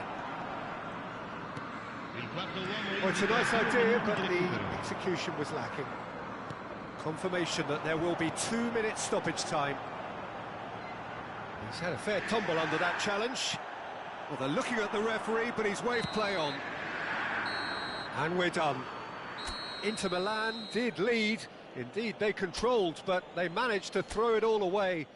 Oh, it's a nice idea, but the execution was lacking. Confirmation that there will be 2 minutes stoppage time. He's had a fair tumble under that challenge. Well, they're looking at the referee, but he's waved play on. And we're done. Inter Milan did lead. Indeed, they controlled, but they managed to throw it all away.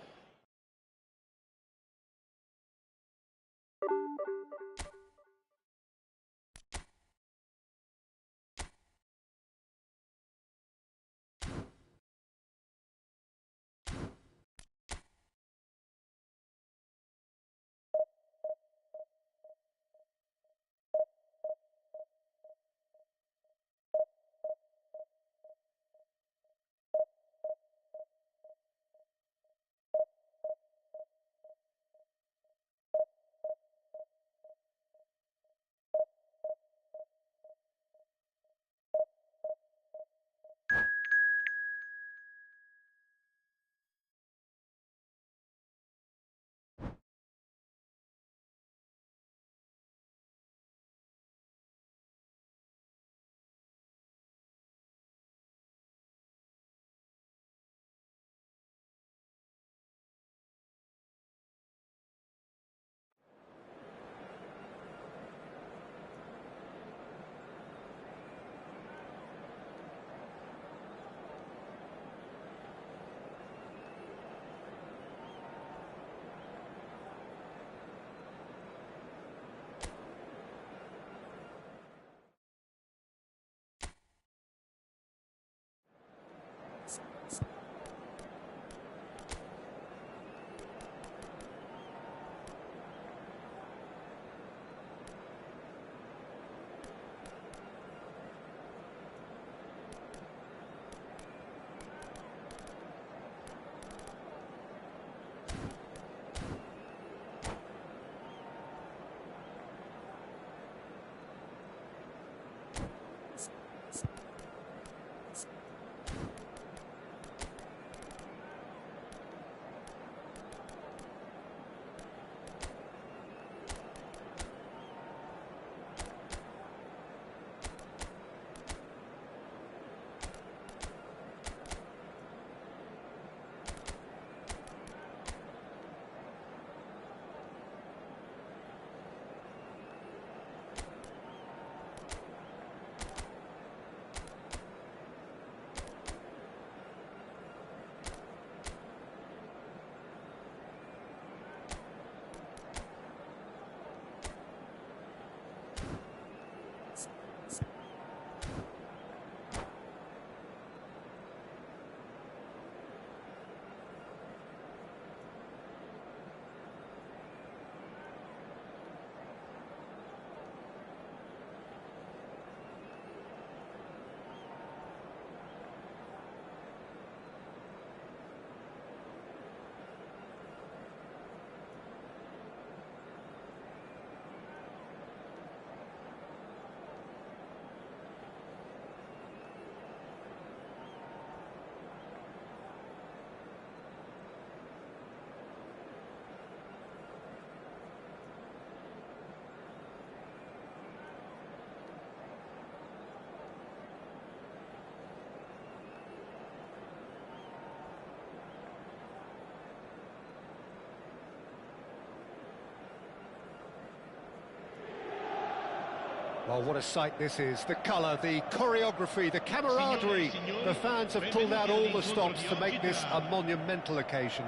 Well, what a sight this is. The colour, the choreography, the camaraderie. The fans have pulled out all the stops to make this a monumental occasion.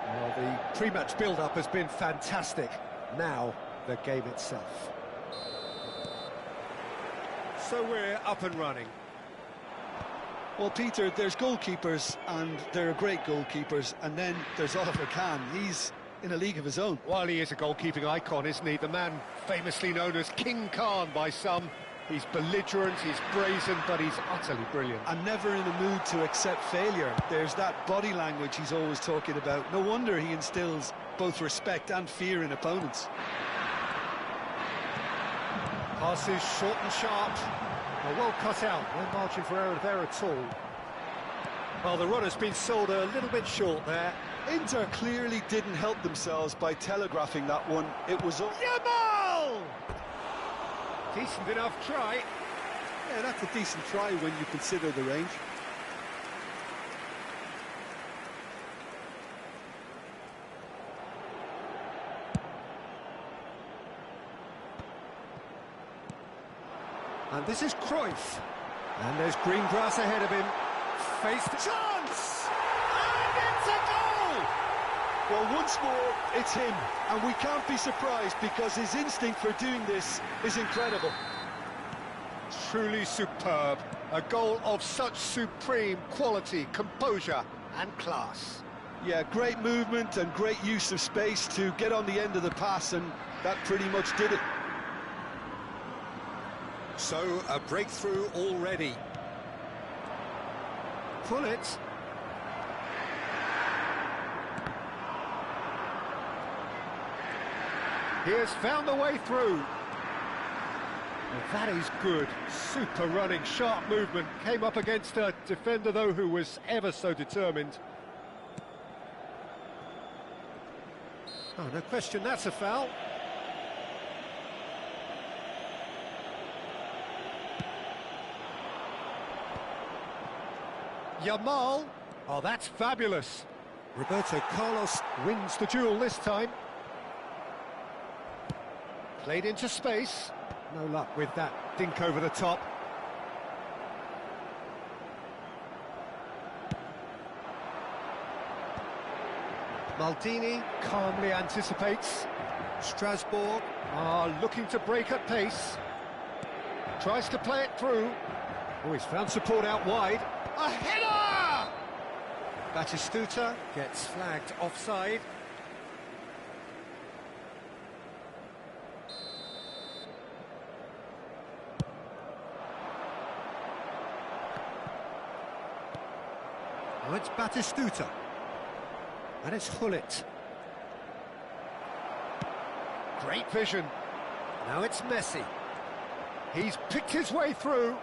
Well, the pre-match build-up has been fantastic. Now, the game itself. So we're up and running. Well, Peter, there's goalkeepers, and there are great goalkeepers, and then there's Oliver Kahn. He's in a league of his own. Well, he is a goalkeeping icon, isn't he? The man famously known as King Khan by some. He's belligerent, he's brazen, but he's utterly brilliant. And never in the mood to accept failure. There's that body language he's always talking about. No wonder he instills both respect and fear in opponents. Passes short and sharp. Well cut out, no margin for error there at all. Well, the run has been sold a little bit short there. Inter clearly didn't help themselves by telegraphing that one. It was... Yamal! Decent enough try. Yeah, that's a decent try when you consider the range. And this is Cruyff. And there's green grass ahead of him. Face the chance! And it's a goal! Well, once more, it's him. And we can't be surprised because his instinct for doing this is incredible. Truly superb. A goal of such supreme quality, composure and class. Yeah, great movement and great use of space to get on the end of the pass, and that pretty much did it. So, a breakthrough already. Pull it. He has found the way through. Well, that is good. Super running, sharp movement. Came up against a defender, though, who was ever so determined. Oh, no question, that's a foul. Yamal. Oh, that's fabulous. Roberto Carlos wins the duel this time. Played into space. No luck with that dink over the top. Maldini calmly anticipates. Strasbourg are looking to break at pace. Tries to play it through. Oh, he's found support out wide. A header! Batistuta gets flagged offside. Now it's Batistuta. And it's Hullet. Great vision. Now it's Messi. He's picked his way through.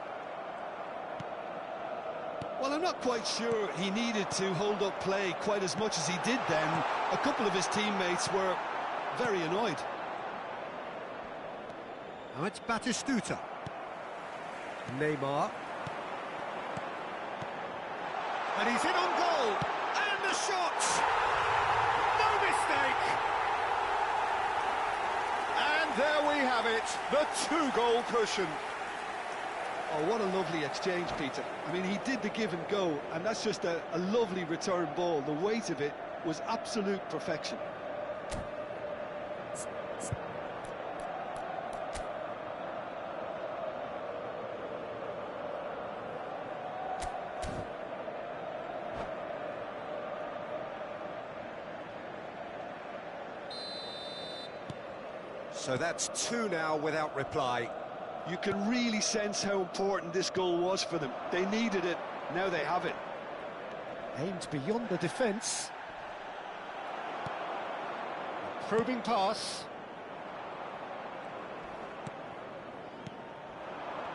Well, I'm not quite sure he needed to hold up play quite as much as he did then. A couple of his teammates were very annoyed. Now it's Batistuta. Neymar. And he's in on goal. And the shot! No mistake! And there we have it, the two-goal cushion. Oh, what a lovely exchange, Peter. I mean, he did the give and go, and that's just a lovely return ball. The weight of it was absolute perfection. So that's two now without reply. You can really sense how important this goal was for them. They needed it, now they have it. Aimed beyond the defence. Probing pass.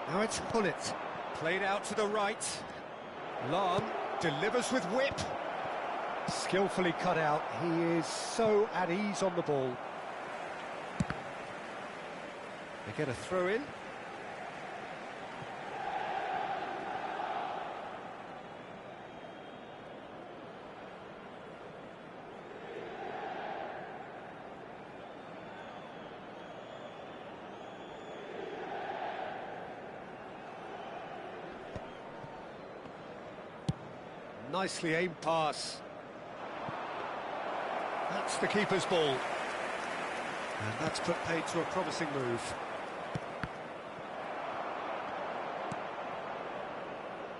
Now it's Hullet. Played out to the right. Lahm delivers with whip. Skillfully cut out. He is so at ease on the ball. They get a throw in. nicely aimed pass. That's the keeper's ball. And that's put paid to a promising move.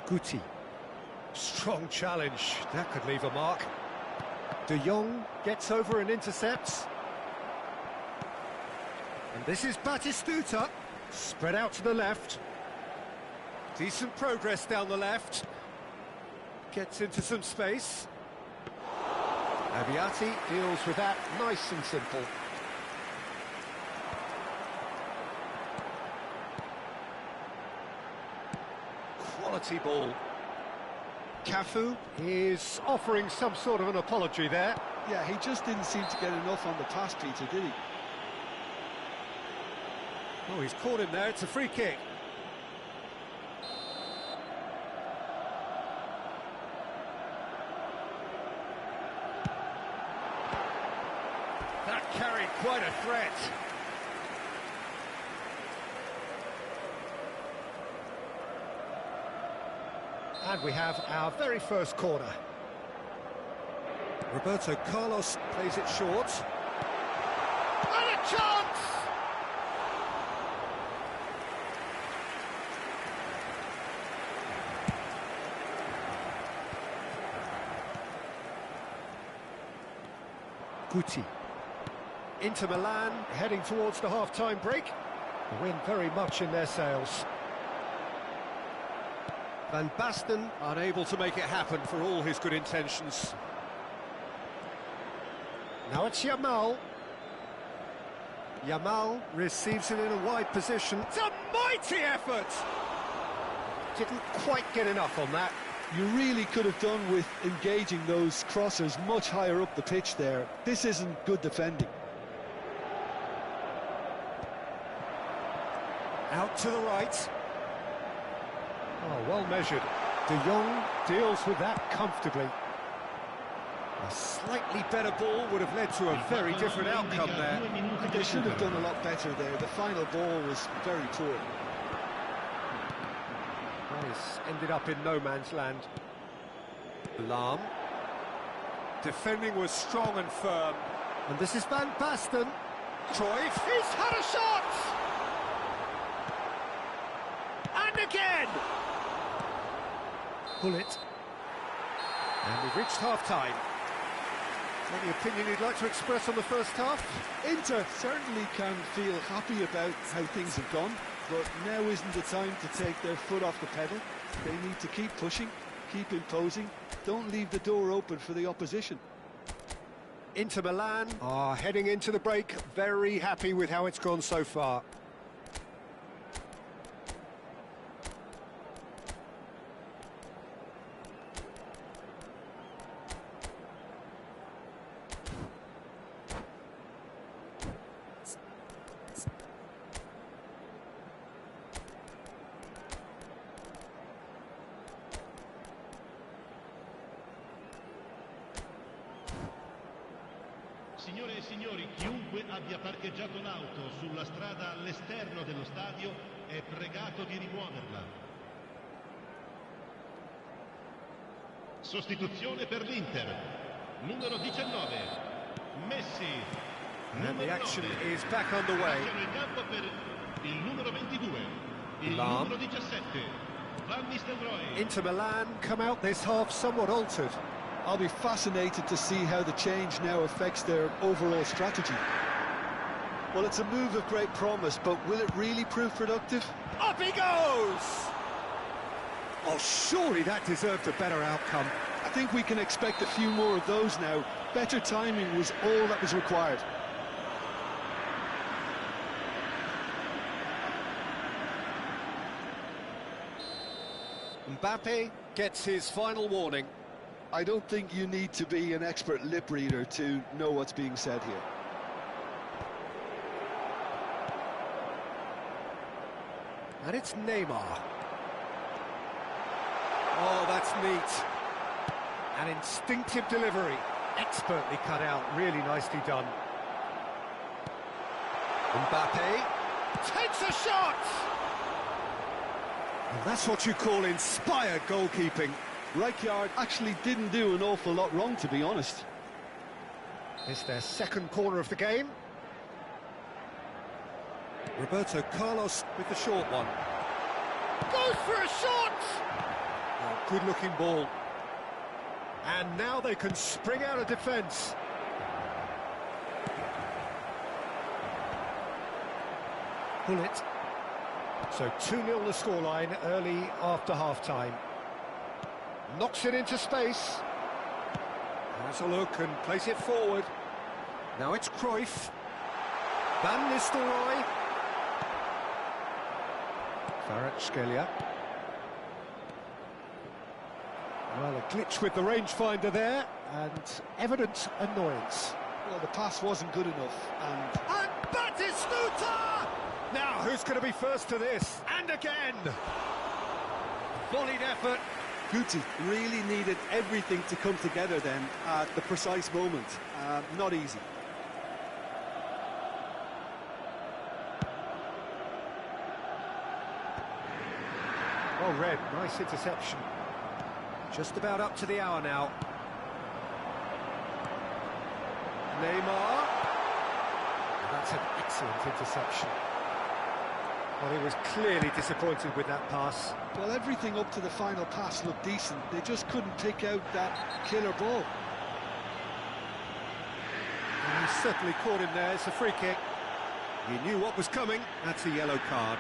Guti. Strong challenge. That could leave a mark. De Jong gets over and intercepts. And this is Batistuta. Spread out to the left. Decent progress down the left. Gets into some space. Abiati deals with that nice and simple. Quality ball. Cafu is offering some sort of an apology there. Yeah, he just didn't seem to get enough on the pass, Peter, did he? Oh, he's caught him there. It's a free kick. That carried quite a threat. And we have our very first corner. Roberto Carlos plays it short. And a chance! Guti. Inter Milan heading towards the half-time break. The wind very much in their sails. Van Basten unable to make it happen for all his good intentions. Now it's Yamal. Yamal receives it in a wide position. It's a mighty effort! Didn't quite get enough on that. You really could have done with engaging those crossers much higher up the pitch there. This isn't good defending. Out to the right. Oh, well measured. De Jong deals with that comfortably. A slightly better ball would have led to a very different outcome there. They should have done a lot better there. The final ball was very poor. Nice. Ended up in no man's land. Lahm. Defending was strong and firm. And this is Van Basten. Cruyff. He's had a shot! And again! Bullet. And we've reached half-time. Any opinion you'd like to express on the first half? Inter certainly can feel happy about how things have gone, but now isn't the time to take their foot off the pedal. They need to keep pushing, keep imposing, don't leave the door open for the opposition. Inter Milan are heading into the break, very happy with how it's gone so far. Signore e signori, chiunque abbia parcheggiato l'auto sulla strada all'esterno dello stadio è pregato di rimuoverla. Sostituzione per l'Inter. Numero 19, Messi. And the action is back underway. In campo per il numero 22, il Lahm. numero 17, Van Nistelrooy. Inter Milan come out this half somewhat altered. I'll be fascinated to see how the change now affects their overall strategy. Well, it's a move of great promise, but will it really prove productive? Up he goes! Oh, surely that deserved a better outcome. I think we can expect a few more of those now. Better timing was all that was required. Mbappe gets his final warning. I don't think you need to be an expert lip reader to know what's being said here. And it's Neymar. Oh, that's neat. An instinctive delivery. Expertly cut out, really nicely done. Mbappe takes a shot! And that's what you call inspired goalkeeping. Rijkaard actually didn't do an awful lot wrong, to be honest. It's their second corner of the game. Roberto Carlos with the short one. Goes for a shot! Oh, good-looking ball. And now they can spring out of defence. Pull it. So 2-0 the scoreline early after half-time. Knocks it into space. Has a look and plays it forward. Now it's Cruyff. Van Nistelrooy. Kvaratskhelia. Well, a glitch with the rangefinder there, and evident annoyance. Well, the pass wasn't good enough, and Batistuta! Now, who's going to be first to this? And again! Volleyed effort. Guti really needed everything to come together then at the precise moment. Not easy. Well read, nice interception. Just about up to the hour now. Neymar. That's an excellent interception. Well, he was clearly disappointed with that pass. Well, everything up to the final pass looked decent. They just couldn't take out that killer ball. And he certainly caught him there. It's a free kick. He knew what was coming. That's a yellow card.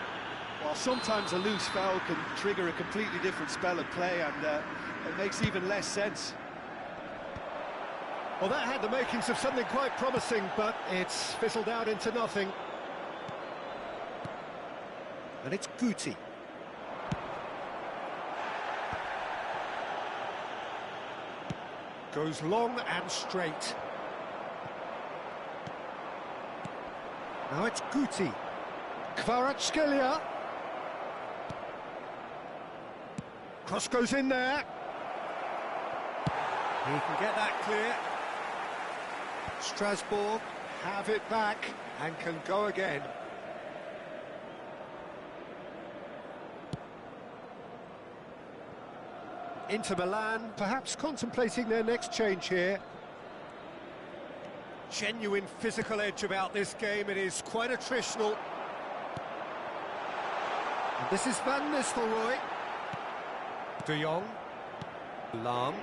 Well, sometimes a loose foul can trigger a completely different spell of play, and it makes even less sense. Well, that had the makings of something quite promising, but it's fizzled out into nothing. And it's Guti. Goes long and straight. Now it's Guti. Kvaratskhelia. Cross goes in there. He can get that clear. Strasbourg have it back and can go again. Inter Milan perhaps contemplating their next change here. Genuine physical edge about this game. It is quite attritional. And this is Van Nistelrooy. De Jong. Lahm.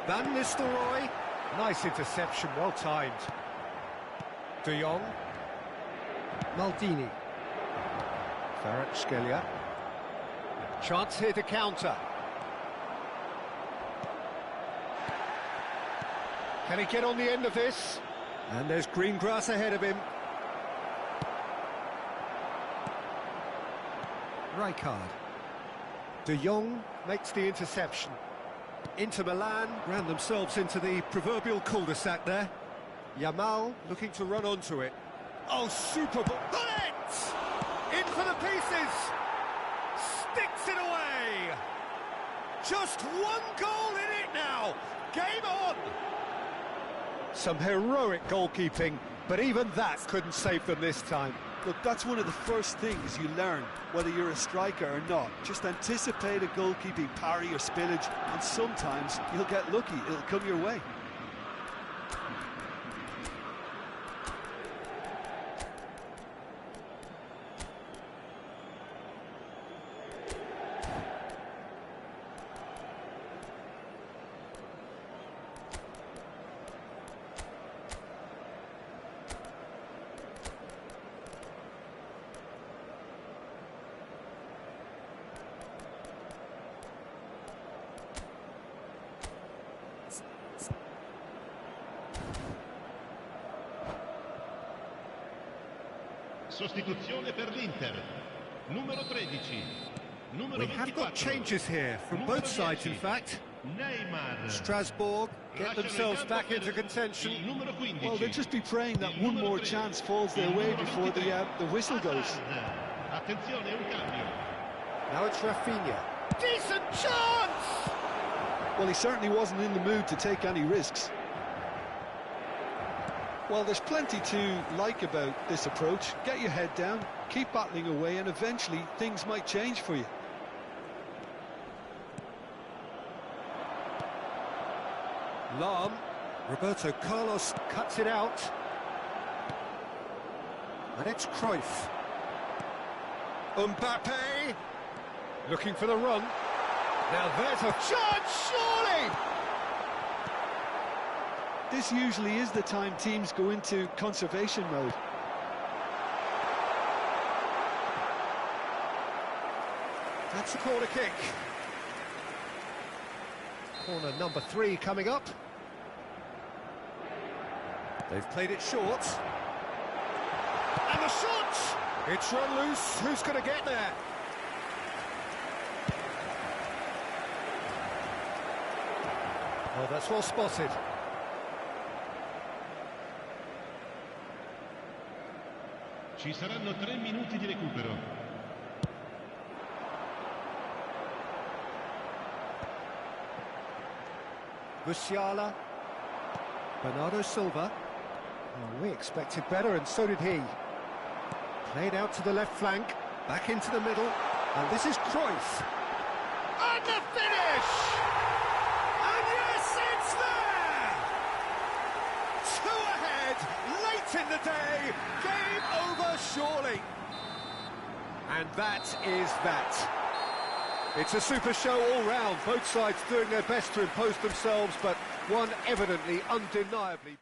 Van Nistelrooy. Nice interception, well timed. De Jong. Maldini. Kvaratskhelia. Chance here to counter. Can he get on the end of this? And there's green grass ahead of him. Rijkaard. De Jong makes the interception. Inter Milan ran themselves into the proverbial cul-de-sac there. Yamal looking to run onto it. Oh, super ball. Bullet! In for the pieces! Sticks it away! Just one goal in it now! Game on! Some heroic goalkeeping, but even that couldn't save them this time. Look, that's one of the first things you learn, whether you're a striker or not. Just anticipate a goalkeeping parry or spillage, and sometimes you'll get lucky. It'll come your way. Sostituzione per l'Inter. Numero 13. Numero We have got changes here from both sides, in fact. Neymar. Strasbourg get themselves back into contention. Numero 15. Well, they'll just be praying that one more chance falls their way before the whistle goes. Attenzione, un cambio. Now it's Rafinha. Decent chance! Well, he certainly wasn't in the mood to take any risks. Well, there's plenty to like about this approach. Get your head down, keep battling away, and eventually things might change for you. Lam. Roberto Carlos cuts it out. And it's Cruyff. Mbappe. Looking for the run. Now there's a chance, surely! This usually is the time teams go into conservation mode. That's a corner kick. Corner number 3 coming up. They've played it short. And the shot! It's run loose. Who's going to get there? Oh, that's well spotted. Ci saranno 3 minuti di recupero. Musiala. Bernardo Silva. Oh, we expected better, and so did he. Played out to the left flank, back into the middle, and this is Cruyff. And the finish! And yes, it's there! 2 ahead, late in the day, game over surely. And that is that. It's a super show all round, both sides doing their best to impose themselves, but one evidently, undeniably...